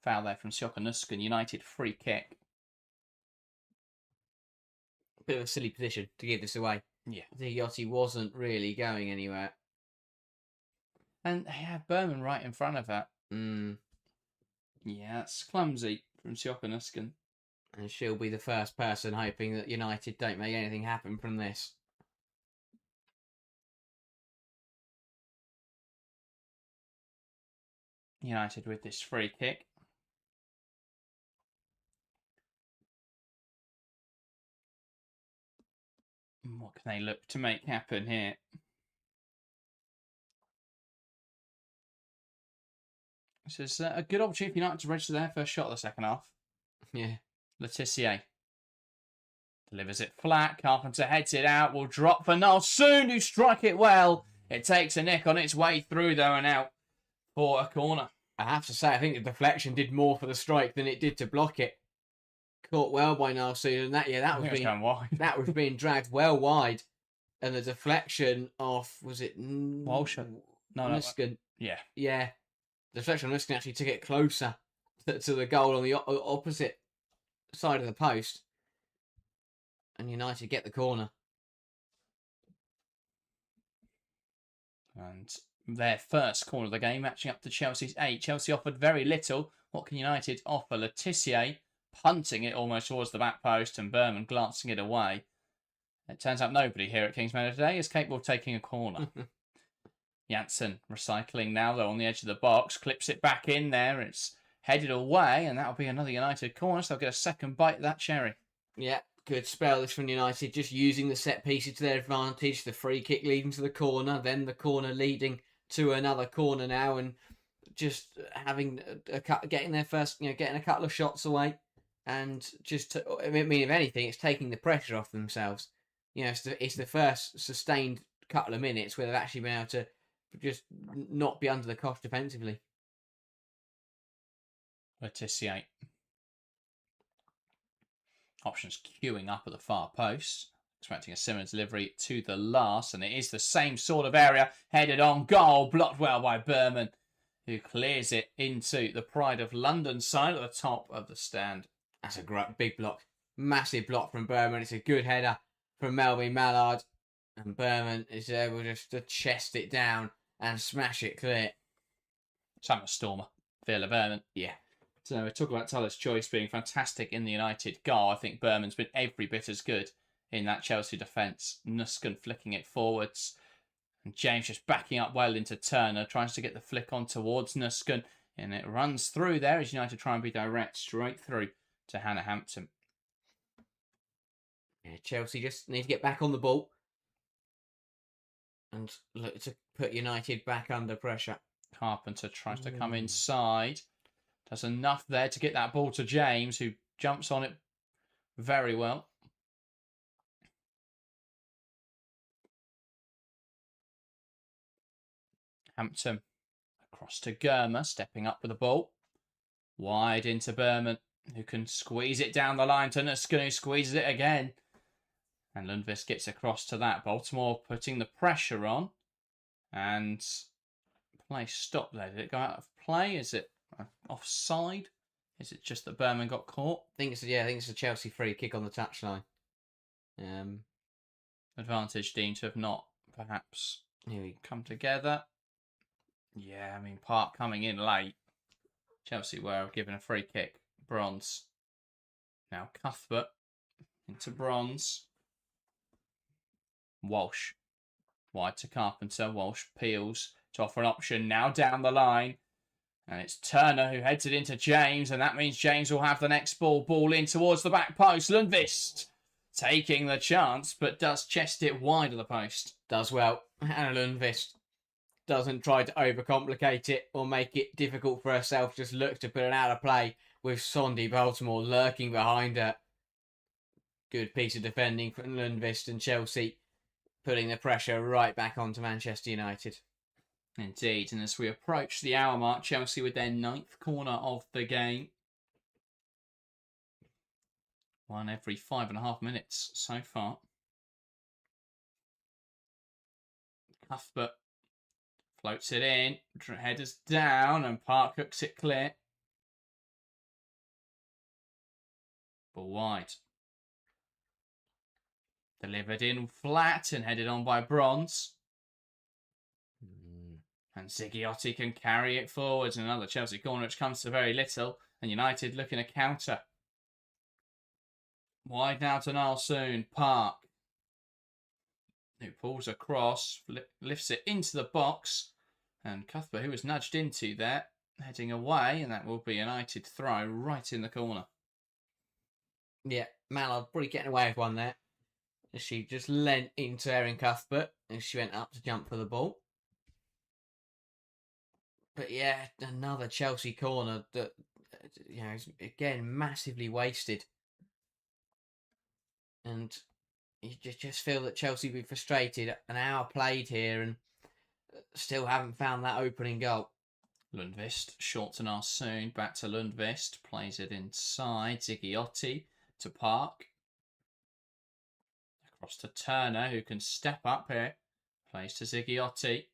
Foul there from Sioka Nuskin. United free kick. Bit of a silly position to give this away. Yeah. Zigiotti wasn't really going anywhere. And they had Berman right in front of her. Yeah, it's clumsy from Sioka Nuskin. And she'll be the first person hoping that United don't make anything happen from this. United with this free kick. What can they look to make happen here? This is a good opportunity for United to register their first shot of the second half. Yeah. Letitia delivers it flat. Carpenter heads it out. Will drop for Null soon to strike it well. It takes a nick on its way through though and out for a corner. I have to say, I think the deflection did more for the strike than it did to block it. Caught well by Nalsoon, and that was being dragged well wide, and the deflection off Walsh? Nuskin. Yeah. The deflection on Nuskin actually took it closer to the goal on the opposite side of the post, and United get the corner. And their first corner of the game, matching up to Chelsea's 8. Chelsea offered very little. What can United offer? Letitia punting it almost towards the back post and Berman glancing it away. It turns out nobody here at Kingsmeadow today is capable of taking a corner. Janssen recycling now, though, on the edge of the box. Clips it back in there. It's headed away, and that'll be another United corner, so they'll get a second bite of that cherry. Yeah, good spell this from United. Just using the set pieces to their advantage. The free kick leading to the corner, then the corner leading to another corner now, and just having getting their first, getting a couple of shots away. And just, if anything, it's taking the pressure off themselves. It's the first sustained couple of minutes where they've actually been able to just not be under the cosh defensively. Letitia. Options queuing up at the far post. Expecting a similar delivery to the last, and it is the same sort of area. Headed on goal, blocked well by Berman. who clears it into the Pride of London side at the top of the stand. That's a great big block. Massive block from Berman. It's a good header from Melvin Mallard. And Berman is able just to chest it down and smash it clear. Sam Stormer, Villa Berman. Yeah. So we talk about Tyler's choice being fantastic in the United goal. I think Berman's been every bit as good in that Chelsea defence. Nuskin flicking it forwards. And James just backing up well into Turner, tries to get the flick on towards Nuskin. And it runs through there as United try and be direct straight through to Hannah Hampton. Yeah, Chelsea just need to get back on the ball. And look to put United back under pressure. Carpenter tries to come inside. Does enough there to get that ball to James, who jumps on it very well. Hampton across to Germa, stepping up with the ball. Wide into Berman, who can squeeze it down the line to Nuskin, who squeezes it again. And Lundqvist gets across to that. Baltimore putting the pressure on. And play stopped there. Did it go out of play? Is it offside? Is it just that Berman got caught? I think it's a Chelsea free kick on the touchline. Advantage deemed to have not perhaps come together. Yeah, I mean, Park coming in late. Chelsea were given a free kick. Bronze. Now Cuthbert into Bronze. Walsh. Wide to Carpenter. Walsh peels to offer an option now down the line. And it's Turner who heads it into James. And that means James will have the next ball. Ball in towards the back post. Lundqvist taking the chance, but does chest it wide of the post. Does well. Hannah Lundqvist doesn't try to overcomplicate it or make it difficult for herself. Just looks to put it out of play with Sondi Baltimore lurking behind her. Good piece of defending from Lundqvist, and Chelsea putting the pressure right back onto Manchester United. Indeed, and as we approach the hour mark, Chelsea with their 9th corner of the game. One every 5.5 minutes so far. Cuthbert floats it in, headers down, and Park hooks it clear. Ball wide. Delivered in flat and headed on by Bronze. And Ziggiotti can carry it forwards. Another Chelsea corner which comes to very little. And United looking to counter. Wide now to Nalsoon. Park. Who pulls across. Lifts it into the box. And Cuthbert, who was nudged into there, heading away. And that will be a United throw right in the corner. Yeah, Mallard probably getting away with one there. She just leant into Erin Cuthbert and she went up to jump for the ball. But yeah, another Chelsea corner that, is again massively wasted. And you just feel that Chelsea will be frustrated. An hour played here and still haven't found that opening goal. Lundqvist, short to Nalsoon, back to Lundqvist, plays it inside. Ziggiotti to Park. Across to Turner, who can step up here. Plays to Ziggiotti.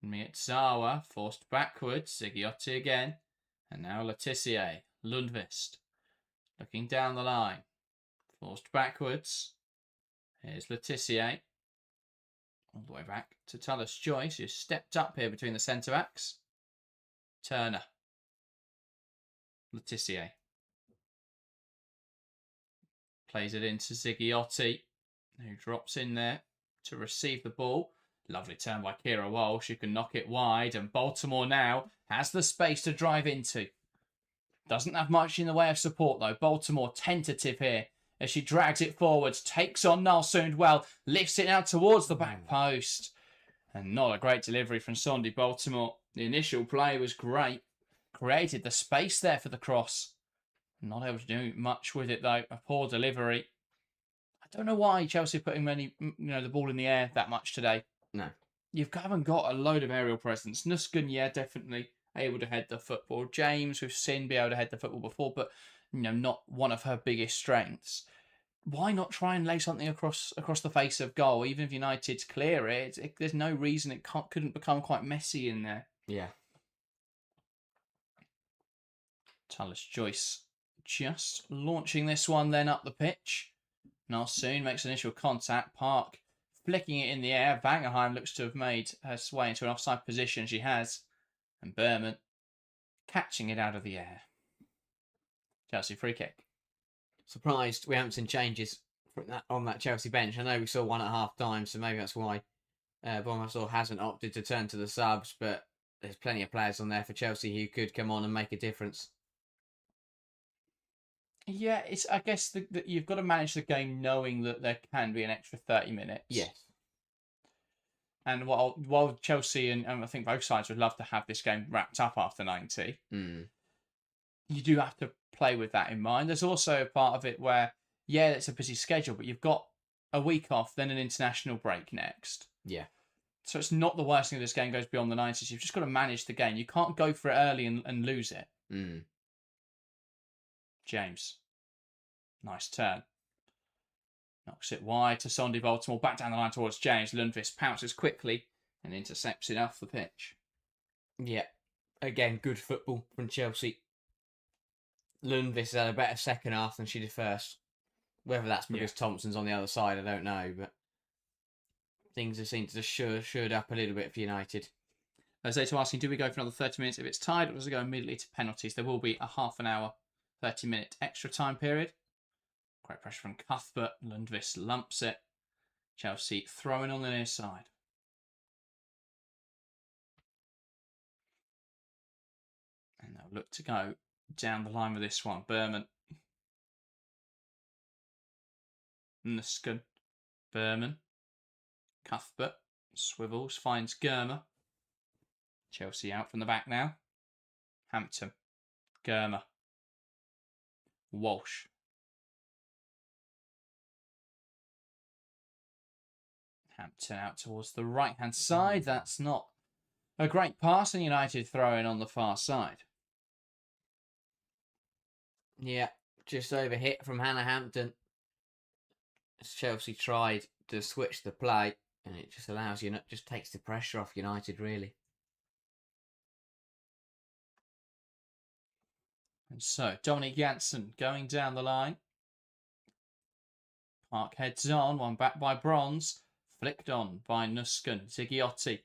Miyazawa forced backwards. Ziggiotti again. And now Letitia. Lundqvist. Looking down the line. Forced backwards. Here's Letitia. All the way back to Tullis Joyce, who stepped up here between the centre backs. Turner. Letitia. Plays it into Ziggiotti, who drops in there to receive the ball. Lovely turn by Kira Walsh, who can knock it wide. And Baltimore now has the space to drive into. Doesn't have much in the way of support, though. Baltimore tentative here as she drags it forwards. Takes on Nalsoon well. Lifts it out towards the back post. And not a great delivery from Sondi Baltimore. The initial play was great. Created the space there for the cross. Not able to do much with it, though. A poor delivery. I don't know why Chelsea are putting the ball in the air that much today. No. You haven't got a load of aerial presence. Nuskin, yeah, definitely able to head the football. James, we've seen be able to head the football before, but not one of her biggest strengths. Why not try and lay something across the face of goal? Even if United's clear it, there's no reason it couldn't become quite messy in there. Yeah. Tallis Joyce just launching this one then up the pitch. Now soon makes initial contact. Park flicking it in the air. Vangerheim looks to have made her way into an offside position. She has. And Berman catching it out of the air. Chelsea free kick. Surprised we haven't seen changes on that Chelsea bench. I know we saw one at half time, so maybe that's why Bournemouth hasn't opted to turn to the subs, but there's plenty of players on there for Chelsea who could come on and make a difference. Yeah, I guess that you've got to manage the game knowing that there can be an extra 30 minutes. Yes. And while Chelsea and I think both sides would love to have this game wrapped up after 90, you do have to play with that in mind. There's also a part of it where, yeah, it's a busy schedule, but you've got a week off, then an international break next. Yeah. So it's not the worst thing if this game goes beyond the 90s. You've just got to manage the game. You can't go for it early and lose it. James. Nice turn. Knocks it wide to Sondi Baltimore. Back down the line towards James. Lundqvist pounces quickly and intercepts it off the pitch. Yeah. Again, good football from Chelsea. Lundqvist had a better second half than she did first. Whether that's because Thompson's on the other side, I don't know. But things have seemed to shored up a little bit for United. Zato asking, do we go for another 30 minutes if it's tied, or does it go immediately to penalties? There will be a half an hour, 30-minute extra time period. Great pressure from Cuthbert. Lundqvist lumps it. Chelsea throwing on the near side. And they'll look to go down the line with this one. Berman. Nusken. Berman. Cuthbert. Swivels. Finds Germa. Chelsea out from the back now. Hampton. Germa. Walsh. Hampton out towards the right-hand side. That's not a great pass, and United throwing on the far side. Yeah, just over hit from Hannah Hampton. As Chelsea tried to switch the play, and it just allows you, just takes the pressure off United, really. And so, Dominic Janssen going down the line. Park heads on, one back by Bronze. Flicked on by Nusken. Ziggiotti.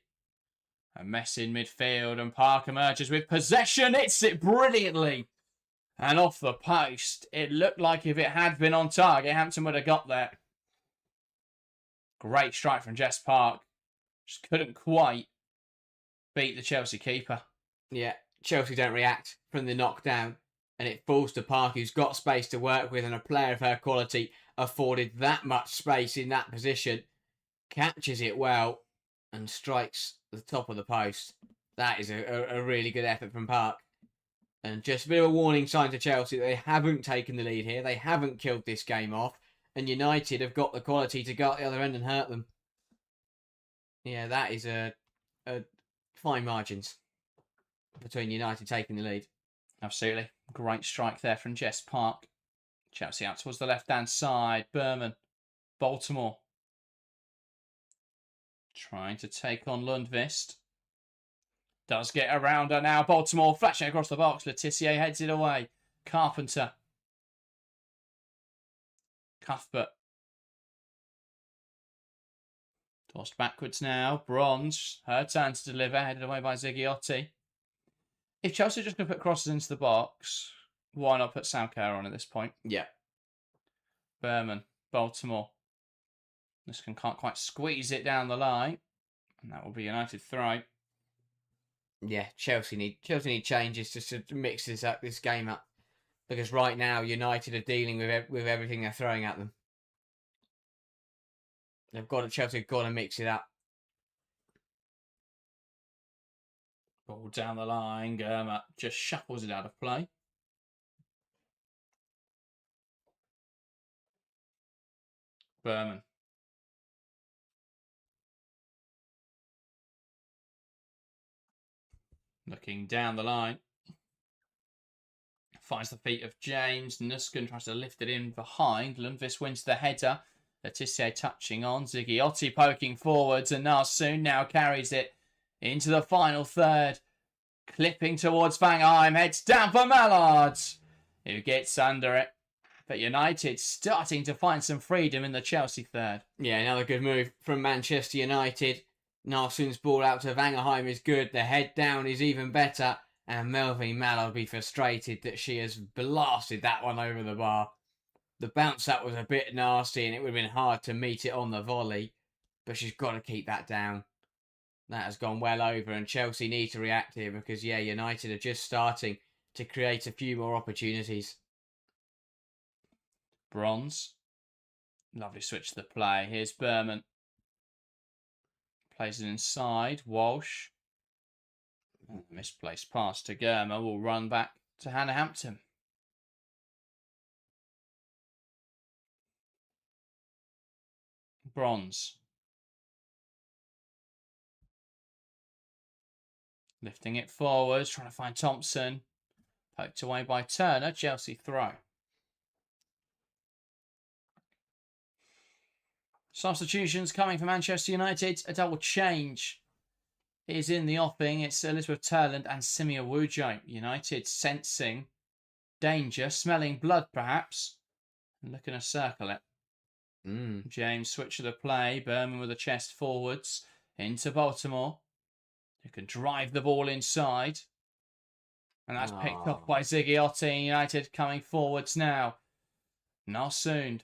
A mess in midfield, and Park emerges with possession. Hits it brilliantly. And off the post. It looked like if it had been on target, Hampton would have got there. Great strike from Jess Park. Just couldn't quite beat the Chelsea keeper. Yeah, Chelsea don't react from the knockdown. And it falls to Park, who's got space to work with, and a player of her quality afforded that much space in that position. Catches it well and strikes the top of the post. That is a really good effort from Park. And just a bit of a warning sign to Chelsea. They haven't taken the lead here. They haven't killed this game off. And United have got the quality to go at the other end and hurt them. Yeah, that is a fine margins between United taking the lead. Absolutely. Great strike there from Jess Park. Chelsea out towards the left-hand side. Berman. Baltimore. Trying to take on Lundqvist. Does get around her now. Baltimore flashing across the box. Letitia heads it away. Carpenter. Cuthbert. Tossed backwards now. Bronze. Her turn to deliver. Headed away by Ziggiotti. If Chelsea are just going to put crosses into the box, why not put Sam Kerr on at this point? Yeah. Berman. Baltimore. This can't quite squeeze it down the line. And that will be United throw. Yeah, Chelsea need changes just to mix this game up. Because right now, United are dealing with everything they're throwing at them. Chelsea have got to mix it up. Ball down the line. Germa just shuffles it out of play. Berman. Looking down the line. Finds the feet of James. Nusken tries to lift it in behind. Lundqvist wins the header. Letitia touching on. Ziggiotti poking forwards. And Narsoon now carries it into the final third. Clipping towards Vangeheim, heads down for Mallard, who gets under it. But United starting to find some freedom in the Chelsea third. Yeah, another good move from Manchester United. Narsoon's ball out to Vangeheim is good. The head down is even better. And Melvin Mallard will be frustrated that she has blasted that one over the bar. The bounce up was a bit nasty and it would have been hard to meet it on the volley. But she's got to keep that down. That has gone well over and Chelsea need to react here because, yeah, United are just starting to create a few more opportunities. Bronze. Lovely switch to the play. Here's Berman. Plays it inside. Walsh. Misplaced pass to Germa. Will run back to Hannah Hampton. Bronze. Lifting it forwards. Trying to find Thompson. Poked away by Turner. Chelsea throw. Substitutions coming for Manchester United. A double change is in the offing. It's Elizabeth Turland and Simia Wujo. United sensing danger, smelling blood perhaps, and looking to circle it. James switch to the play. Berman with a chest forwards into Baltimore, who can drive the ball inside. And that's picked up by Ziggiotti. United coming forwards now. Narsoon.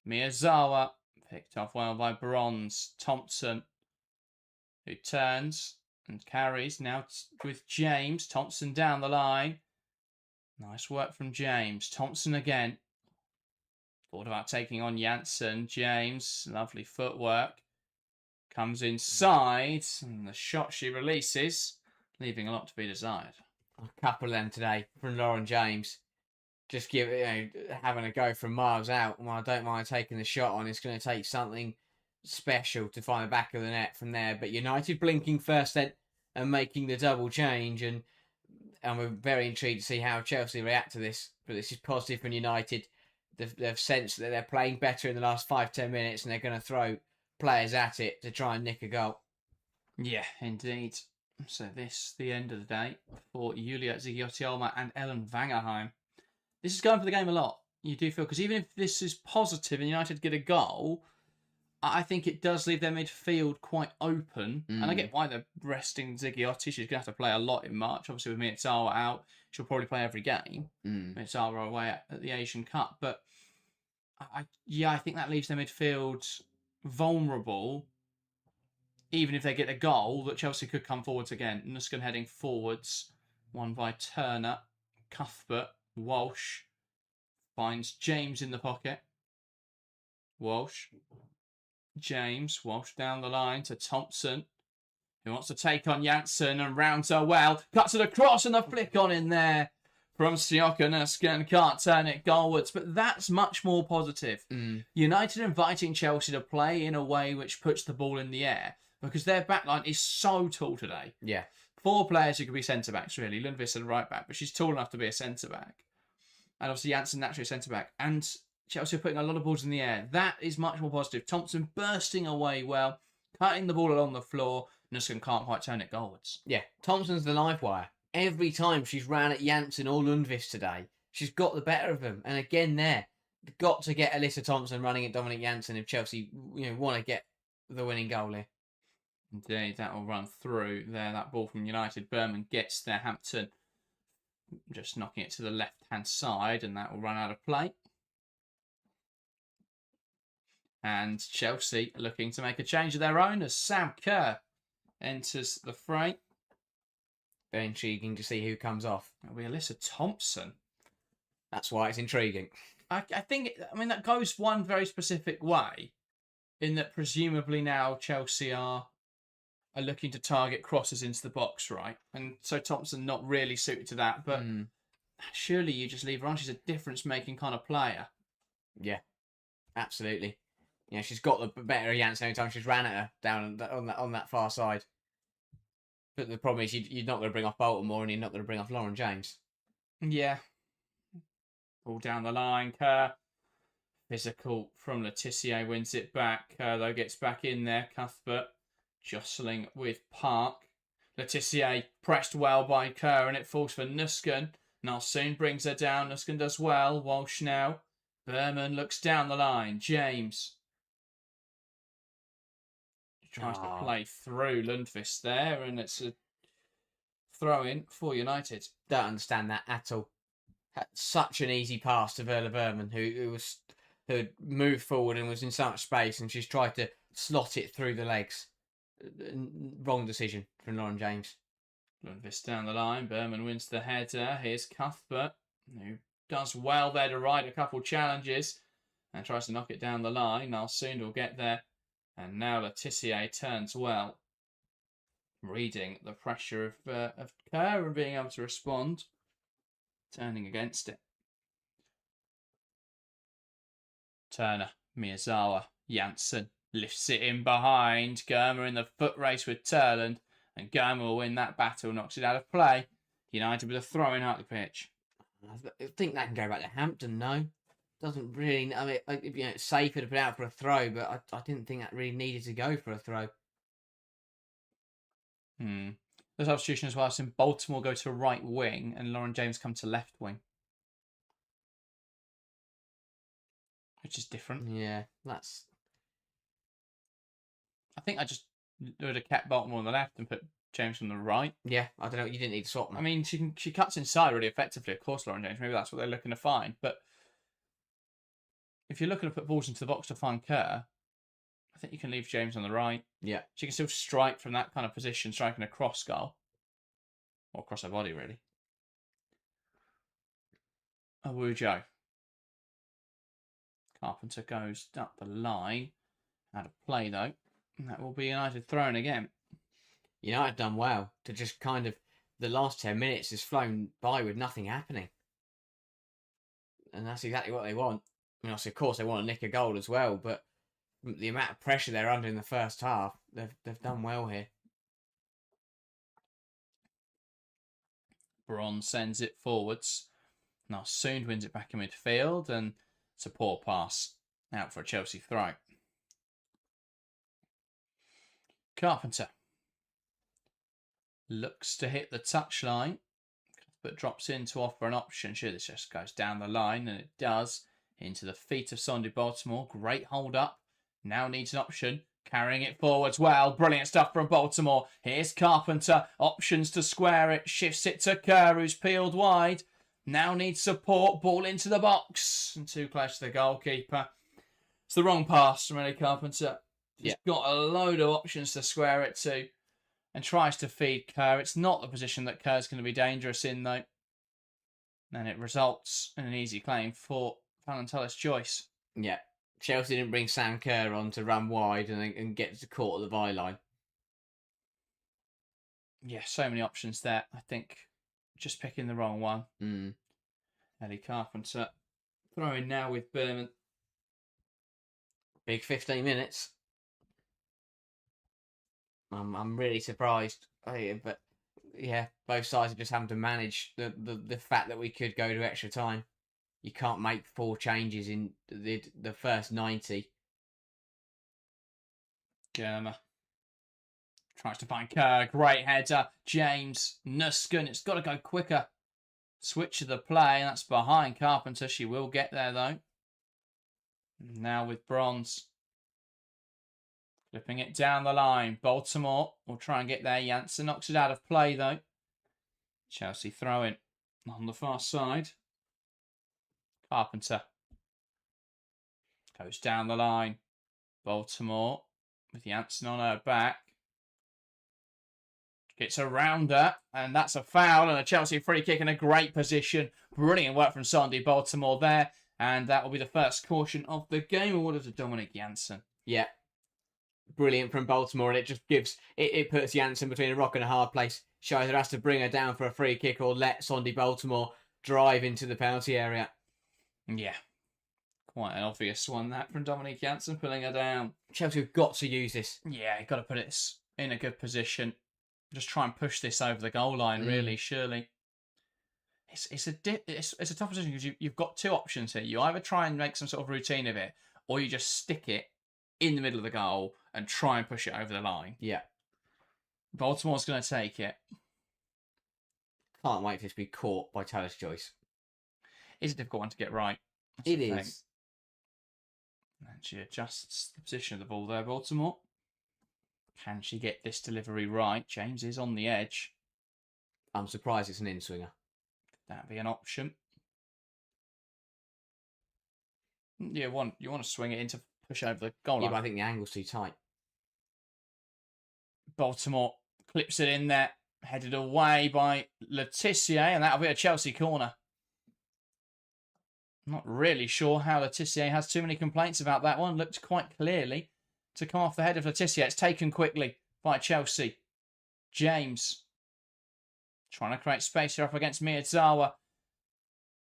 Miyazawa. Picked off well by Bronze. Thompson, who turns and carries now with James. Thompson down the line. Nice work from James. Thompson again. Thought about taking on Janssen. James, lovely footwork. Comes inside. And the shot she releases, leaving a lot to be desired. A couple of them today from Lauren James. Just having a go from miles out. Well, I don't mind taking the shot on. It's going to take something special to find the back of the net from there. But United blinking first then and making the double change. And we're very intrigued to see how Chelsea react to this. But this is positive from United. They've sensed that they're playing better in the last 5-10 minutes and they're going to throw players at it to try and nick a goal. Yeah, indeed. So this, the end of the day for Julia Ziggiotti and Ellen Vangeheim. This is going for the game a lot. You do feel, because even if this is positive and United get a goal, I think it does leave their midfield quite open. And I get why they're resting Ziggiotti. She's going to have to play a lot in March. Obviously, with Miyazawa out, she'll probably play every game. Miyazawa away at the Asian Cup. But I think that leaves their midfield vulnerable, even if they get a goal, that Chelsea could come forwards again. Nuskan heading forwards. Won by Turner. Cuthbert. Walsh finds James in the pocket. Walsh. James. Walsh down the line to Thompson, who wants to take on Janssen and rounds her well. Cuts it across and a flick on in there from Sioka Nuskan. Can't turn it goalwards, but that's much more positive. United inviting Chelsea to play in a way which puts the ball in the air, because their backline is so tall today. Yeah. 4 players who could be centre-backs, really. Lundqvist and right-back, but she's tall enough to be a centre-back. And obviously Janssen naturally a centre-back. And Chelsea are putting a lot of balls in the air. That is much more positive. Thompson bursting away well, cutting the ball along the floor. Nuskan can't quite turn it goalwards. Yeah, Thompson's the live wire. Every time she's ran at Janssen or Lundqvist today, she's got the better of them. And again there, got to get Alyssa Thompson running at Dominic Janssen if Chelsea want to get the winning goal here. Indeed, that will run through there. That ball from United. Berman gets there. Hampton just knocking it to the left-hand side, and that will run out of play. And Chelsea looking to make a change of their own as Sam Kerr enters the fray. Very intriguing to see who comes off. It'll be Alyssa Thompson. That's why it's intriguing. I think, that goes one very specific way, in that presumably now Chelsea are looking to target crosses into the box, right? And so Thompson not really suited to that, but surely you just leave her on. She's a difference-making kind of player. Yeah, absolutely. Yeah, she's got the better of Janssen every time she's ran at her down on that far side. But the problem is you're not going to bring off Baltimore and you're not going to bring off Lauren James. Yeah. All down the line, Kerr. Physical from Letitia, wins it back. Kerr, though, gets back in there. Cuthbert jostling with Park. Letitia pressed well by Kerr, and it falls for Nusken. Soon brings her down. Nusken does well. Walsh now. Berman looks down the line. James tries to play through Lundqvist there, and it's a throw-in for United. Don't understand that at all. Had such an easy pass to Verla Berman, who had moved forward and was in so much space, and she's tried to slot it through the legs. Wrong decision from Lauren James. Lundqvist down the line. Berman wins the header. Here's Cuthbert, who does well there to ride a couple challenges and tries to knock it down the line. Soon will get there. And now Letitia turns well, reading the pressure of Kerr and being able to respond, turning against it. Turner, Miyazawa, Janssen lifts it in behind. Germa in the foot race with Turland, and Germa will win that battle, knocks it out of play. United with a throw in out the pitch. I think that can go back to Hampton, no? Doesn't really. I mean, it's safer to put out for a throw, but I didn't think that really needed to go for a throw. The substitution as well. I've seen Baltimore go to right wing and Lauren James come to left wing, which is different. Yeah, that's. I think I just would have kept Baltimore on the left and put James on the right. Yeah, I don't know. You didn't need to swap them. I mean, she cuts inside really effectively. Of course, Lauren James. Maybe that's what they're looking to find, but. If you're looking to put balls into the box to find Kerr, I think you can leave James on the right. Yeah. She can still strike from that kind of position, striking a cross goal. Or across her body, really. Awujo. Carpenter goes up the line. Out of play, though. And that will be United thrown again. United done well to just kind of... The last 10 minutes has flown by with nothing happening. And that's exactly what they want. I mean, of course, they want to nick a goal as well, but the amount of pressure they're under in the first half, they've done well here. Braun sends it forwards. Soon wins it back in midfield, and it's a poor pass out for a Chelsea throw. Carpenter looks to hit the touchline, but drops in to offer an option. Sure, this just goes down the line, and it does. Into the feet of Sondy Baltimore. Great hold up. Now needs an option. Carrying it forwards well. Brilliant stuff from Baltimore. Here's Carpenter. Options to square it. Shifts it to Kerr, who's peeled wide. Now needs support. Ball into the box. And too close to the goalkeeper. It's the wrong pass from Ellie Carpenter. He's got a load of options to square it to. And tries to feed Kerr. It's not the position that Kerr's going to be dangerous in, though. And it results in an easy claim for Valentellis Joyce. Yeah. Chelsea didn't bring Sam Kerr on to run wide and get to caught at the byline. Yeah, so many options there. I think just picking the wrong one. Ellie Carpenter throwing now with Berman. Big 15 minutes. I'm really surprised. But yeah, both sides are just having to manage the fact that we could go to extra time. You can't make 4 changes in the first 90. Germa tries to find Kerr. Great header. James. Nusken. It's got to go quicker. Switch of the play. That's behind Carpenter. She will get there, though. Now with Bronze. Flipping it down the line. Baltimore will try and get there. Janssen knocks it out of play, though. Chelsea throwing on the far side. Carpenter goes down the line. Baltimore with Janssen on her back. Gets around her, and that's a foul and a Chelsea free kick in a great position. Brilliant work from Sandy Baltimore there, and that will be the first caution of the game awarded to Dominic Janssen. Yeah. Brilliant from Baltimore, and it just gives... It puts Janssen between a rock and a hard place. She either has to bring her down for a free kick or let Sandy Baltimore drive into the penalty area. Yeah. Quite an obvious one, that, from Dominique Janssen, pulling her down. Chelsea have got to use this. Yeah, you've got to put it in a good position. Just try and push this over the goal line, really, surely. It's a tough position because you've got 2 options here. You either try and make some sort of routine of it, or you just stick it in the middle of the goal and try and push it over the line. Yeah. Baltimore's going to take it. Can't wait for this to be caught by Talis Joyce. It's a difficult one to get right. It is. And she adjusts the position of the ball there, Baltimore. Can she get this delivery right? James is on the edge. I'm surprised it's an in-swinger. That'd be an option. You want to swing it in to push over the goal line. Yeah, but I think the angle's too tight. Baltimore clips it in there, headed away by Letitia, and that'll be a Chelsea corner. Not really sure how Letitia has too many complaints about that one. Looked quite clearly to come off the head of Letitia. It's taken quickly by Chelsea. James trying to create space here up against Miyazawa.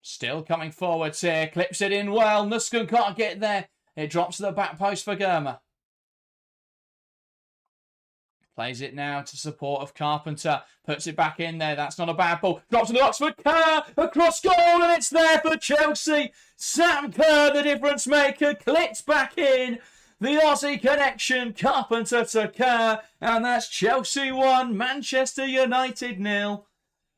Still coming forwards here. Clips it in well. Nuskun can't get there. It drops to the back post for Germa. Plays it now to support of Carpenter. Puts it back in there. That's not a bad ball. Drops to the box for Kerr. Across goal, and it's there for Chelsea. Sam Kerr, the difference maker, clicks back in. The Aussie connection. Carpenter to Kerr. And that's Chelsea 1, Manchester United 0.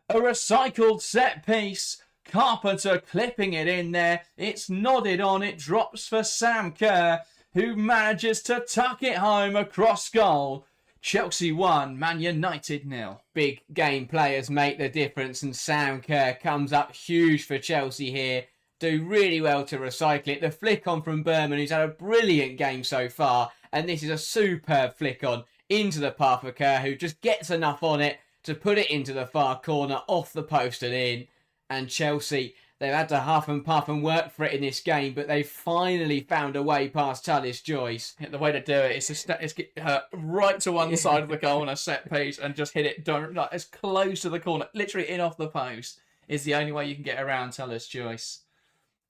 A recycled set piece. Carpenter clipping it in there. It's nodded on. It drops for Sam Kerr, who manages to tuck it home across goal. Chelsea 1, Man United 0. Big game players make the difference, and Sam Kerr comes up huge for Chelsea here. Do really well to recycle it. The flick on from Berman, who's had a brilliant game so far, and this is a superb flick on into the path of Kerr, who just gets enough on it to put it into the far corner, off the post and in. And Chelsea, they've had to huff and puff and work for it in this game, but they've finally found a way past Talis Joyce. Yeah, the way to do it is to get her right to one side of the goal on a set piece and just hit it like as close to the corner, literally in off the post, is the only way you can get around Talis Joyce.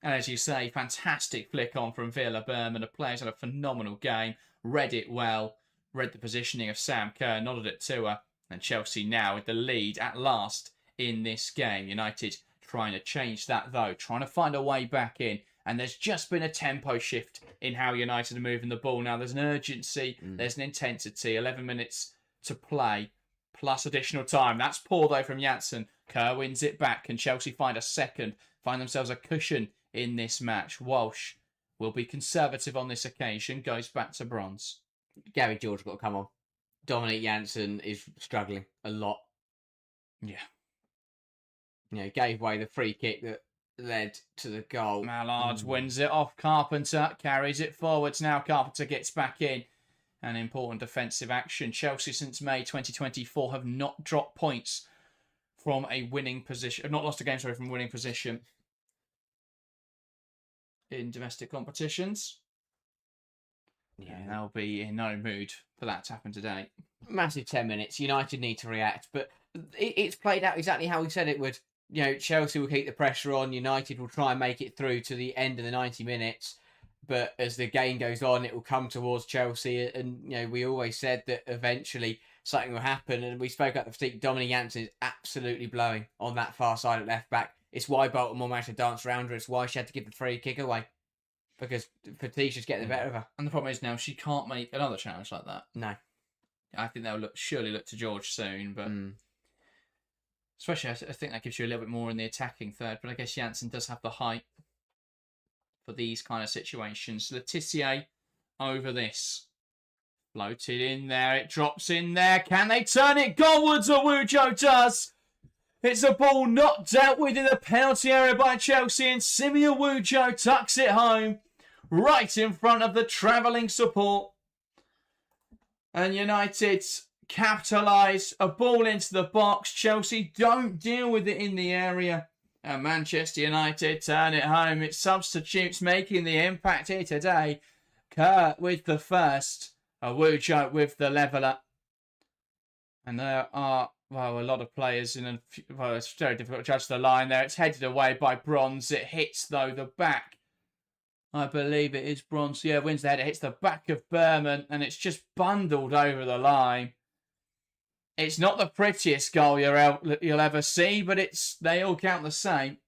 And as you say, fantastic flick on from Villa Berman. The players had a phenomenal game, read it well, read the positioning of Sam Kerr, nodded it to her. And Chelsea now with the lead at last in this game. United trying to change that though, trying to find a way back in. And there's just been a tempo shift in how United are moving the ball now. There's an urgency, there's an intensity. 11 minutes to play, plus additional time. That's poor though from Janssen. Kerr wins it back. Can Chelsea find a second? Find themselves a cushion in this match? Walsh will be conservative on this occasion. Goes back to bronze. Gary George got to come on. Dominic Janssen is struggling a lot. Yeah. You know, gave away the free kick that led to the goal. Mallard wins it off Carpenter, carries it forwards now. Carpenter gets back in. An important defensive action. Chelsea since May 2024 have not dropped points from a winning position. Have not lost a game, sorry, from winning position in domestic competitions. Yeah, and they'll be in no mood for that to happen today. Massive 10 minutes. United need to react, but it's played out exactly how we said it would. You know, Chelsea will keep the pressure on. United will try and make it through to the end of the 90 minutes. But as the game goes on, it will come towards Chelsea. And, you know, we always said that eventually something will happen. And we spoke about the fatigue. Dominic Janssen is absolutely blowing on that far side at left back. It's why Baltimore managed to dance around her. It's why she had to give the free kick away. Because fatigue's just getting the better of her. And the problem is now she can't make another challenge like that. No. I think they'll surely look to George soon, but especially I think that gives you a little bit more in the attacking third. But I guess Janssen does have the height for these kind of situations. Letitia over this. Floated in there. It drops in there. Can they turn it goalwards? Awujo does. It's a ball not dealt with in the penalty area by Chelsea, and Simi Awujo tucks it home right in front of the travelling support. And United capitalise. A ball into the box. Chelsea don't deal with it in the area. And Manchester United turn it home. It's substitutes making the impact here today. Kerr with the first. Awujo with the leveller. And there are, well, a lot of players in well, it's very difficult to judge the line there. It's headed away by Bronze. It hits, though, the back. I believe it is Bronze. Yeah, wins the head. It hits the back of Berman, and it's just bundled over the line. It's not the prettiest goal you'll ever see, but they all count the same.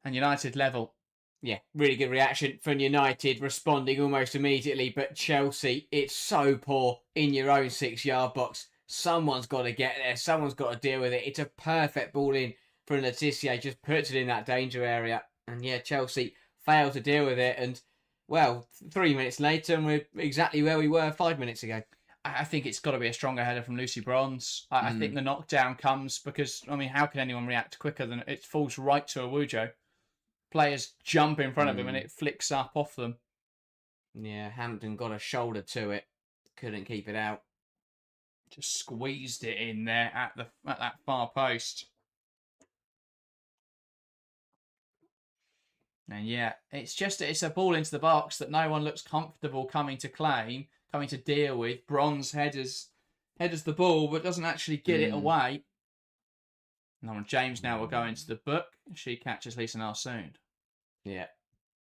And United level. Yeah, really good reaction from United, responding almost immediately. But Chelsea, it's so poor in your own 6-yard box. Someone's got to get there. Someone's got to deal with it. It's a perfect ball in for Letitia. Just puts it in that danger area. And yeah, Chelsea failed to deal with it. And, well, 3 minutes later, and we're exactly where we were 5 minutes ago. I think it's got to be a stronger header from Lucy Bronze. I think the knockdown comes because, I mean, how can anyone react quicker than it falls right to Awujo? Players jump in front of him and it flicks up off them. Yeah, Hampton got a shoulder to it. Couldn't keep it out. Just squeezed it in there at that far post. And yeah, it's a ball into the box that no one looks comfortable coming to claim, coming to deal with. Bronze headers the ball, but doesn't actually get it away. And James now will go into the book. She catches Lisa Nalsoon. Yeah,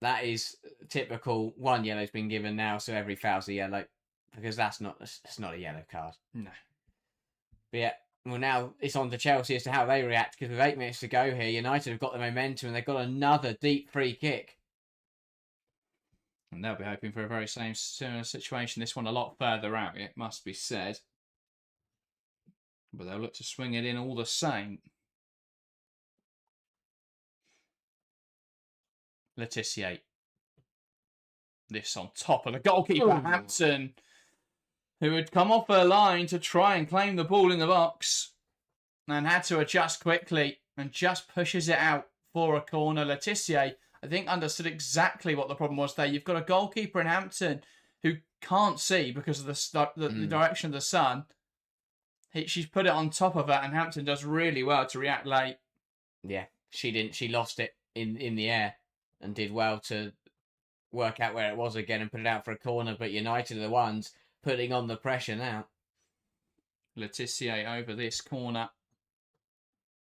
that is typical. 1 yellow's been given now, so every foul's a yellow, because that's not a yellow card. No. But yeah, well, now it's on to Chelsea as to how they react, because with 8 minutes to go here, United have got the momentum and they've got another deep free kick. And they'll be hoping for a very similar situation. This one a lot further out, it must be said. But they'll look to swing it in all the same. Letitia. This on top of the goalkeeper, Hampton, who had come off her line to try and claim the ball in the box and had to adjust quickly and just pushes it out for a corner. Letitia, I think, understood exactly what the problem was there. You've got a goalkeeper in Hampton who can't see because of the direction of the sun. She's put it on top of her, and Hampton does really well to react late. Yeah, she didn't. She lost it in the air and did well to work out where it was again and put it out for a corner. But United are the ones putting on the pressure now. Letitia over this corner.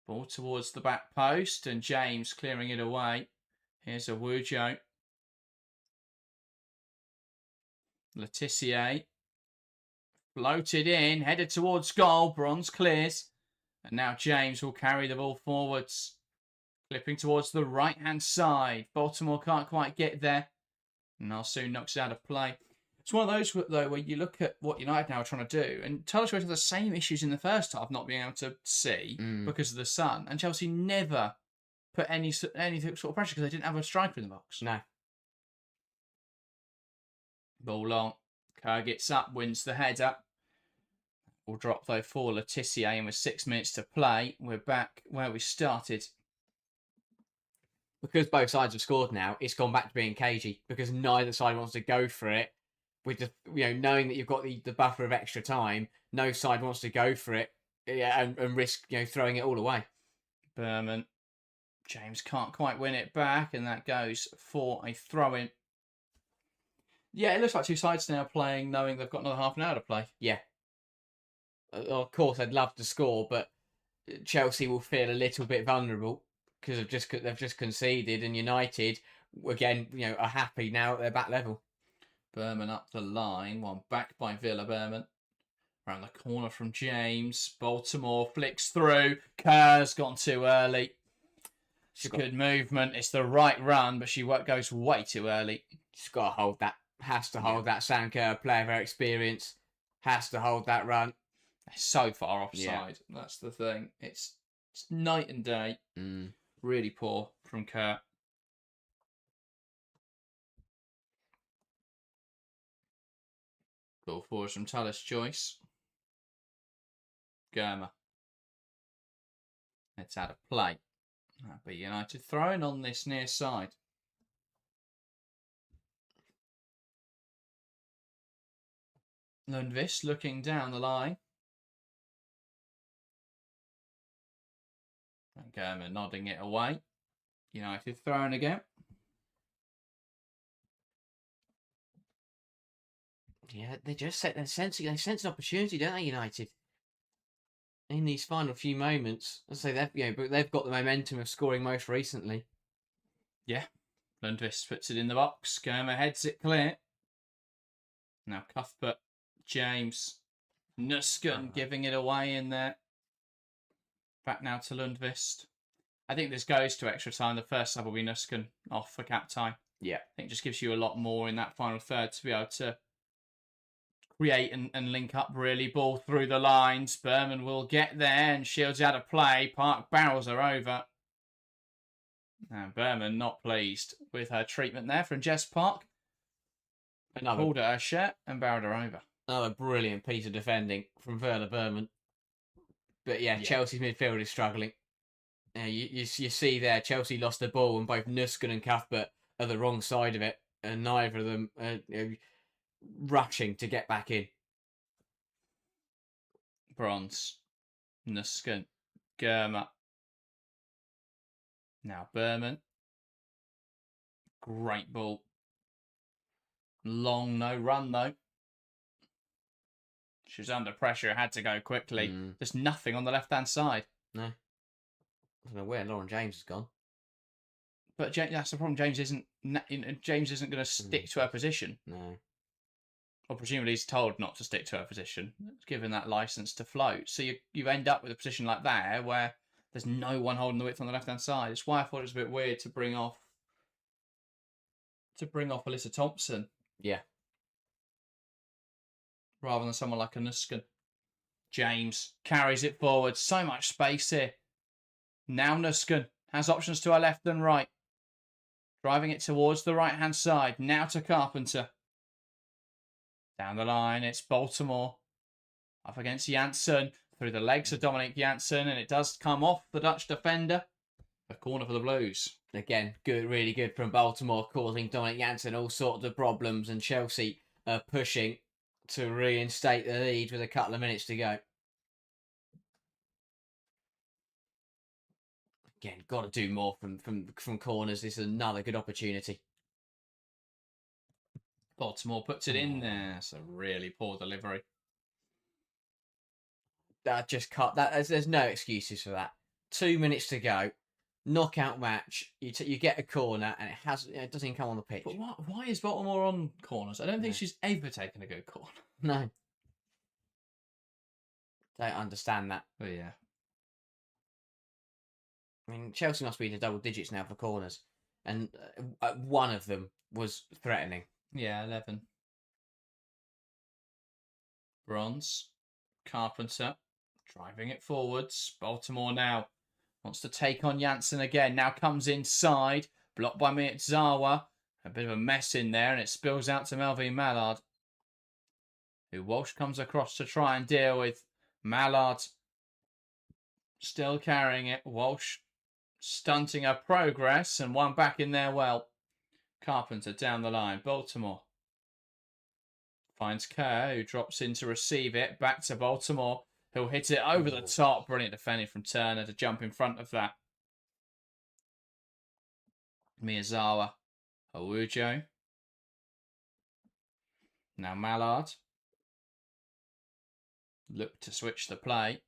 Ball towards the back post, and James clearing it away. Here's Awujo. Letitia floated in, headed towards goal. Bronze clears. And now James will carry the ball forwards. Flipping towards the right-hand side. Baltimore can't quite get there. Nalsoon knocks it out of play. It's one of those, though, where you look at what United now are trying to do, and Chelsea had the same issues in the first half, not being able to see because of the sun, and Chelsea never put any sort of pressure because they didn't have a striker in the box. No. Ball long. Kerr gets up, wins the header. We'll drop, though, for Letitia, and with 6 minutes to play, we're back where we started. Because both sides have scored now, it's gone back to being cagey because neither side wants to go for it. With the, knowing that you've got the buffer of extra time, no side wants to go for it and risk throwing it all away. Berman, James can't quite win it back, and that goes for a throw-in. Yeah, it looks like two sides now playing, knowing they've got another half an hour to play. Yeah. Of course, I'd love to score, but Chelsea will feel a little bit vulnerable because they've just conceded, and United again, are happy now at their back level. Berman up the line, one back by Villa. Berman around the corner from James. Baltimore flicks through. Kerr's gone too early. It's a good movement. It's the right run, but she goes way too early. She's got to hold that. Has to hold that. Sam Kerr, player of her experience, has to hold that run. It's so far offside. Yeah. That's the thing. It's night and day. Really poor from Kerr. Ball forwards from Tallis Joyce. Germa. It's out of play. That'll be United throwing on this near side. Lundqvist looking down the line. And Germa nodding it away. United throwing again. Yeah, they sense an opportunity, don't they, United? In these final few moments, I say they've got the momentum of scoring most recently. Yeah, Lundqvist puts it in the box. Germa heads it clear. Now Cuthbert, James, Nusken giving it away in there. Back now to Lundqvist. I think this goes to extra time. The first sub will be Nusken off for cap time. Yeah, I think it just gives you a lot more in that final third to be able to create and link up really. Ball through the lines. Berman will get there and Shields out of play. Park barrels her over. And Berman not pleased with her treatment there from Jess Park. Pulled at her shirt and barreled her over. Another brilliant piece of defending from Werner Berman. But yeah, Chelsea's midfield is struggling. You see there, Chelsea lost the ball and both Nusken and Cuthbert are the wrong side of it. And neither of them are rushing to get back in. Bronze. Nusken. Germa. Now Berman. Great ball. Long, no run though. She was under pressure, had to go quickly. There's nothing on the left-hand side. No. I don't know where Lauren James has gone. But that's the problem. James isn't going to stick to her position. No. Or presumably he's told not to stick to her position, given that license to float. So you end up with a position like that where there's no one holding the width on the left-hand side. It's why I thought it was a bit weird to bring off Alyssa Thompson. Yeah. Rather than someone like a Nusken. James carries it forward. So much space here. Now Nusken has options to her left and right. Driving it towards the right-hand side. Now to Carpenter. Down the line, it's Baltimore. Up against Janssen. Through the legs of Dominic Janssen. And it does come off the Dutch defender. A corner for the Blues. Again, good, really good from Baltimore, causing Dominic Janssen all sorts of problems. And Chelsea pushing to reinstate the lead with a couple of minutes to go. Again, got to do more from corners. This is another good opportunity. Baltimore puts it in there. It's a really poor delivery. That just cut. There's no excuses for that. 2 minutes to go. Knockout match. You get a corner and it doesn't even come on the pitch. But why is Baltimore on corners? I don't think she's ever taken a good corner. No. Don't understand that. Oh yeah. I mean, Chelsea must be in the double digits now for corners, and one of them was threatening. Yeah, 11. Bronze. Carpenter driving it forwards. Baltimore now wants to take on Janssen again. Now comes inside. Blocked by Miyazawa. A bit of a mess in there, and it spills out to Melvin Mallard. Who Walsh comes across to try and deal with. Mallard still carrying it. Walsh stunting her progress, and one back in there well. Carpenter down the line. Baltimore finds Kerr, who drops in to receive it. Back to Baltimore, who'll hit it over the top. Brilliant defending from Turner to jump in front of that. Miyazawa. Awujo. Now Mallard. Look to switch the play.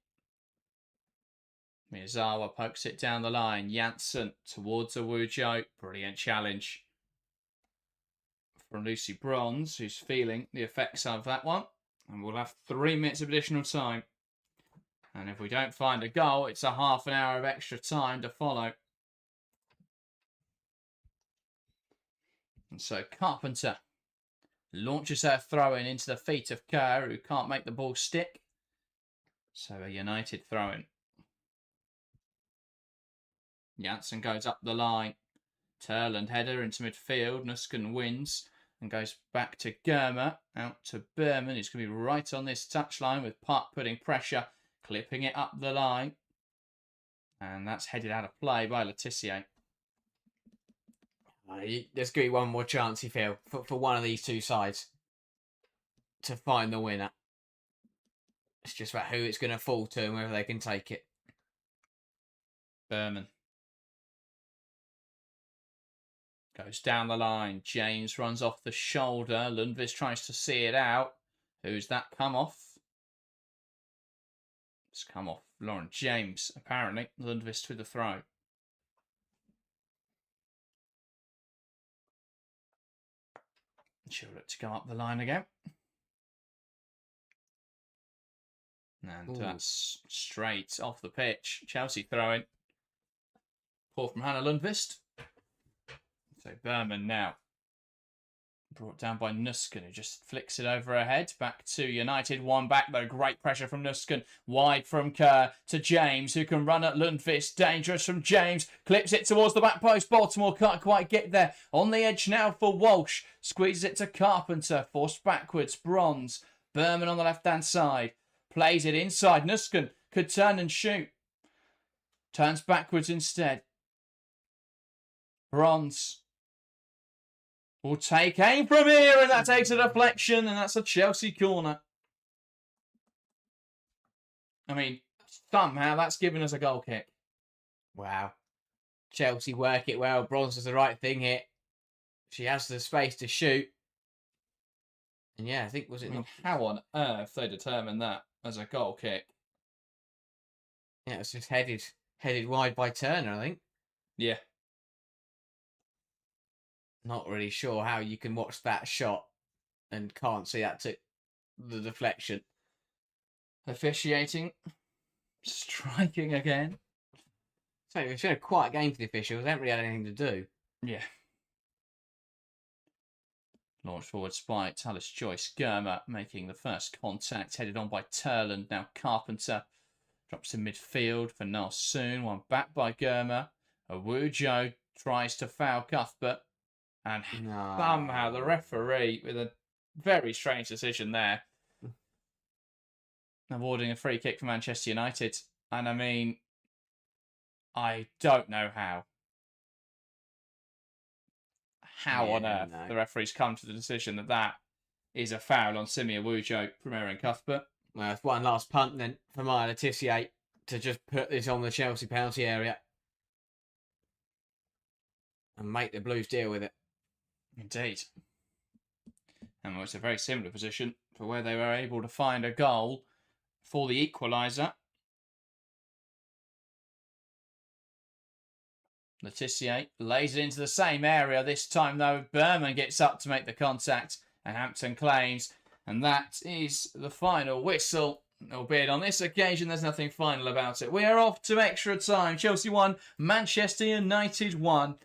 Miyazawa pokes it down the line. Janssen towards Awujo. Brilliant challenge from Lucy Bronze, who's feeling the effects of that one. And we'll have 3 minutes of additional time. And if we don't find a goal, it's a half an hour of extra time to follow. And so Carpenter launches her throw-in into the feet of Kerr, who can't make the ball stick. So a United throw-in. Janssen goes up the line. Turland header into midfield. Nusken wins and goes back to Germa. Out to Berman, who's going to be right on this touchline with Park putting pressure. Clipping it up the line. And that's headed out of play by Letitia. There's going to be one more chance, you feel, for one of these two sides to find the winner. It's just about who it's going to fall to and whether they can take it. Berman goes down the line. James runs off the shoulder. Lundqvist tries to see it out. Who's that come off? It's come off Lauren James, apparently. Lundqvist with the throw. She'll look to go up the line again. And that's straight off the pitch. Chelsea throwing. Ball from Hannah Lundqvist. So Berman now Brought down by Nusken, who just flicks it over her head. Back to United. One back, though. Great pressure from Nusken. Wide from Kerr to James, who can run at Lundqvist. Dangerous from James. Clips it towards the back post. Baltimore can't quite get there. On the edge now for Walsh. Squeezes it to Carpenter. Forced backwards. Bronze. Berman on the left-hand side. Plays it inside. Nusken could turn and shoot. Turns backwards instead. Bronze will take aim from here, and that takes a deflection, and that's a Chelsea corner. I mean, somehow that's given us a goal kick. Wow. Chelsea work it well. Bronze does the right thing here. She has the space to shoot. And yeah, I think, was it not... How on earth they determined that as a goal kick? Yeah, it was just headed wide by Turner, I think. Yeah. Not really sure how you can watch that shot and can't see that took the deflection. Officiating. Striking again. So it's been a quiet game for the officials. They haven't really had anything to do. Yeah. Launch forward spike. Tallis Joyce. Germa making the first contact. Headed on by Turland. Now Carpenter drops in midfield for Nalsoon. One back by Germa. Awujo tries to foul Cuthbert. And somehow the referee, with a very strange decision there, awarding a free kick for Manchester United. And I mean, I don't know how. On earth the referee's come to the decision that that is a foul on Simi Awujo, Premier and Cuthbert. Well, it's one last punt then for Maya Le Tissier to just put this on the Chelsea penalty area and make the Blues deal with it. Indeed. And it's a very similar position for where they were able to find a goal for the equaliser. Le Tissier lays it into the same area. This time, though, Berman gets up to make the contact, and Hampton claims. And that is the final whistle. Albeit on this occasion, there's nothing final about it. We are off to extra time. Chelsea 1, Manchester United 1.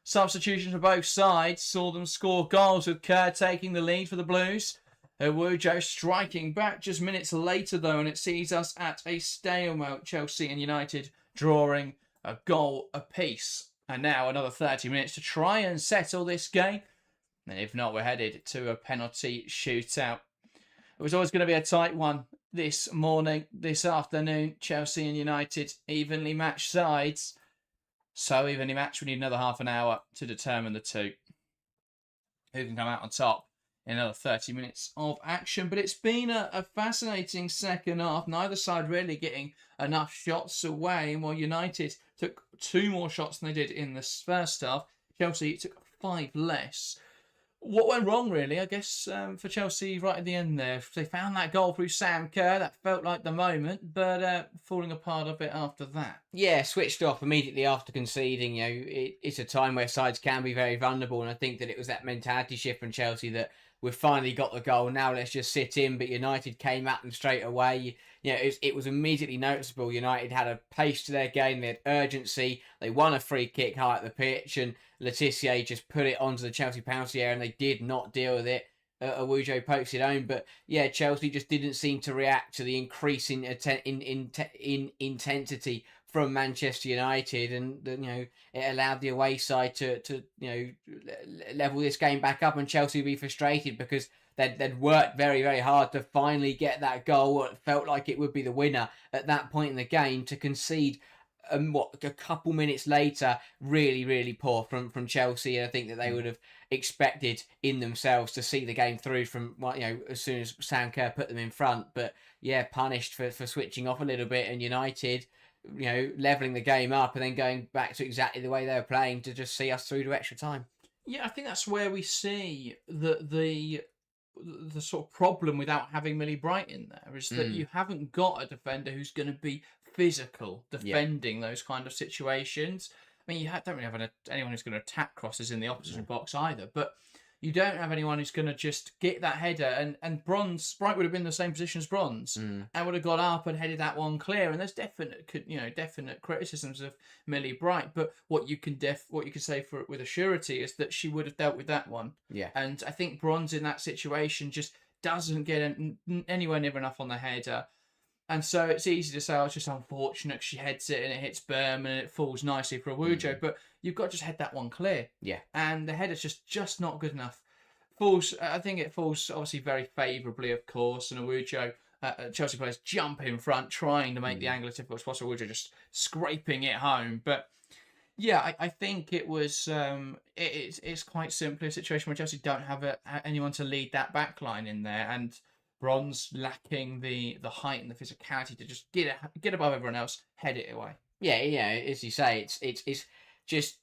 Substitutions for both sides saw them score goals, with Kerr taking the lead for the Blues. Awujo striking back just minutes later, though, and it sees us at a stalemate. Chelsea and United drawing a goal apiece. And now another 30 minutes to try and settle this game. And if not, we're headed to a penalty shootout. It was always going to be a tight one this morning, this afternoon. Chelsea and United evenly matched sides. So evenly matched, we need another half an hour to determine the two. Who can come out on top in another 30 minutes of action. But it's been a fascinating second half. Neither side really getting enough shots away. And while United took 2 more shots than they did in the first half, Chelsea took 5 less. What went wrong, really, I guess, for Chelsea right at the end there? They found that goal through Sam Kerr. That felt like the moment, but falling apart a bit after that. Yeah, switched off immediately after conceding. You know, it's a time where sides can be very vulnerable, and I think that it was that mentality shift from Chelsea that we've finally got the goal. Now let's just sit in. But United came at them straight away. You know, it was immediately noticeable. United had a pace to their game. They had urgency. They won a free kick high at the pitch, and Le Tissier just put it onto the Chelsea penalty area, and they did not deal with it. Awujo pokes it home, but yeah, Chelsea just didn't seem to react to the increasing in intensity from Manchester United, and you know, it allowed the away side to you know, level this game back up, and Chelsea would be frustrated because they'd worked very, very hard to finally get that goal. It felt like it would be the winner at that point in the game, to concede a couple minutes later, really, really poor from Chelsea. And I think that they would have expected in themselves to see the game through from, you know, as soon as Sam Kerr put them in front. But yeah, punished for switching off a little bit, and United, you know, levelling the game up and then going back to exactly the way they were playing to just see us through to extra time. Yeah, I think that's where we see the sort of problem without having Millie Bright in there, is that you haven't got a defender who's going to be physical defending those kind of situations. I mean, you don't really have anyone who's going to attack crosses in the opposition box either. But you don't have anyone who's going to just get that header. And Bright would have been in the same position as Bronze and would have got up and headed that one clear. And there's definite criticisms of Millie Bright, but what you can say for with a surety is that she would have dealt with that one. Yeah. And I think Bronze in that situation just doesn't get anywhere near enough on the header. And so it's easy to say, oh, it's just unfortunate she heads it and it hits Berman and it falls nicely for Awujo. But you've got to just head that one clear. Yeah. And the header's just not good enough. I think it falls obviously very favourably, of course. And Awujo, Chelsea players jump in front, trying to make the angle as difficult as possible. Awujo just scraping it home. But yeah, I think it was. It's quite simply a situation where Chelsea don't have anyone to lead that back line in there. And Bronze lacking the height and the physicality to just get above everyone else, head it away. Yeah, as you say, it's just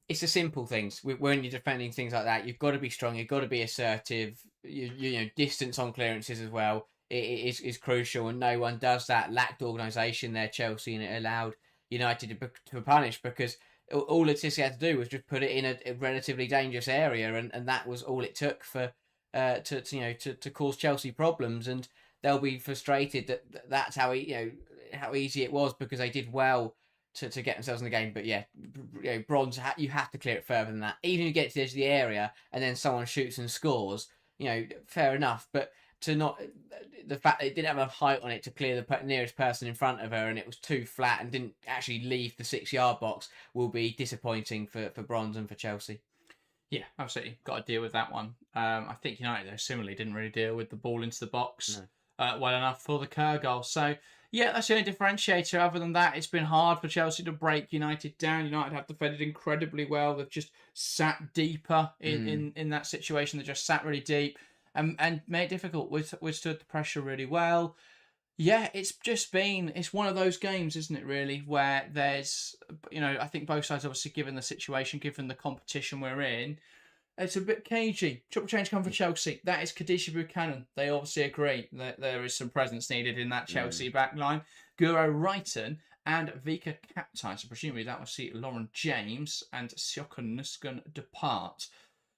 it's the simple things. When you're defending things like that, you've got to be strong. You've got to be assertive. You know, distance on clearances as well is crucial, and no one does that. Lacked organisation there, Chelsea, and it allowed United to punish because all Letitia had to do was just put it in a relatively dangerous area, and that was all it took for. To cause Chelsea problems, and they'll be frustrated that's how how easy it was because they did well to get themselves in the game. But yeah, Bronze, you have to clear it further than that. Even if you get to the edge of the area and then someone shoots and scores, fair enough. But to not the fact that it didn't have enough height on it to clear the nearest person in front of her, and it was too flat and didn't actually leave the 6-yard box, will be disappointing for Bronze and for Chelsea. Yeah, absolutely. Got to deal with that one. I think United, though, similarly didn't really deal with the ball into the box well enough for the Kerr goal. So, yeah, that's the only differentiator. Other than that, it's been hard for Chelsea to break United down. United have defended incredibly well. They've just sat deeper in that situation. They just sat really deep and made it difficult. Withstood the pressure really well. Yeah, it's one of those games, isn't it, really, where there's, I think both sides, obviously, given the situation, given the competition we're in, it's a bit cagey. Triple change come for Chelsea. That is Khadijah Buchanan. They obviously agree that there is some presence needed in that Chelsea back line. Guro Wrighton and Vika Kaptai. So presumably that will see Lauren James and Siokon Nuskan depart.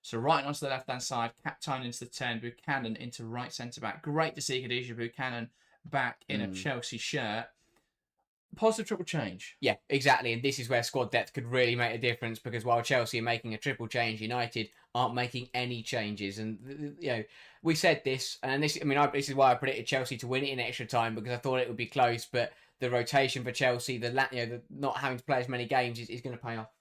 So right onto the left-hand side, Kaptai into the 10, Buchanan into right centre-back. Great to see Khadijah Buchanan back in a Chelsea shirt. Positive triple change. Yeah, exactly. And this is where squad depth could really make a difference because while Chelsea are making a triple change, United aren't making any changes. And, we said this, and this is why I predicted Chelsea to win it in extra time because I thought it would be close, but the rotation for Chelsea, the not having to play as many games is going to pay off.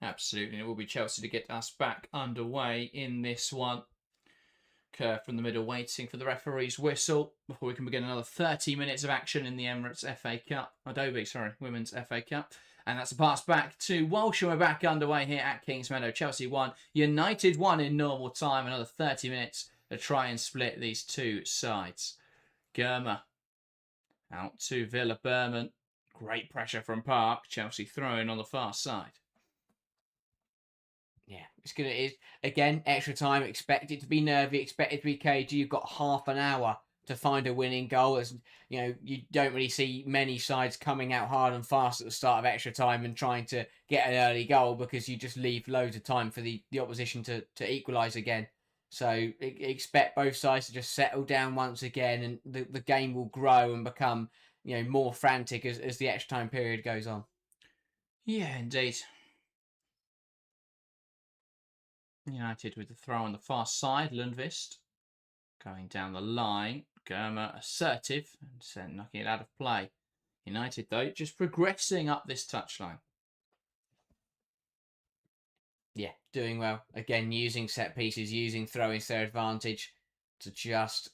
Absolutely. It will be Chelsea to get us back underway in this one. Kerr from the middle waiting for the referee's whistle before we can begin another 30 minutes of action in the Emirates FA Cup. Adobe, Women's FA Cup. And that's a pass back to Walsh, and we're back underway here at Kingsmeadow. Chelsea 1, United 1 in normal time. Another 30 minutes to try and split these two sides. Germa out to Villa Berman. Great pressure from Park. Chelsea throwing on the far side. Yeah, again, extra time. Expect it to be nervy. Expect it to be cagey. You've got half an hour to find a winning goal. As you don't really see many sides coming out hard and fast at the start of extra time and trying to get an early goal because you just leave loads of time for the opposition to equalise again. So expect both sides to just settle down once again, and the game will grow and become more frantic as the extra time period goes on. Yeah, indeed. United with the throw on the far side. Lundqvist going down the line. Germa assertive and knocking it out of play. United, though, just progressing up this touchline. Yeah, doing well. Again, using set pieces, using throw-ins to their advantage to just,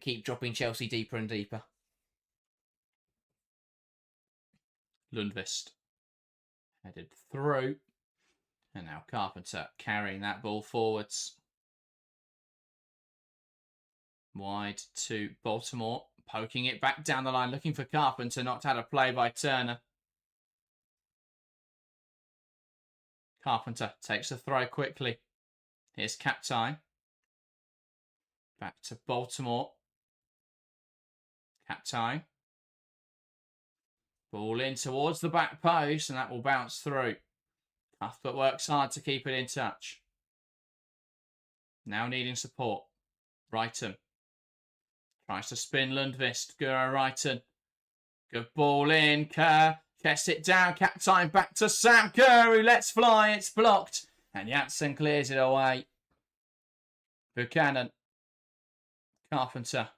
keep dropping Chelsea deeper and deeper. Lundqvist headed through. And now Carpenter carrying that ball forwards. Wide to Baltimore. Poking it back down the line. Looking for Carpenter. Knocked out of play by Turner. Carpenter takes the throw quickly. Here's Kaptai. Back to Baltimore. Kaptai. Ball in towards the back post. And that will bounce through. Cuthbert works hard to keep it in touch. Now needing support. Wrighton. Tries to spin Lundqvist. Guro Wrighton. Good ball in. Kerr gets it down. Captain back to Sam Kerr, who lets fly. It's blocked. And Janssen clears it away. Buchanan. Carpenter.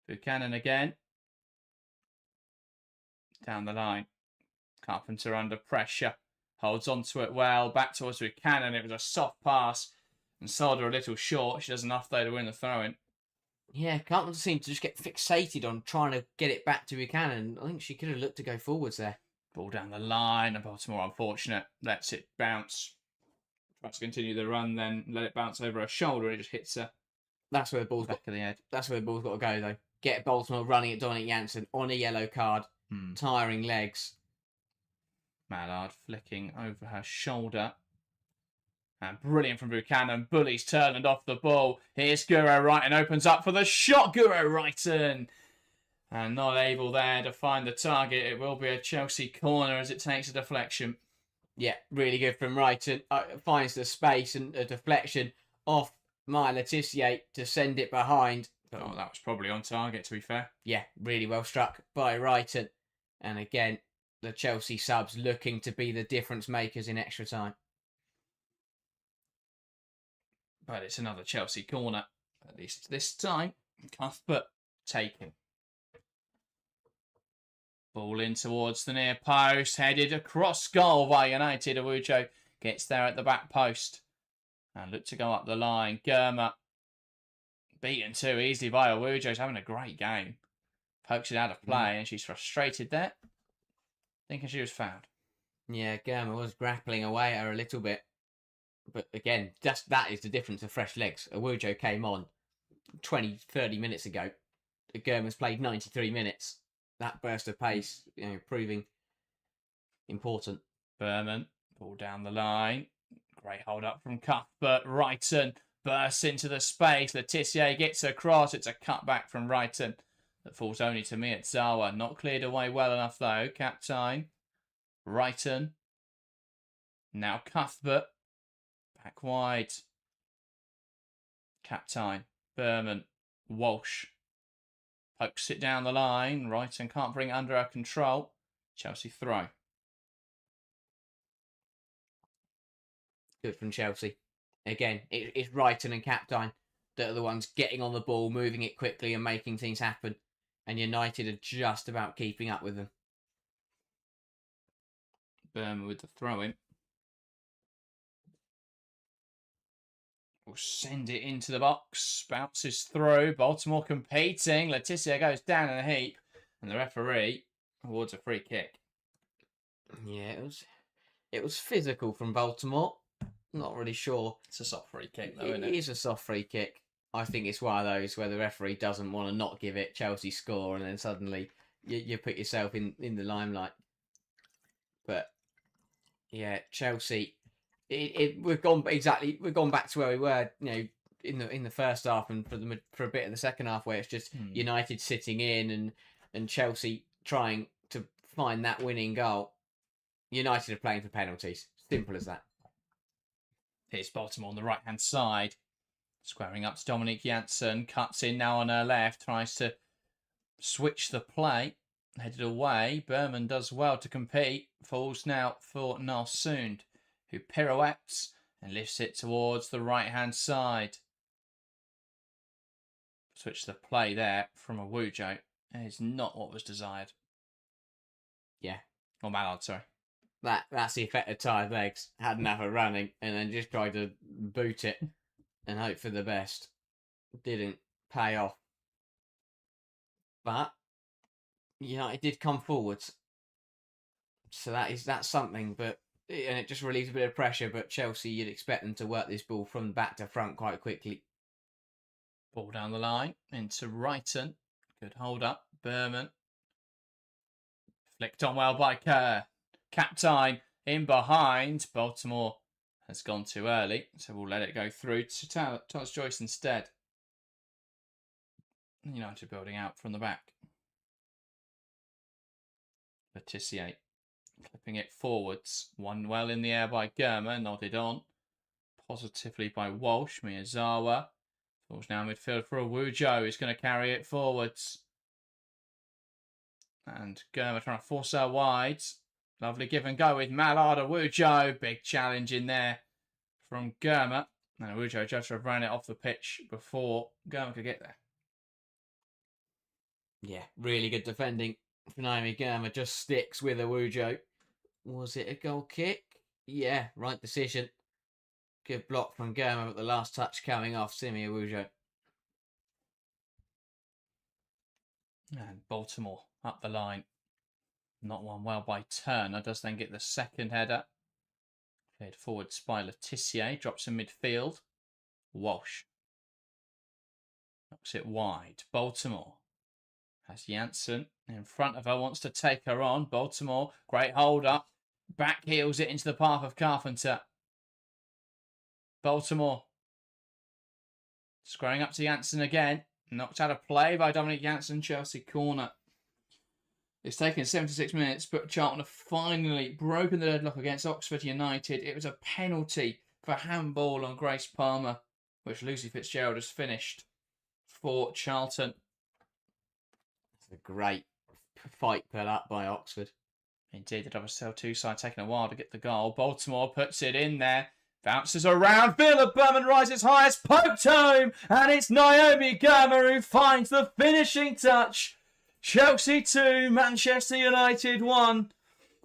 Buchanan again. Down the line. Carpenter under pressure. Holds on to it well. Back towards Buchanan. It was a soft pass. And sold her a little short. She does enough though to win the throw-in. Yeah, Carpenter seemed to just get fixated on trying to get it back to Buchanan. I think she could have looked to go forwards there. Ball down the line. And Baltimore, unfortunate. Lets it bounce. Tries to continue the run, then let it bounce over her shoulder. And it just hits her. That's where the ball's Back of the head. That's where the ball's got to go, though. Get Baltimore running at Dominic Janssen on a yellow card. Tiring legs. Mallard flicking over her shoulder. And brilliant from Buchanan. Bully's turned off the ball. Here's Guro Wrighton. Opens up for the shot. Guro Wrighton. And not able there to find the target. It will be a Chelsea corner as it takes a deflection. Yeah, really good from Wrighton. Finds the space and a deflection off Maya Letitia to send it behind. Oh, that was probably on target, to be fair. Yeah, really well struck by Wrighton. And again, the Chelsea subs looking to be the difference makers in extra time. But it's another Chelsea corner. At least this time. Cuthbert taken. Ball in towards the near post. Headed across goal by United. Awujo gets there at the back post. And look to go up the line. Germa. Beaten too easily by Awujo's having a great game. Pokes it out of play and she's frustrated there. Thinking she was fouled. Yeah, Germa was grappling away at her a little bit. But again, just that is the difference of fresh legs. Awujo came on 20, 30 minutes ago. Germa's played 93 minutes. That burst of pace, proving important. Berman, ball down the line. Great hold up from Cuthbert. Wrighton bursts into the space. Letitia gets across. It's a cutback from Wrighton that falls only to Miyazawa. Not cleared away well enough though. Captain. Wrighton. Now Cuthbert. Back wide. Captain. Berman. Walsh. Pokes it down the line. Wrighton can't bring it under her control. Chelsea throw. Good from Chelsea. Again, it's Wrighton and Captain that are the ones getting on the ball, moving it quickly and making things happen. And United are just about keeping up with them. Berman with the throw-in. Will send it into the box. Bounces through. Baltimore competing. Letitia goes down in a heap. And the referee awards a free kick. Yeah, it was physical from Baltimore. Not really sure. It's a soft free kick though, isn't it? It is a soft free kick. I think it's one of those where the referee doesn't want to not give it. Chelsea score and then suddenly you put yourself in the limelight. But yeah, Chelsea... We've gone back to where we were, in the first half and for a bit of the second half, where it's just United sitting in and Chelsea trying to find that winning goal. United are playing for penalties. Simple as that. Here's Baltimore on the right hand side, squaring up to Dominic Janssen. Cuts in now on her left, tries to switch the play, headed away. Berman does well to compete. Falls now for Nalsund, who pirouettes and lifts it towards the right-hand side. Switch the play there from Awujo. It's not what was desired. Yeah. Or Mallard, sorry. That's the effect of tired legs. Had enough of running and then just tried to boot it and hope for the best. Didn't pay off. But United did come forwards. So that's something, but and it just relieves a bit of pressure, but Chelsea, you'd expect them to work this ball from back to front quite quickly. Ball down the line into Wrighton. Good hold up. Berman. Flicked on well by Kerr. Captain in behind. Baltimore has gone too early, so we'll let it go through to Thomas Joyce instead. United building out from the back. Letitia clipping it forwards. One well in the air by Germa, nodded on. positively by Walsh. Miyazawa. Walsh now midfield for a Wujo. He's going to carry it forwards. And Germa trying to force her wide. Lovely give and go with Mallard and Wujo. Big challenge in there from Germa. And Wujo just ran it off the pitch before Germa could get there. Yeah, really good defending. Naomi Germa just sticks with a Wujo. Was it a goal kick? Yeah, right decision. Good block from Germa, but the last touch coming off Simi Awujo. And Baltimore up the line. Not one well by Turner. Does then get the second header. Cleared forwards by Letitia. Drops in midfield. Walsh. Knocks it wide. Baltimore has Janssen in front of her. Wants to take her on. Baltimore. Great hold up. Back heels it into the path of Carpenter. Baltimore. Squaring up to Janssen again. Knocked out of play by Dominic Janssen. Chelsea corner. It's taken 76 minutes, but Charlton have finally broken the deadlock against Oxford United. It was a penalty for handball on Grace Palmer, which Lucy Fitzgerald has finished for Charlton. It's a great fight put up by Oxford. Indeed, the WSL2 side taking a while to get the goal. Baltimore puts it in there. Bounces around. Villa Berman rises highest. Poked home. And it's Naomi Germa who finds the finishing touch. Chelsea 2, Manchester United 1.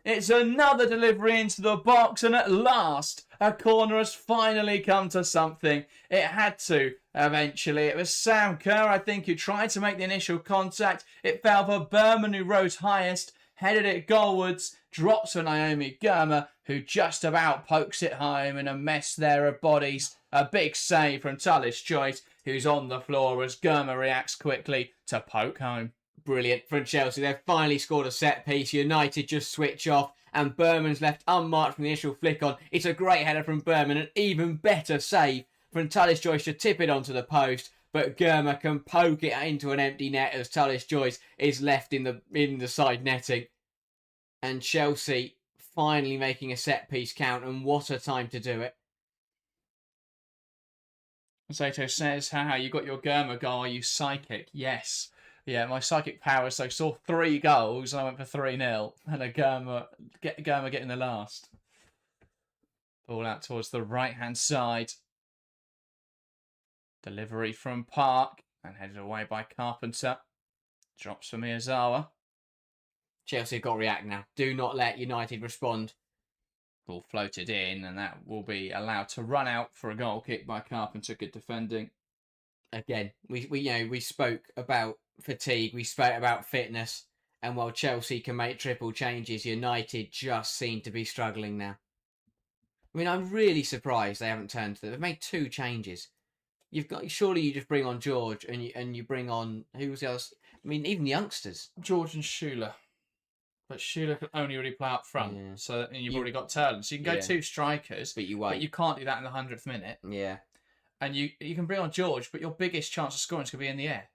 It's another delivery into the box. And at last, a corner has finally come to something. It had to eventually. It was Sam Kerr, I think, who tried to make the initial contact. It fell for Berman, who rose highest. Headed it goalwards, drops for Naomi Germa, who just about pokes it home in a mess there of bodies. A big save from Tullis Joyce, who's on the floor as Germa reacts quickly to poke home. Brilliant from Chelsea. They've finally scored a set piece. United just switch off, and Berman's left unmarked from the initial flick on. It's a great header from Berman, an even better save from Tullis Joyce to tip it onto the post. But Germa can poke it into an empty net as Tullis Joyce is left in the side netting. And Chelsea finally making a set piece count, and what a time to do it. Zato says, haha, you got your Germa goal, are you psychic? Yes. Yeah, my psychic powers, so I saw 3 goals and I went for 3-0. And a Germa getting the last. Ball out towards the right-hand side. Delivery from Park and headed away by Carpenter. Drops for Miyazawa. Chelsea have got to react now. Do not let United respond. Ball floated in, and that will be allowed to run out for a goal kick by Carpenter. Good defending. Again, we spoke about fatigue, we spoke about fitness, and while Chelsea can make triple changes, United just seem to be struggling now. I mean, I'm really surprised they haven't turned to them. They've made 2 changes. Surely you just bring on George and you bring on, who was the other? I mean, even the youngsters. George and Schuler. But Schuler can only really play up front. Yeah. So and you've already got Turlin. So you can go 2 strikers. But you wait. But you can't do that in the 100th minute. Yeah. And you can bring on George, but your biggest chance of scoring is going to be in the air.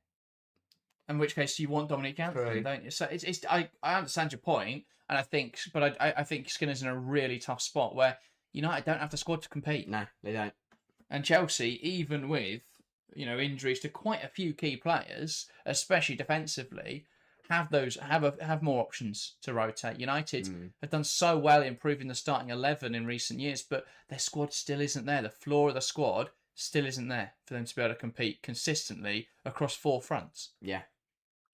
In which case you want Dominic Janssen, don't you? So I understand your point, and I think Skinner's in a really tough spot where United don't have the squad to compete. No, they don't. And Chelsea, even with injuries to quite a few key players, especially defensively, have more options to rotate. United have done so well improving the starting 11 in recent years, but their squad still isn't there. The floor of the squad still isn't there for them to be able to compete consistently across 4 fronts. Yeah.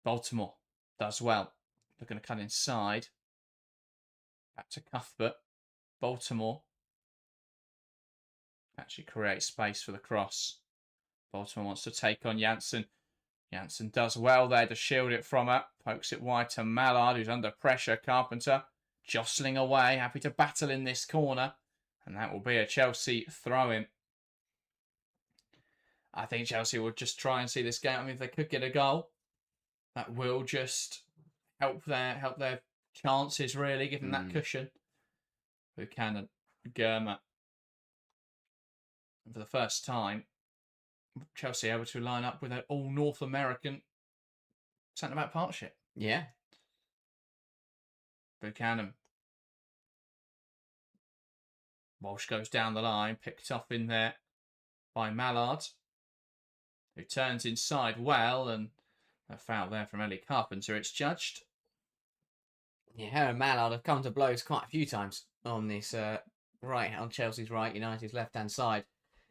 Baltimore does well. They're going to cut inside. Back to Cuthbert. Baltimore actually creates space for the cross. Baltimore wants to take on Janssen. Janssen does well there to shield it from her. Pokes it wide to Mallard, who's under pressure. Carpenter jostling away, happy to battle in this corner. And that will be a Chelsea throw-in. I think Chelsea will just try and see this game. I mean, if they could get a goal, that will just help their chances, really, give them that cushion. Buchanan, Germa. And for the first time, Chelsea able to line up with an all North American centre-back partnership. Yeah. Buchanan. Walsh goes down the line, picked off in there by Mallard, who turns inside well, and a foul there from Ellie Carpenter. It's judged. Yeah, her and Mallard have come to blows quite a few times on this on Chelsea's right, United's left-hand side,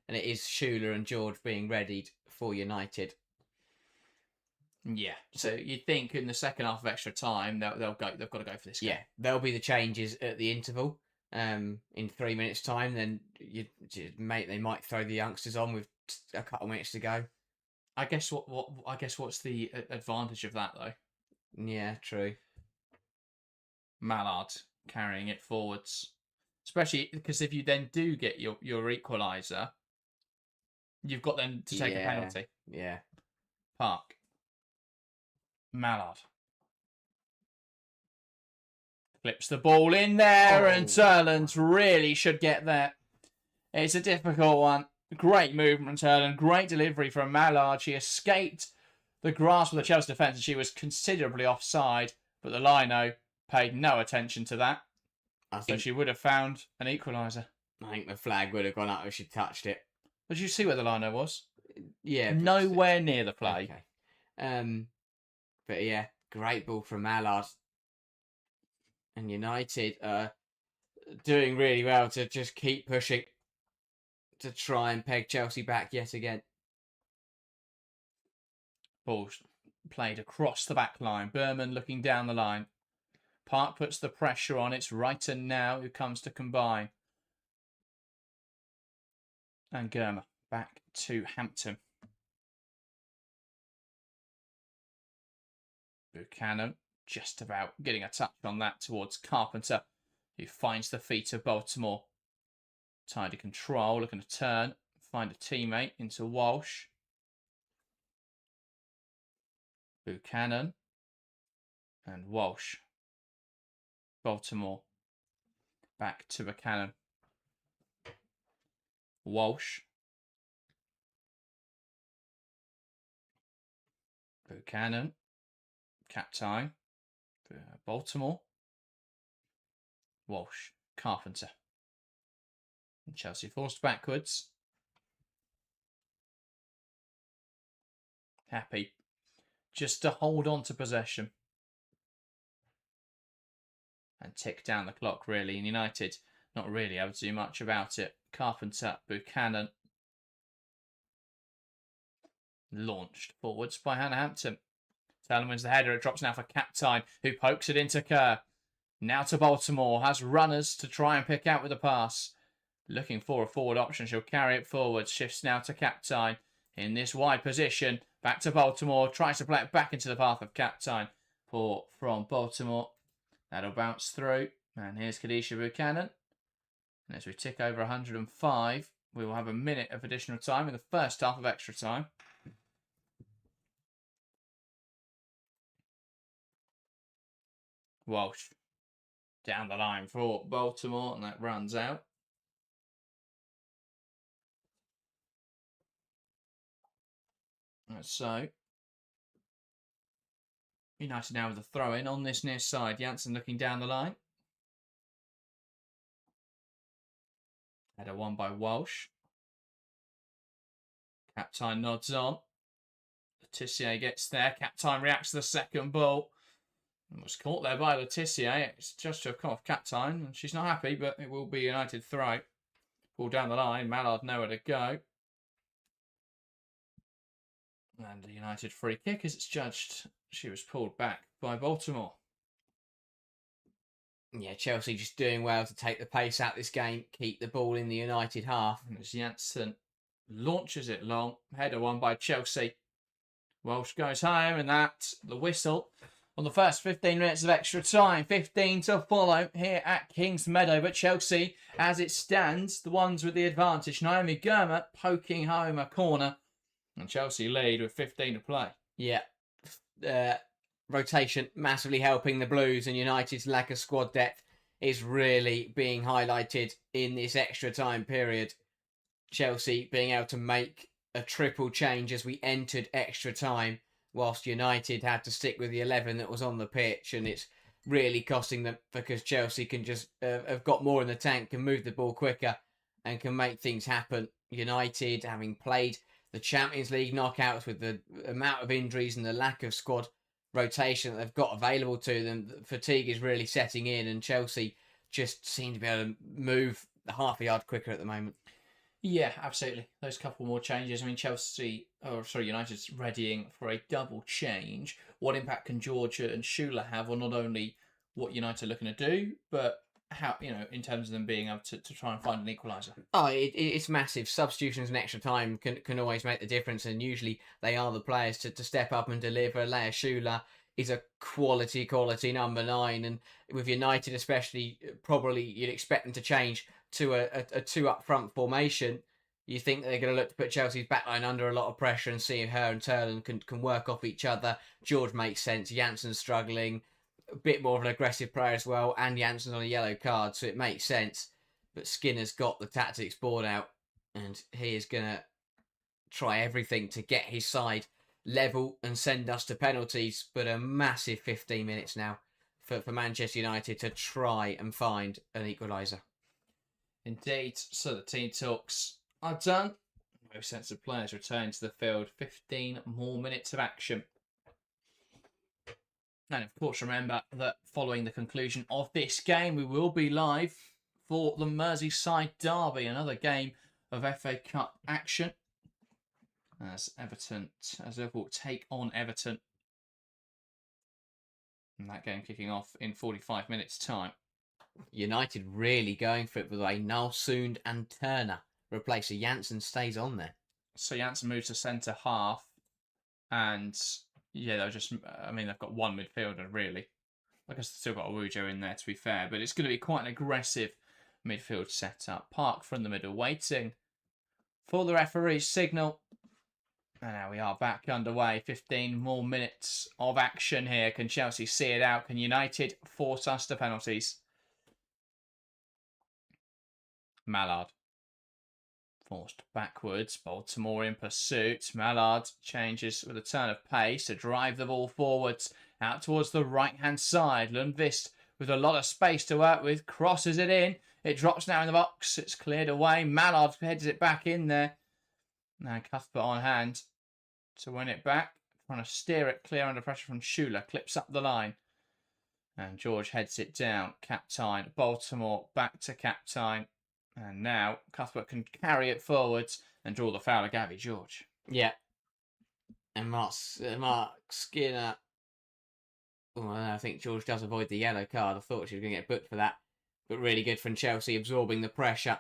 and it is Schuler and George being readied for United. Yeah, so you'd think in the second half of extra time they've got to go for this game. Yeah, there'll be the changes at the interval. In 3 minutes' time, then they might throw the youngsters on with a couple of minutes to go. I guess what's the advantage of that though? Yeah, true. Mallard carrying it forwards, especially because if you then do get your equalizer, you've got them to take a penalty. Yeah. Park. Mallard flips the ball in there, and Turland really should get there. It's a difficult one. Great movement from Turland. Great delivery from Mallard. She escaped the grasp of the Chelsea defence, and she was considerably offside, but the lino paid no attention to that. So she would have found an equaliser. I think the flag would have gone up if she touched it. Did you see where the lino was? Yeah. Nowhere near the play. Okay. But yeah, great ball from Mallard. And United are doing really well to just keep pushing to try and peg Chelsea back yet again. Ball played across the back line. Berman looking down the line. Park puts the pressure on. It's Wrighton now who comes to combine. And Germa back to Hampton. Buchanan just about getting a touch on that towards Carpenter, who finds the feet of Baltimore. Tidy control, looking to turn, find a teammate into Walsh. Buchanan and Walsh. Baltimore back to Buchanan. Walsh. Buchanan. Captain. Baltimore. Walsh. Carpenter. And Chelsea forced backwards. Happy just to hold on to possession and tick down the clock, really. And United not really able to do much about it. Carpenter, Buchanan. Launched forwards by Hannah Hampton. Turland wins the header. It drops now for Captain, who pokes it into Kerr. Now to Baltimore. Has runners to try and pick out with a pass. Looking for a forward option. She'll carry it forward. Shifts now to Captain. In this wide position. Back to Baltimore. Tries to play it back into the path of Captain. From Baltimore. That'll bounce through. And here's Kadisha Buchanan. And as we tick over 105, we will have a minute of additional time in the first half of extra time. Walsh down the line for Baltimore, and that runs out. So, United now with a throw-in on this near side. Janssen looking down the line. Header won by Walsh. Captain nods on. Letitia gets there. Captain reacts to the second ball. And was caught there by Letitia. It's just to have come off Captain, and she's not happy, but it will be United throw. Ball down the line. Mallard nowhere to go. And a United free kick as it's judged. She was pulled back by Baltimore. Yeah, Chelsea just doing well to take the pace out this game, keep the ball in the United half. And as Janssen launches it long, header won by Chelsea. Walsh goes home, and that's the whistle on the first 15 minutes of extra time. 15 to follow here at Kings Meadow. But Chelsea, as it stands, the ones with the advantage. Naomi Germa poking home a corner. And Chelsea lead with 15 to play. Yeah. Rotation massively helping the Blues, and United's lack of squad depth is really being highlighted in this extra time period. Chelsea being able to make a triple change as we entered extra time, whilst United had to stick with the 11 that was on the pitch, and it's really costing them because Chelsea can just have got more in the tank, can move the ball quicker, and can make things happen. United, having played the Champions League knockouts with the amount of injuries and the lack of squad rotation that they've got available to them, fatigue is really setting in, and Chelsea just seem to be able to move half a yard quicker at the moment. Yeah, absolutely. Those couple more changes. I mean, United's readying for a double change. What impact can Georgia and Shula have on not only what United are looking to do, but how, in terms of them being able to try and find an equaliser? Oh, it's massive. Substitutions and extra time can always make the difference, and usually they are the players to step up and deliver. Leia Shula is a quality number 9, and with United especially, probably you'd expect them to change to a 2 up front formation. You think they're going to look to put Chelsea's backline under a lot of pressure and see if her and Turlan can work off each other. George makes sense. Janssen's struggling. A bit more of an aggressive player as well, and Janssen's on a yellow card, so it makes sense. But Skinner's got the tactics board out, and he is going to try everything to get his side level and send us to penalties. But a massive 15 minutes now for Manchester United to try and find an equaliser. Indeed. So the team talks are done. No sense of players returning to the field. 15 more minutes of action. And of course, remember that following the conclusion of this game, we will be live for the Merseyside Derby, another game of FA Cup action. As Liverpool take on Everton. And that game kicking off in 45 minutes' time. United really going for it with a Nalsund and Turner replacer. Janssen stays on there. So Janssen moves to centre half. And yeah, they've got one midfielder, really. I guess they've still got Awujo in there, to be fair. But it's going to be quite an aggressive midfield setup. Park from the middle, waiting for the referee's signal. And now we are back underway. 15 more minutes of action here. Can Chelsea see it out? Can United force us to penalties? Mallard. Forced backwards. Baltimore in pursuit. Mallard changes with a turn of pace to drive the ball forwards. Out towards the right-hand side. Lundqvist with a lot of space to work with. Crosses it in. It drops now in the box. It's cleared away. Mallard heads it back in there. Now Cuthbert on hand to win it back. Trying to steer it clear under pressure from Shula. Clips up the line. And George heads it down. Captain. Baltimore back to Captain. And now Cuthbert can carry it forwards and draw the foul of Gabby George. Yeah. And Mark Skinner. Well, I think George does avoid the yellow card. I thought she was going to get booked for that. But really good from Chelsea absorbing the pressure.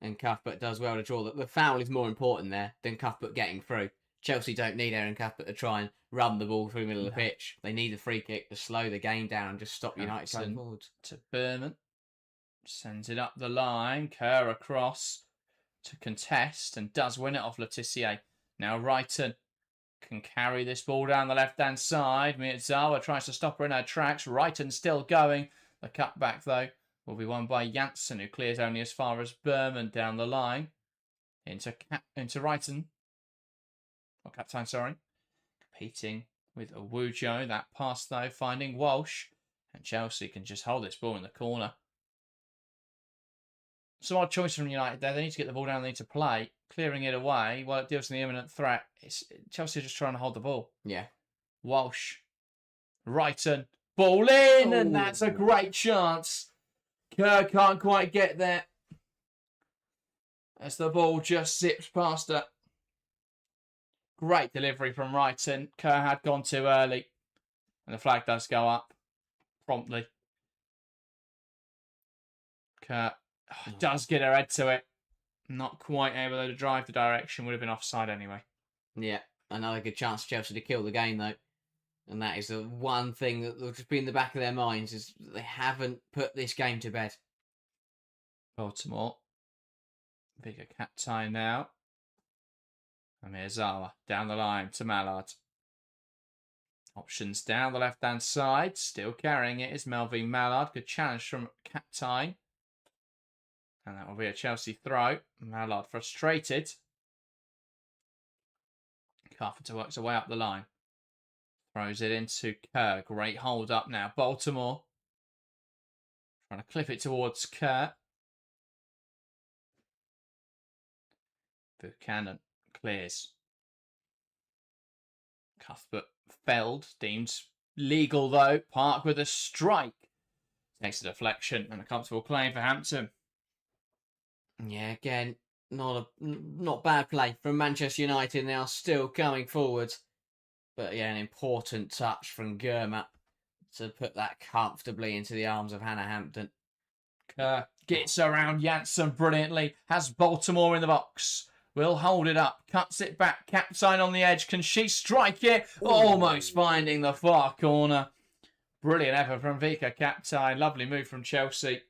And Cuthbert does well to draw that. The foul is more important there than Cuthbert getting through. Chelsea don't need Aaron Cuthbert to try and run the ball through the middle of the pitch. They need a free kick to slow the game down and just stop United going forwards. To Berman. Sends it up the line. Kerr across to contest and does win it off Letitia. Now Wrighton can carry this ball down the left-hand side. Miyazawa tries to stop her in her tracks. Wrighton still going. The cutback, though, will be won by Janssen, who clears only as far as Berman down the line. Into Wrighton. Or Captain, sorry. Competing with Awujo. That pass, though, finding Walsh. And Chelsea can just hold this ball in the corner. So odd choice from United there. They need to get the ball down. They need to play. Clearing it away while it deals with the imminent threat. Chelsea are just trying to hold the ball. Yeah. Walsh. Wrighton. Ball in. Ooh. And that's a great chance. Kerr can't quite get there. As the ball just zips past her. Great delivery from Wrighton. Kerr had gone too early. And the flag does go up promptly. Kerr does get her head to it. Not quite able to drive the direction. Would have been offside anyway. Yeah. Another good chance for Chelsea to kill the game, though. And that is the one thing that will just be in the back of their minds, is they haven't put this game to bed. Baltimore. Bigger Captain now. Miyazawa down the line to Mallard. Options down the left-hand side. Still carrying it is Melvin Mallard. Good challenge from Captain. And that will be a Chelsea throw. Mallard frustrated. Carpenter works her way up the line. Throws it into Kerr. Great hold up now. Baltimore. Trying to clip it towards Kerr. Buchanan clears. Cuthbert felled, deemed legal though. Park with a strike. Takes a deflection and a comfortable claim for Hampton. Yeah, again, not bad play from Manchester United. Now still coming forward, but yeah, an important touch from Germa to put that comfortably into the arms of Hannah Hampton. Kerr gets around Janssen brilliantly. Has Baltimore in the box. Will hold it up. Cuts it back. Captain on the edge. Can she strike it? Ooh. Almost finding the far corner. Brilliant effort from Vika Captain. Lovely move from Chelsea.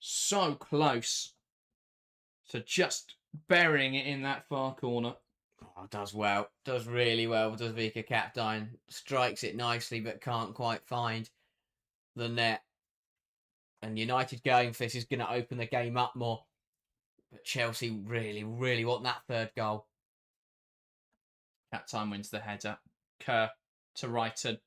So close to just burying it in that far corner. Oh, does well. Does really well. Does Vika Captain. Strikes it nicely but can't quite find the net. And United going for this is going to open the game up more. But Chelsea really, really want that third goal. Captain wins the header. Kerr to Wrighton.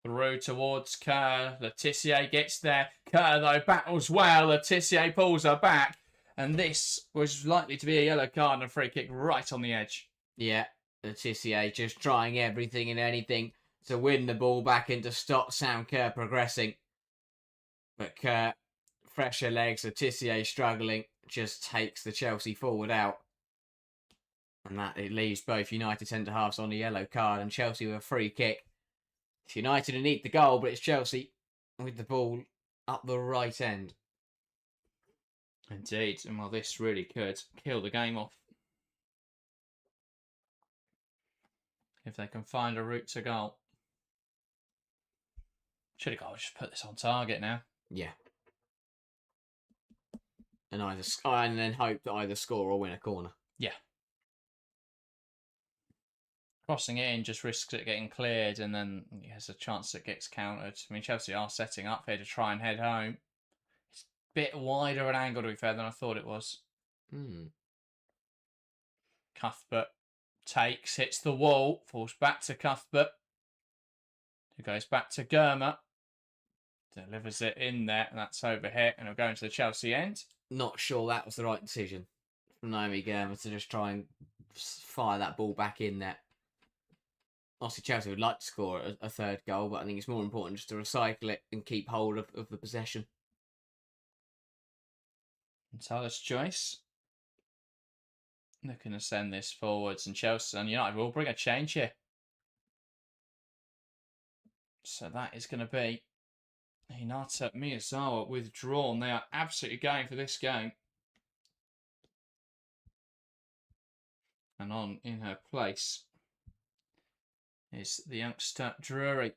Through towards Kerr. Letitia gets there. Kerr, though, battles well. Letitia pulls her back. And this was likely to be a yellow card and a free kick right on the edge. Yeah, Letitia just trying everything and anything to win the ball back and to stop Sam Kerr progressing. But Kerr, fresher legs, Letitia struggling, just takes the Chelsea forward out. And that it leaves both United centre-halves on a yellow card and Chelsea with a free kick. It's United who need the goal, but it's Chelsea with the ball up the right end. Indeed, and well, this really could kill the game off. If they can find a route to goal. Should have got to just put this on target now. Yeah. And then hope that either score or win a corner. Yeah. Crossing it in just risks it getting cleared, and then there's a chance it gets countered. I mean, Chelsea are setting up here to try and head home. It's a bit wider an angle, to be fair, than I thought it was. Cuthbert takes, hits the wall, falls back to Cuthbert, who goes back to Germa, delivers it in there, and that's over here, and it'll go into the Chelsea end. Not sure that was the right decision from Naomi Germa to just try and fire that ball back in there. Obviously, Chelsea would like to score a third goal, but I think it's more important just to recycle it and keep hold of the possession. And Tyler's choice. Looking to send this forwards, and Chelsea and United will bring a change here. So that is going to be Hinata Miyazawa withdrawn. They are absolutely going for this game. And on in her place is the youngster Drury.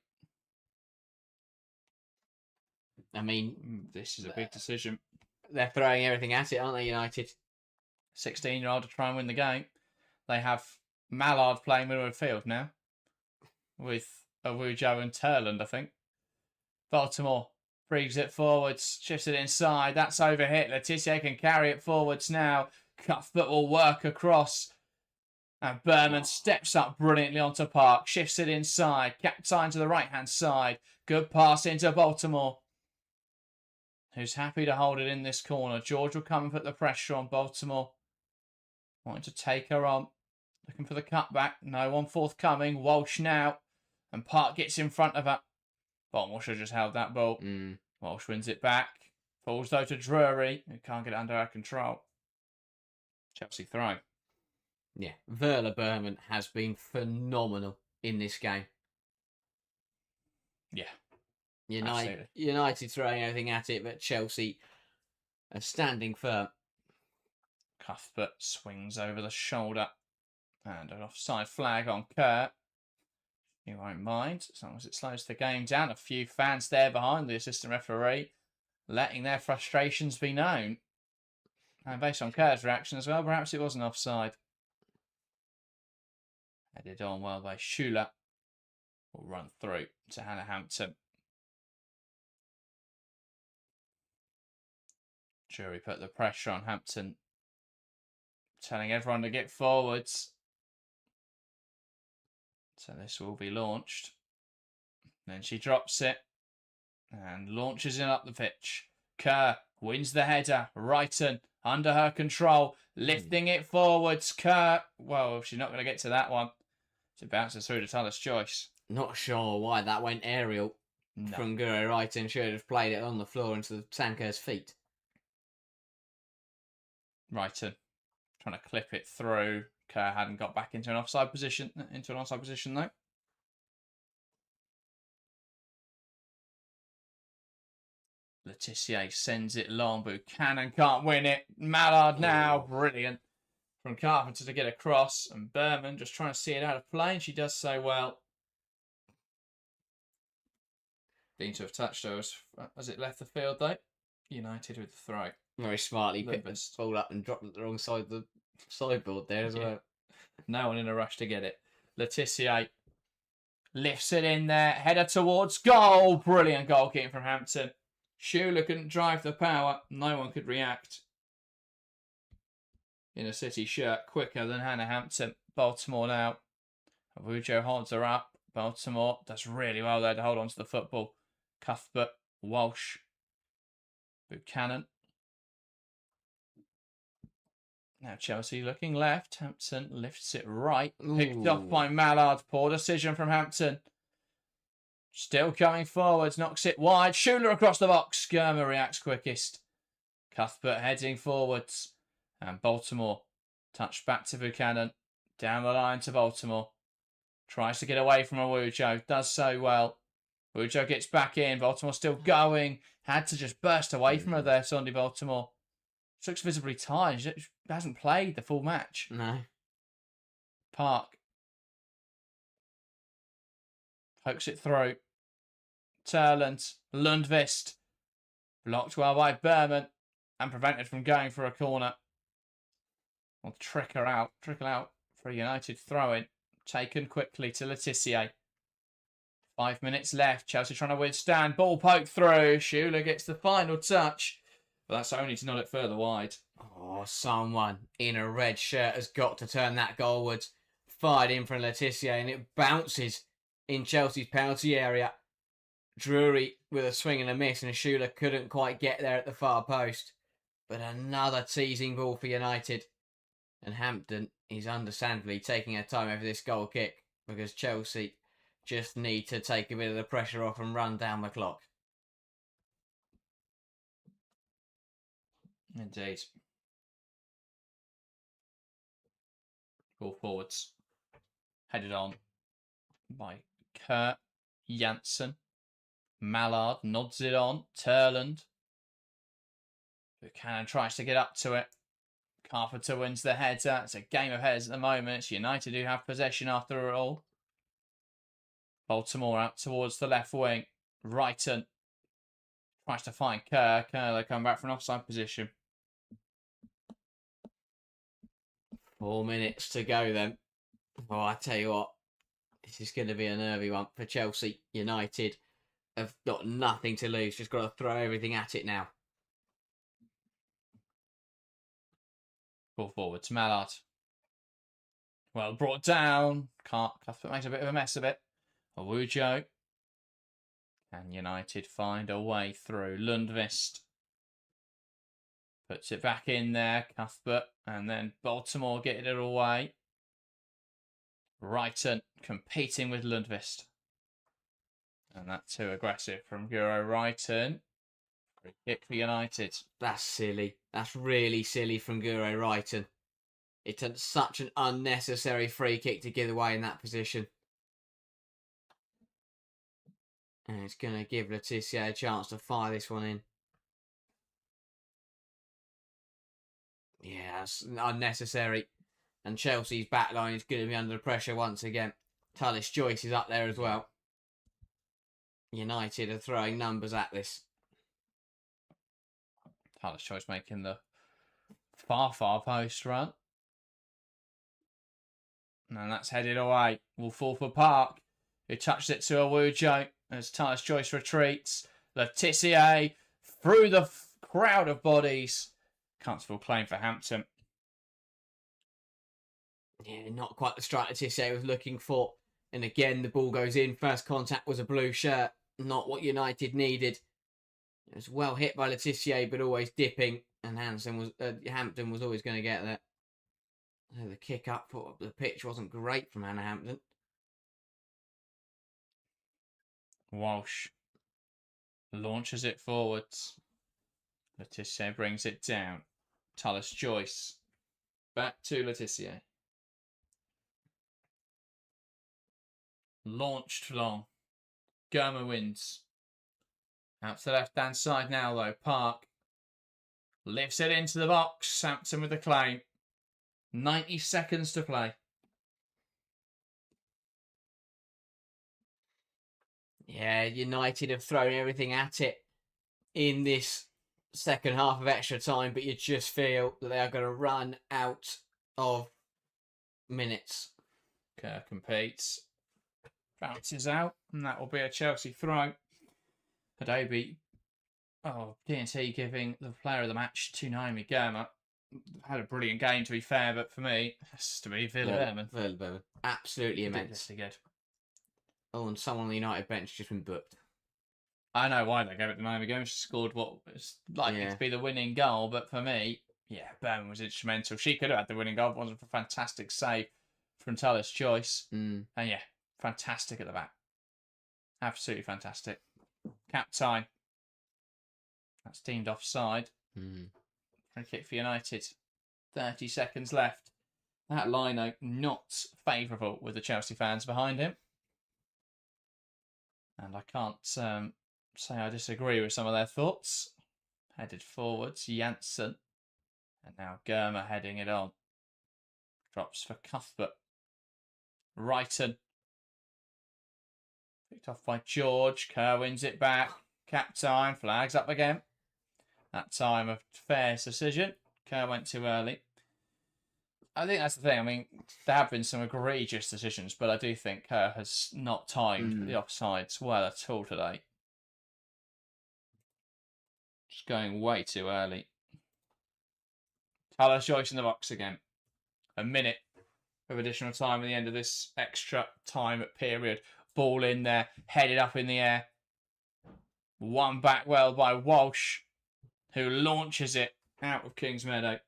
I mean, this is a big decision. They're throwing everything at it, aren't they, United? 16-year-old to try and win the game. They have Mallard playing middle of the field now. With Awujo and Turland, I think. Baltimore brings it forwards, shifts it inside. That's overhit. Letitia can carry it forwards now. Cuthbert will work across. And Berman steps up brilliantly onto Park. Shifts it inside. Captain to the right-hand side. Good pass into Baltimore, who's happy to hold it in this corner. George will come and put the pressure on Baltimore. Wanting to take her on. Looking for the cutback. No one forthcoming. Walsh now. And Park gets in front of her. Baltimore should have just held that ball. Walsh wins it back. Falls though to Drury, who can't get it under her control. Chelsea throw. Yeah, Verla Berman has been phenomenal in this game. Yeah. United throwing everything at it, but Chelsea are standing firm. Cuthbert swings over the shoulder. And an offside flag on Kerr. You won't mind, as long as it slows the game down. A few fans there behind the assistant referee, letting their frustrations be known. And based on Kerr's reaction as well, perhaps it wasn't offside. Headed on well by Schuler. Will run through to Hannah Hampton. Jury put the pressure on Hampton, telling everyone to get forwards. So this will be launched. Then she drops it and launches it up the pitch. Kerr wins the header. Wrighton under her control, lifting it forwards. Kerr, well, she's not going to get to that one. It bounces through to Talis Joyce. Not sure why that went aerial from Guro Wrighton. Should have played it on the floor into Sam Kerr's feet. Wrighton trying to clip it through. Kerr hadn't got back into an offside position. Though. Letitia sends it long. Buchanan can't win it. Mallard now. Brilliant. From Carpenter to get across. And Berman just trying to see it out of play. And she does so well. Deemed to have touched her as it left the field, though. United with the throw. Very smartly picked the ball up and dropped it the wrong side of the sideboard there as well. No one in a rush to get it. Letitia lifts it in there. Header towards goal. Brilliant goalkeeping from Hampton. Shula couldn't drive the power. No one could react. In a City shirt, quicker than Hannah Hampton. Baltimore now. Avujo holds her up. Baltimore does really well there to hold on to the football. Cuthbert, Walsh, Buchanan. Now Chelsea looking left. Hampton lifts it right. Picked off by Mallard. Poor decision from Hampton. Still coming forwards. Knocks it wide. Schuler across the box. Germa reacts quickest. Cuthbert heading forwards. And Baltimore. Touched back to Buchanan. Down the line to Baltimore. Tries to get away from Awujo. Does so well. Awujo gets back in. Baltimore still going. Had to just burst away from her there, Sunday Baltimore. She looks visibly tired. She hasn't played the full match. No. Park. Pokes it through. Turland. Lundvist. Blocked well by Berman. And prevented from going for a corner. Will trickle out for a United throw-in. Taken quickly to Letitia. 5 minutes left. Chelsea trying to withstand. Ball poked through. Shula gets the final touch. But that's only to nod it further wide. Oh, someone in a red shirt has got to turn that goalwards. Fired in from Letitia and it bounces in Chelsea's penalty area. Drury with a swing and a miss and Shula couldn't quite get there at the far post. But another teasing ball for United. And Hampton is understandably taking her time over this goal kick because Chelsea just need to take a bit of the pressure off and run down the clock. Indeed. Ball forwards. Headed on by Kerr, Janssen. Mallard nods it on. Turland. Buchanan tries to get up to it. Carpenter wins the header. It's a game of heads at the moment. It's United who have possession after it all. Baltimore out towards the left wing. Wrighton tries to find Kerr. Kerr, they come back from an offside position. 4 minutes to go then. Oh, I tell you what, this is going to be a nervy one for Chelsea. United have got nothing to lose. Just got to throw everything at it now. Ball forward to Mallard. Well brought down. Cuthbert makes a bit of a mess of it. Awujo. And United find a way through. Lundvist puts it back in there. Cuthbert. And then Baltimore getting it away. Wrighton competing with Lundvist. And that's too aggressive from Guro Wrighton. Free kick for United. That's silly. That's really silly from Guro Wrighton. It's such an unnecessary free kick to give away in that position. And it's going to give Letitia a chance to fire this one in. Yeah, that's unnecessary. And Chelsea's backline is going to be under pressure once again. Talis Joyce is up there as well. United are throwing numbers at this. Talis Joyce making the far post run. And that's headed away. Will fall for Park, who touched it to Awujo as Talis Joyce retreats. Letitia through the crowd of bodies. Comfortable claim for Hampton. Yeah, not quite the strike Letitia was looking for. And again, the ball goes in. First contact was a blue shirt. Not what United needed. It was well hit by Letitia, but always dipping, and Hampton was always going to get that. So the kick up the pitch wasn't great from Hannah Hampton. Walsh launches it forwards. Letitia brings it down. Tallis Joyce back to Letitia. Launched long. Germa wins. Out to the left-hand side now, though. Park lifts it into the box. Sampson with the claim. 90 seconds to play. Yeah, United have thrown everything at it in this second half of extra time, but you just feel that they are going to run out of minutes. Kerr competes. Bounces out, and that will be a Chelsea throw. Adobe, TNT giving the player of the match to Naomi Germa. Had a brilliant game, to be fair, but for me, it has to be Villa Berman. Absolutely immense. Good. Oh, and someone on the United bench just been booked. I know why they gave it to Naomi Germa. She scored what was likely to be the winning goal, but for me, Berman was instrumental. She could have had the winning goal, but it wasn't for a fantastic save from Tallis Joyce. And fantastic at the back. Absolutely fantastic. Cap tie. That's deemed offside. Free kick for United. 30 seconds left. That line-out not favourable with the Chelsea fans behind him. And I can't say I disagree with some of their thoughts. Headed forwards, Janssen. And now Germa heading it on. Drops for Cuthbert. Wrighton. Picked off by George. Kerr wins it back. Cap time. Flags up again. That time a fair decision. Kerr went too early. I think that's the thing. I mean, there have been some egregious decisions, but I do think Kerr has not timed the offsides well at all today. Just going way too early. Tallis Joyce in the box again. A minute of additional time at the end of this extra time period. Ball in there, headed up in the air. One back well by Walsh, who launches it out of Kings Meadow.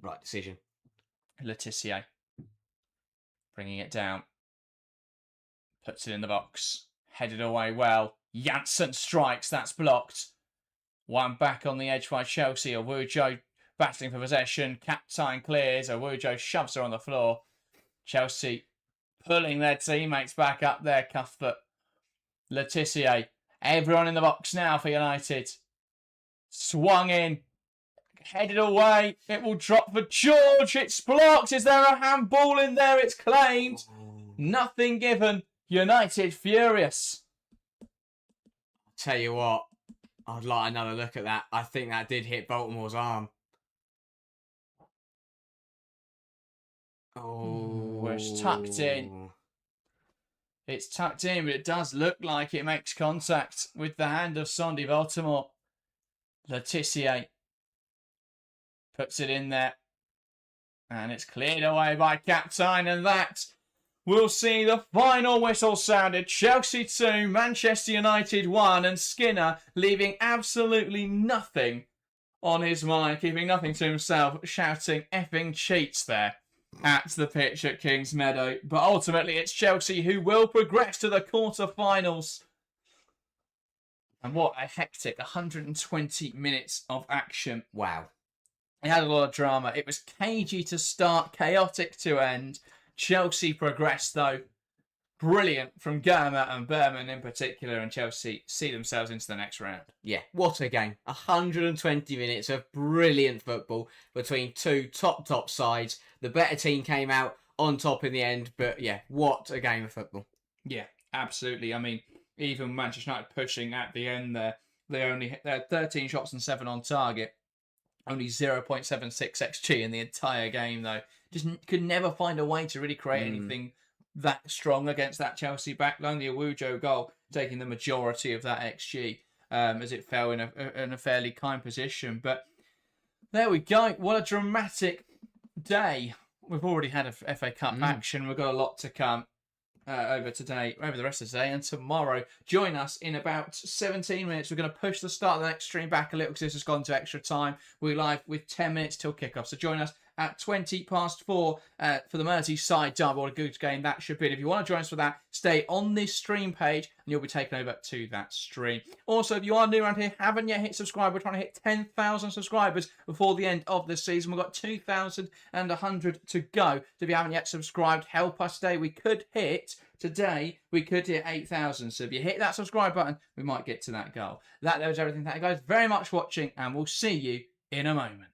Right decision. Letitia bringing it down. Puts it in the box. Headed away well. Janssen strikes. That's blocked. One back on the edge by Chelsea. Awujo battling for possession. Captain clears. Awujo shoves her on the floor. Chelsea pulling their teammates back up there. Cuthbert. Letitia. Everyone in the box now for United. Swung in. Headed away. It will drop for George. It's blocked. Is there a handball in there? It's claimed. Nothing given. United furious. Tell you what, I'd like another look at that. I think that did hit Baltimore's arm. Oh, it's tucked in. It's tucked in, but it does look like it makes contact with the hand of Sandy Baltimore. Letitia puts it in there. And it's cleared away by Captain, and that will see the final whistle sounded. Chelsea 2, Manchester United 1, and Skinner leaving absolutely nothing on his mind, keeping nothing to himself, shouting effing cheats there at the pitch at Kings Meadow. But ultimately, it's Chelsea who will progress to the quarter-finals. And what a hectic 120 minutes of action. Wow. It had a lot of drama. It was cagey to start, chaotic to end. Chelsea progressed, though. Brilliant from Germa and Berman in particular, and Chelsea see themselves into the next round. Yeah, what a game. 120 minutes of brilliant football between two top sides. The better team came out on top in the end, but yeah, what a game of football. Yeah, absolutely. I mean, even Manchester United pushing at the end there. They had 13 shots and 7 on target. Only 0.76 XG in the entire game, though. Just could never find a way to really create anything that strong against that Chelsea backline. The Awujo goal taking the majority of that XG as it fell in a fairly kind position. But there we go. What a dramatic day. We've already had a FA Cup action. We've got a lot to come. over today, over the rest of the day, and tomorrow. Join us in about 17 minutes. We're going to push the start of the next stream back a little because this has gone to extra time. We're live with 10 minutes till kickoff. So join us at 20 past 4 for the Merseyside derby. What a good game that should be. And if you want to join us for that, stay on this stream page and you'll be taken over to that stream. Also, if you are new around here, haven't yet hit subscribe, we're trying to hit 10,000 subscribers before the end of the season. We've got 2,100 to go. So if you haven't yet subscribed, help us today. We could hit 8,000. So if you hit that subscribe button, we might get to that goal. That was everything. Thank you guys very much for watching, and we'll see you in a moment.